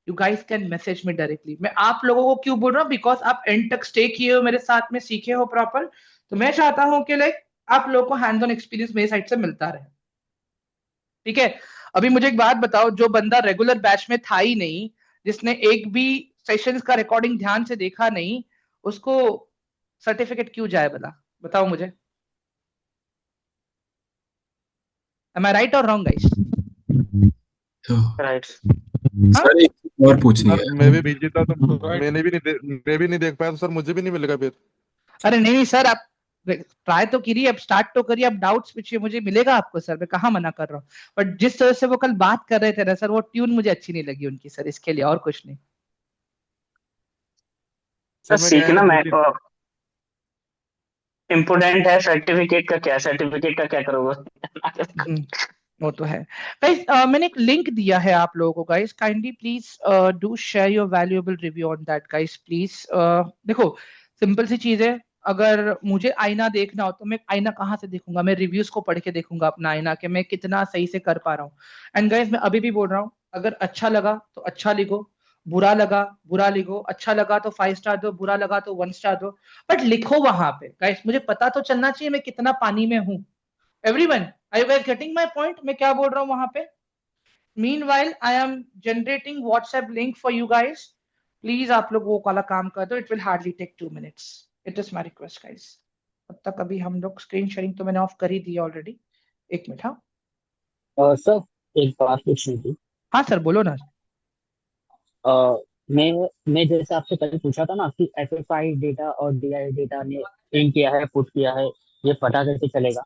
[SPEAKER 1] you guys can message me directly. मैं आप लोगों को क्यों बोल रहा हूँ, बिकॉज आप एंड तक स्टे किए हो मेरे साथ में, सीखे हो प्रॉपर, तो मैं चाहता हूँ कि लाइक आप लोगों को हैंड्स ऑन एक्सपीरियंस मेरी साइड से मिलता रहे। ठीक है, अभी मुझे एक बात बताओ, जो बंदा रेगुलर बैच में था ही नहीं, जिसने एक भी सेशंस का रिकॉर्डिंग ध्यान से देखा नहीं, उसको सर्टिफिकेट क्यों जाए भला? बताओ मुझे, am I right or wrong guys?
[SPEAKER 2] Right.
[SPEAKER 4] Sir एक और पूछनी है।
[SPEAKER 11] मैं भी बिजी था तो मैं भी नहीं देख पाया, तो सर मुझे भी नहीं मिलेगा फिर?
[SPEAKER 1] अरे नहीं सर, आप ट्राई तो करिए, अब स्टार्ट तो करिए, अब डाउट्स पूछिए, मुझे मिलेगा आपको सर, मैं कहाँ मना कर रहा हूँ। बट जिस तरह से वो कल बात कर रहे थे ना सर, वो ट्यून मुझे अच्छी नहीं लगी उनकी सर, इसके लिए और कुछ नहीं।
[SPEAKER 2] सर सीखना मैं इम्पोर्टेंट है, सर्टिफिकेट का क्या, सर्टिफिकेट का क्या करोगे?
[SPEAKER 1] वो तो है गाइस। मैंने एक लिंक दिया है आप लोगों को guys, kindly please do share your valuable review on that guys please. देखो सिंपल सी चीज है, अगर मुझे आईना देखना हो तो मैं आईना कहाँ से देखूंगा? मैं रिव्यूज को पढ़ के देखूंगा अपना आईना कि मैं कितना सही से कर पा रहा हूँ। एंड गाइस मैं अभी भी बोल रहा हूँ, अगर अच्छा लगा तो अच्छा लिखो, बुरा लगा बुरा लिखो, अच्छा लगा तो 5 स्टार दो, बुरा लगा तो 1 स्टार दो, बट लिखो वहां पे गाइस। मुझे पता तो चलना चाहिए मैं कितना पानी में हूँ। Everyone, are you guys getting my point? मैं क्या बोल रहा हूँ वहां पे? Meanwhile I am generating WhatsApp link for you guys. Please आप लोग वो वाला काम कर दो, it will hardly take 2 minutes. It is my request guys. तब तक अभी हम लोग स्क्रीन शेयरिंग तो मैंने ऑफ कर ही दी ऑलरेडी। 1 मिनट। हाँ
[SPEAKER 14] सर एक बात पूछनी थी।
[SPEAKER 1] हाँ सर बोलो ना।
[SPEAKER 14] अ, मैं जैसे आपसे पहले पूछा था ना कि एफएफआई डेटा और डीआई डेटा ने इन किया है पुट किया है, ये पता कैसे चलेगा?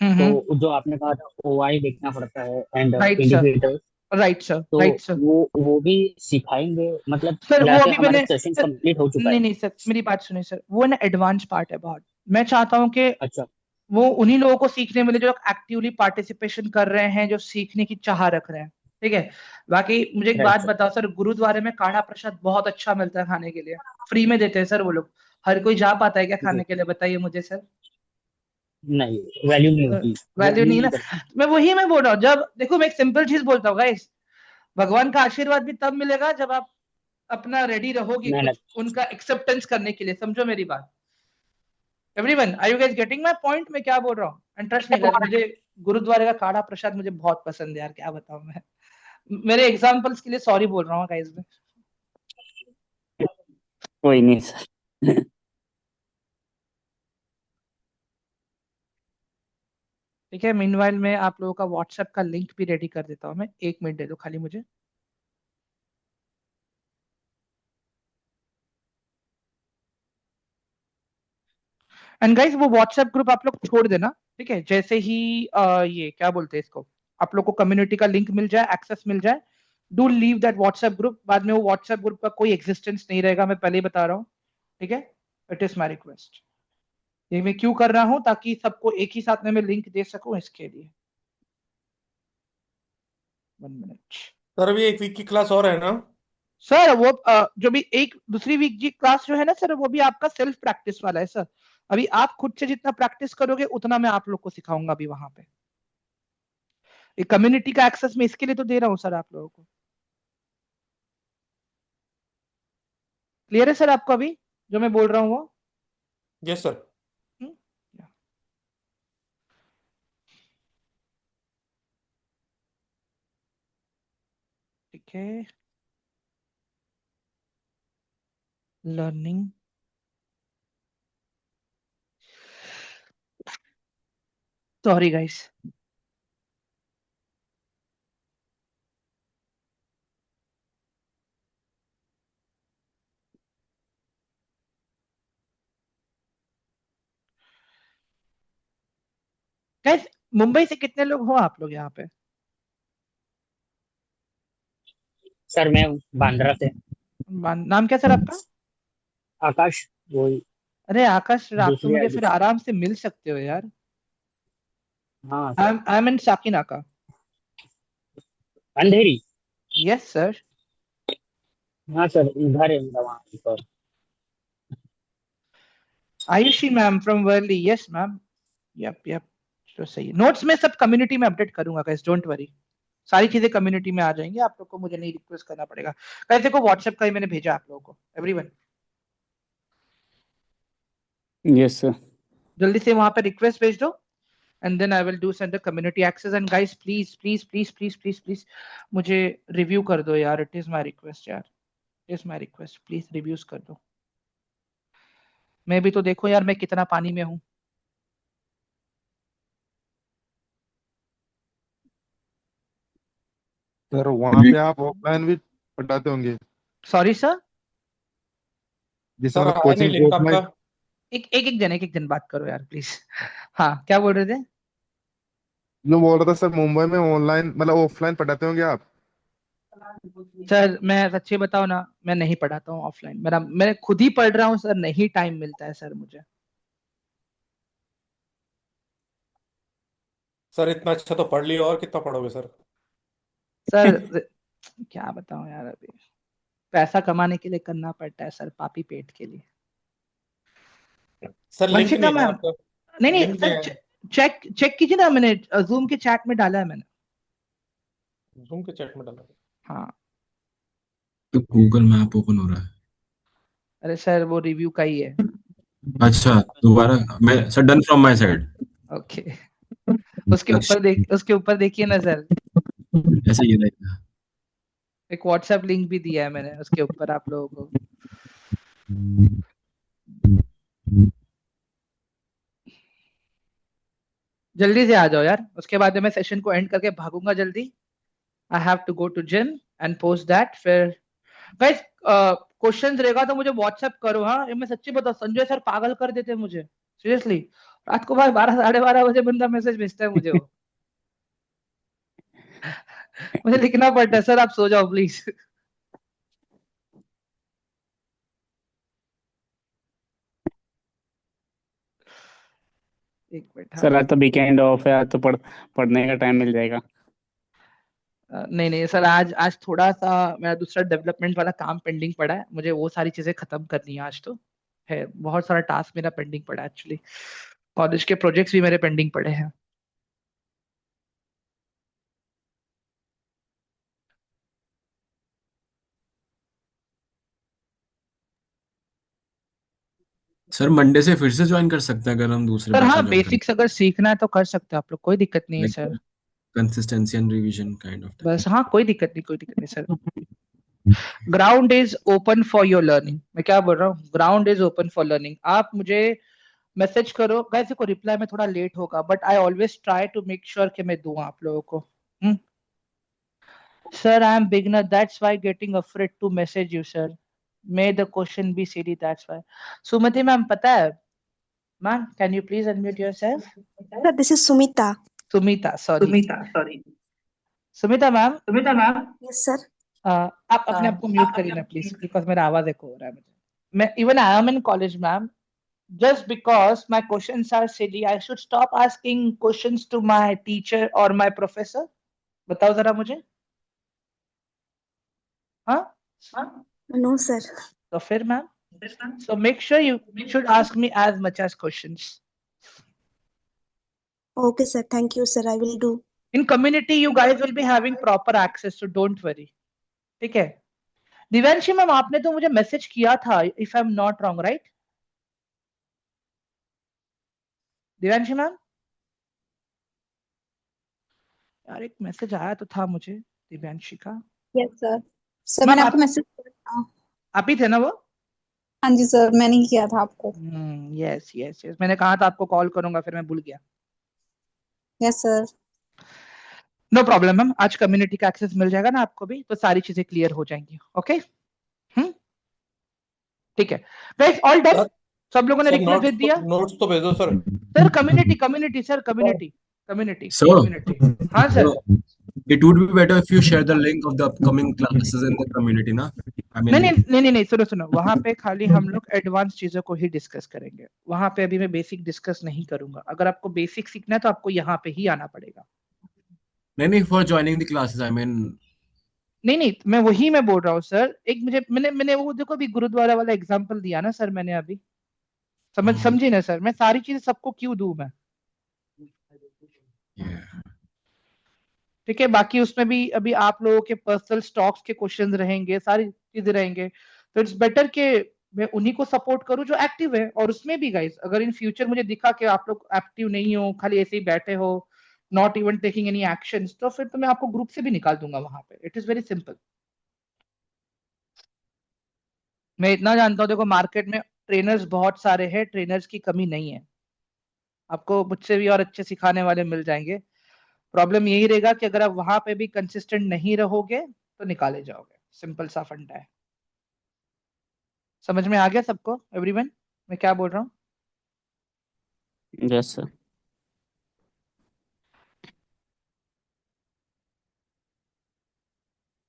[SPEAKER 1] हम्म।
[SPEAKER 14] तो जो आपने कहा था ओआई देखना पड़ता है and
[SPEAKER 1] right sir,
[SPEAKER 14] indicator,
[SPEAKER 1] right sir,
[SPEAKER 14] तो
[SPEAKER 1] राइट सर।
[SPEAKER 14] वो भी सिखाएंगे मतलब,
[SPEAKER 1] सर वो
[SPEAKER 14] या फिर
[SPEAKER 1] अभी
[SPEAKER 14] हमारा
[SPEAKER 1] मैंने
[SPEAKER 14] सेशन
[SPEAKER 1] सर,
[SPEAKER 14] कंप्लीट हो चुका
[SPEAKER 1] नहीं
[SPEAKER 14] है?
[SPEAKER 1] नहीं सर मेरी बात सुनिए सर, वो ना एडवांस पार्ट है बहुत। मैं चाहता हूँ कि
[SPEAKER 14] अच्छा।
[SPEAKER 1] वो उन्हीं लोगों को सीखने मिले जो एक्टिवली पार्टिसिपेशन कर रहे हैं, जो सीखने की चाह रख रहे हैं। ठीक है। बाकी मुझे एक बात
[SPEAKER 14] राइट सर।
[SPEAKER 1] बताओ सर, गुरुद्वारे में काढ़ा प्रसाद बहुत अच्छा मिलता है खाने के लिए, फ्री में देते हैं सर वो लोग। हर कोई जा पाता है क्या
[SPEAKER 14] जी,
[SPEAKER 1] खाने के लिए? बताइए मुझे सर।
[SPEAKER 14] नहीं वैल्यू नहीं होती,
[SPEAKER 1] वैल्यू
[SPEAKER 14] वैल्यू
[SPEAKER 1] नहीं
[SPEAKER 14] नहीं
[SPEAKER 1] ना।
[SPEAKER 14] करती।
[SPEAKER 1] मैं बोल रहा हूँ, जब देखो मैं एक सिंपल चीज बोलता हूँ गाइस, भगवान का आशीर्वाद भी तब मिलेगा जब आप अपना रेडी रहोगे
[SPEAKER 14] मेहनत।
[SPEAKER 1] कुछ उनका एक्सेप्टेंस करने के लिए। समझो मेरी बात। Everyone, are you guys getting my point? मैं क्या बोल रहा हूँ? एंड ट्रस्ट नहीं गाइस, मुझे गुरुद्वारे का काढ़ा प्रसाद मुझे बहुत पसंद है यार, क्या बताऊं मैं। मेरे एग्जांपल्स के लिए सॉरी बोल रहा हूँ गाइस मैं।
[SPEAKER 14] कोई नहीं सर।
[SPEAKER 1] ठीक है, मीनवाइल में आप लोगों का व्हाट्सएप का लिंक भी रेडी कर देता हूँ मैं। 1 मिनट दे दो खाली मुझे। एंड गाइस वो व्हाट्सएप ग्रुप आप लोग छोड़ देना, ठीक है? जैसे ही ये क्या बोलते हैं इसको, आप लोग को कम्युनिटी का लिंक मिल जाए, एक्सेस मिल जाए, do leave that WhatsApp group. बाद में वो व्हाट्सएप ग्रुप का कोई एग्जिस्टेंस नहीं रहेगा, मैं पहले ही बता रहा हूँ। ठीक है, इट इज माई रिक्वेस्ट। ये मैं क्यों कर रहा हूँ? ताकि सबको एक ही साथ में मैं लिंक दे सकूं, इसके लिए। 1 मिनट
[SPEAKER 7] सर अभी एक वीक की क्लास और है ना?
[SPEAKER 1] सर। वो जो भी एक दूसरी वीक की क्लास जो है ना सर, वो भी आपका सेल्फ प्रैक्टिस वाला है सर। अभी आप खुद से जितना प्रैक्टिस करोगे उतना मैं आप लोग को सिखाऊंगा अभी वहां पे। एक कम्युनिटी का एक्सेस मैं इसके लिए तो दे रहा हूँ सर आप लोगों को। क्लियर है सर आपको अभी जो मैं बोल रहा हूँ वो?
[SPEAKER 7] Yes sir.
[SPEAKER 1] हम्म? ठीक है, learning. Sorry guys. Guys Mumbai से कितने लोग हो आप लोग यहाँ पे?
[SPEAKER 14] सर मैं बांद्रा से।
[SPEAKER 1] नाम क्या सर आपका?
[SPEAKER 14] आकाश। वही
[SPEAKER 1] अरे आकाश, आप तो
[SPEAKER 14] दूसरी
[SPEAKER 1] मुझे
[SPEAKER 14] आईडी
[SPEAKER 1] फिर
[SPEAKER 14] से।
[SPEAKER 1] आराम से मिल सकते हो यार।
[SPEAKER 14] हाँ sir.
[SPEAKER 1] I am in Sakinaka.
[SPEAKER 14] Andheri.
[SPEAKER 1] Yes sir.
[SPEAKER 14] हाँ सर इधर है मेरा वहाँ पर।
[SPEAKER 1] Ayushi ma'am from Worli. Yes ma'am. Yup yup. तो सही है, नोट्स में सब कम्युनिटी में अपडेट करूंगा गाइस, डोंट वरी। सारी चीजें कम्युनिटी में आ जाएंगी, आप लोग को मुझे नहीं रिक्वेस्ट करना पड़ेगा गाइस। देखो व्हाट्सएप का ही मैंने भेजा आप लोगों को, एवरीवन।
[SPEAKER 15] Yes sir.
[SPEAKER 1] जल्दी से वहां पे रिक्वेस्ट भेज दो, and then I will do send the community access. And guys please please please please please please मुझे रिव्यू कर दो यार, इट इज माय रिक्वेस्ट यार, it is my request, please reviews कर दो। मैं भी तो देखो यार मैं कितना पानी में हूँ।
[SPEAKER 11] सर वहाँ पे आप ऑफलाइन भी पढ़ाते होंगे?
[SPEAKER 1] Sorry sir.
[SPEAKER 11] जैसे
[SPEAKER 7] सर
[SPEAKER 11] मतलब
[SPEAKER 7] आया नहीं
[SPEAKER 11] कोचिंग
[SPEAKER 7] लिंक आपका।
[SPEAKER 11] ऑफलाइन।
[SPEAKER 1] एक दिन बात करो यार प्लीज। हाँ क्या बोल रहे थे?
[SPEAKER 11] जो बोल रहा था सर, मुंबई में ऑनलाइन मतलब ऑफलाइन पढ़ाते होंगे आप?
[SPEAKER 1] सर मैं सच्ची बताऊं ना, मैं नहीं पढ़ाता हूँ ऑफलाइन। मैं खुद ही पढ़ रहा हूँ सर, नहीं टाइम मिलता है सर मुझे।
[SPEAKER 7] सर इतना अच्छा तो पढ़ लिया, और कितना पढ़ोगे सर?
[SPEAKER 1] सर क्या बताऊं यार, अभी पैसा कमाने के लिए करना पड़ता है सर, पापी पेट के लिए।
[SPEAKER 7] सर लिंक
[SPEAKER 1] वंशिका
[SPEAKER 7] नहीं है
[SPEAKER 1] मैम,
[SPEAKER 7] आपका?
[SPEAKER 1] नहीं नहीं
[SPEAKER 7] लिंक नहीं
[SPEAKER 1] सर,
[SPEAKER 7] है?
[SPEAKER 1] चेक चेक कीजिए ना, मैंने जूम के चैट में डाला है मैंने।
[SPEAKER 7] जूम के चैट में डाला?
[SPEAKER 1] हाँ।
[SPEAKER 4] तो गूगल मैप ओपन हो रहा है।
[SPEAKER 1] अरे सर वो रिव्यू का ही है।
[SPEAKER 4] अच्छा, दोबारा मैं sir, done from my side.
[SPEAKER 1] Okay. उसके ऊपर देखिए ना सर,
[SPEAKER 4] ऐसा ही रहेगा।
[SPEAKER 1] एक व्हाट्सएप लिंक भी दिया है मैंने उसके ऊपर आप लोगों को। जल्दी से आ जाओ यार, उसके बाद मैं सेशन को एंड करके भागूंगा जल्दी। I have to go to gym and post that. फिर गाइस क्वेश्चंस रहेगा तो मुझे व्हाट्सएप करो। हाँ, ये मैं सच्ची बताऊं, संजय सर पागल कर देते हैं मुझे सीरियसली। रात को भाई 12 साढ़े 12 बजे बंदा मैसेज भेजता है मुझे वो। मुझे लिखना पड़ता है, सर आप सो जाओ प्लीज। एक मिनट। हाँ,
[SPEAKER 15] सर आज तो वीकेंड ऑफ है, आज तो पढ़ने का टाइम मिल जाएगा।
[SPEAKER 1] नहीं नहीं सर, आज आज थोड़ा सा मेरा दूसरा डेवलपमेंट वाला काम पेंडिंग पड़ा है, मुझे वो सारी चीजें खत्म करनी है आज तो। है बहुत सारा टास्क मेरा पेंडिंग पड़ा है एक्चुअली। कॉलेज के प्रोजेक्ट्स भी मेरे पेंडिंग पड़े हैं।
[SPEAKER 4] सर मंडे से फिर से ज्वाइन कर सकते हैं अगर हम दूसरे
[SPEAKER 1] सर
[SPEAKER 4] बैच
[SPEAKER 1] हाँ,
[SPEAKER 4] में ज्वाइन करें।
[SPEAKER 1] बेसिक्स अगर सीखना है तो कर सकते हो आप लोग, कोई दिक्कत नहीं है
[SPEAKER 4] like
[SPEAKER 1] sir.
[SPEAKER 4] Consistency and revision kind of
[SPEAKER 1] बस हाँ, कोई दिक्कत नहीं, कोई दिक्कत नहीं sir. Ground is open for your learning. मैं क्या बोल रहा हूँ, ground is open for learning. आप मुझे मैसेज करो गाइस, को रिप्लाई में थोड़ा लेट होगा but I always try to make sure कि मैं दूं आप लोगों को। Sir I am beginner, that's why getting afraid to message you sir. May the question be seedy, that's why. Sumati ma'am पता है, ma'am can you please unmute yourself.
[SPEAKER 12] Sir, this is Sumita.
[SPEAKER 1] Sumita, sorry. Sumita ma'am,
[SPEAKER 12] Yes, sir.
[SPEAKER 1] आप अपने आप को म्यूट करिए ना प्लीज, बिकॉज मेरा आवाज एको हो रहा है मुझे। मैं even I am in college ma'am, just because my questions are silly, I should stop asking questions to my teacher or my professor? बताओ जरा मुझे। हाँ,
[SPEAKER 12] No, sir.
[SPEAKER 1] तो फिर ma'am, so make sure you should ask me as much as questions.
[SPEAKER 12] Okay, sir. Thank you, sir. I will do.
[SPEAKER 1] In community you guys will be having proper access, so don't worry. ठीक है। दिव्यांशी मैम, आपने तो मुझे मैसेज किया था, if I'm not wrong, right? Divyanshi ma'am, यार एक मैसेज आया तो था मुझे दिव्यांशी का।
[SPEAKER 16] Yes sir. सर
[SPEAKER 1] मैम
[SPEAKER 16] मैंने आपको मैसेज किया।
[SPEAKER 1] आप ही थे ना वो?
[SPEAKER 16] हाँ जी सर, मैंने ही किया था आपको।
[SPEAKER 1] यस यस यस, मैंने कहा था आपको कॉल करूंगा, फिर मैं भूल गया।
[SPEAKER 16] Yes sir.
[SPEAKER 1] No problem ma'am, आज कम्युनिटी का एक्सेस मिल जाएगा ना आपको भी, तो सारी चीजें क्लियर हो जाएंगी। ओके, ठीक है गाइस, ऑल डन। सब लोगों ने रिक्वेस्ट भेज दिया।
[SPEAKER 7] नोट्स तो भेजो sir.
[SPEAKER 1] Sir community community sir, community community
[SPEAKER 4] So,
[SPEAKER 1] community. हाँ sir.
[SPEAKER 4] it would be better if you share the link of the upcoming classes in the community, ना? I
[SPEAKER 1] नहीं
[SPEAKER 4] mean,
[SPEAKER 1] नहीं नहीं नहीं नहीं, सुनो सुनो, वहां पे खाली हम लोग एडवांस चीजों को ही डिस्कस करेंगे। वहां पे अभी मैं बेसिक डिस्कस नहीं करूंगा। अगर आपको बेसिक सीखना है तो आपको यहाँ पे ही आना पड़ेगा।
[SPEAKER 4] नहीं, for joining the classes, I mean,
[SPEAKER 1] नहीं नहीं, मैं वही मैं बोल रहा हूँ सर। एक मुझे मैंने मैंने वो देखो अभी गुरुद्वारा वाला एग्जांपल दिया ना सर मैंने अभी, समझी ना सर? मैं सारी चीजें सबको क्यों दूं मैं? ठीक है, बाकी उसमें भी अभी आप लोगों के पर्सनल स्टॉक्स के क्वेश्चंस रहेंगे, सारी चीजें रहेंगे, तो इट्स बेटर कि मैं उन्हीं को सपोर्ट करूं जो एक्टिव है। और उसमें भी गाइस, अगर इन फ्यूचर मुझे दिखा कि आप लोग एक्टिव नहीं हो, खाली ऐसे ही बैठे हो, not even taking any actions, तो फिर तो मैं आपको ग्रुप से भी निकाल दूंगा वहां पे। It is very simple. मैं इतना जानता हूँ, देखो मार्केट में ट्रेनर्स बहुत सारे हैं, ट्रेनर्स की कमी नहीं है। आपको मुझसे भी और अच्छे सिखाने वाले मिल जाएंगे। प्रॉब्लम यही रहेगा कि अगर आप वहां पे भी कंसिस्टेंट नहीं रहोगे तो निकाले जाओगे। सिंपल सा फंडा है। समझ में आ गया सबको, एवरीवन, मैं क्या बोल रहा हूँ?
[SPEAKER 15] Yes sir.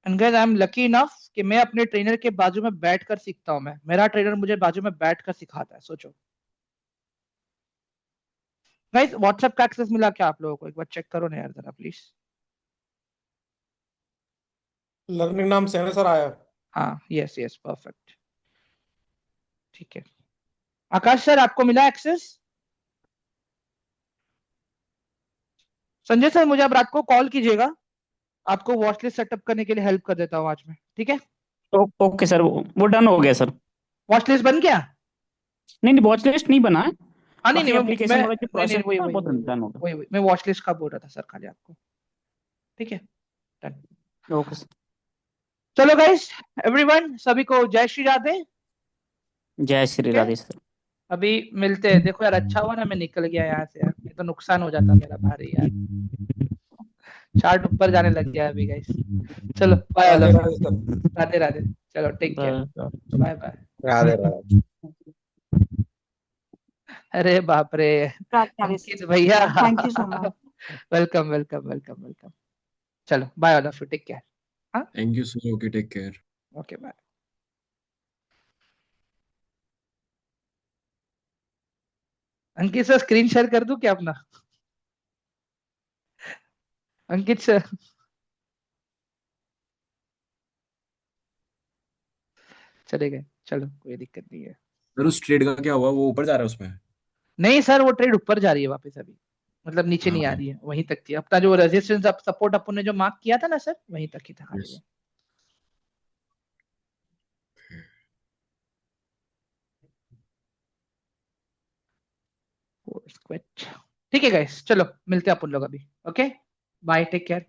[SPEAKER 1] And guys, I am lucky enough कि मैं अपने ट्रेनर के बाजू में बैठकर सीखता हूँ। मेरा ट्रेनर मुझे बाजू में बैठकर सिखाता है, सोचो। गाइस व्हाट्सएप का एक्सेस मिला क्या आप लोगों को? एक बार चेक करो ना यार जरा प्लीज।
[SPEAKER 7] लर्निंग नाम से है सर आया।
[SPEAKER 1] हाँ यस यस परफेक्ट, ठीक है। आकाश सर आपको मिला एक्सेस? संजय सर मुझे आप रात को कॉल कीजिएगा, आपको वॉच लिस्ट सेटअप करने के लिए हेल्प कर देता हूँ आज में, ठीक है?
[SPEAKER 15] ओके सर, वो डन हो गया सर।
[SPEAKER 1] वॉच लिस्ट बन गया?
[SPEAKER 15] नहीं नहीं, वॉच लिस्ट नहीं बना है।
[SPEAKER 1] हाँ नहीं
[SPEAKER 15] बाकी
[SPEAKER 1] नहीं
[SPEAKER 15] एप्लीकेशन वाला जो
[SPEAKER 1] नहीं,
[SPEAKER 15] प्रोसेस
[SPEAKER 1] वही
[SPEAKER 15] था
[SPEAKER 1] वही
[SPEAKER 15] वो
[SPEAKER 1] वही
[SPEAKER 15] डन हो गया।
[SPEAKER 1] वही वही मैं वॉच लिस्ट का बोल रहा था सर खाली आपको, ठीक है? डन।
[SPEAKER 15] Okay sir.
[SPEAKER 1] चलो गाइस एवरीवन, सभी को जय श्री राधे।
[SPEAKER 15] जय श्री
[SPEAKER 1] ठीक है,
[SPEAKER 15] राधे सर।
[SPEAKER 1] अभी मिलते हैं। देखो यार अच्छा हुआ ना मैं निकल गया यहाँ से यार, नहीं तो नुकसान हो जाता मेरा भारी यार। चार्ट ऊपर जाने लग गया अभी गाइस। चलो बाय ऑल, राधे राधे। चलो take care, bye bye.
[SPEAKER 10] Radhe Radhe.
[SPEAKER 1] अरे बाप रे अंकित भैया,
[SPEAKER 16] thank you so much.
[SPEAKER 1] Welcome welcome welcome welcome. चलो bye all of you, take care. हाँ
[SPEAKER 4] thank you sir, okay take care.
[SPEAKER 1] Okay bye. Ankit sir screen share कर दूं क्या अपना? अंकित सर चले गए, चलो कोई दिक्कत नहीं है।
[SPEAKER 4] सर उस ट्रेड का क्या हुआ, वो ऊपर जा रहा है उसमें?
[SPEAKER 1] नहीं सर वो ट्रेड ऊपर जा रही है वापस अभी, मतलब नीचे नहीं आ
[SPEAKER 4] हाँ
[SPEAKER 1] रही है, वहीं तक थी। अपना जो रेजिस्टेंस अब सपोर्ट अपन ने जो मार्क किया था ना सर, वहीं तक ही था खाली वो। ठीक है गाइस चलो मिलते हैं अपन लोग अभी, ओके बाय टेक केयर।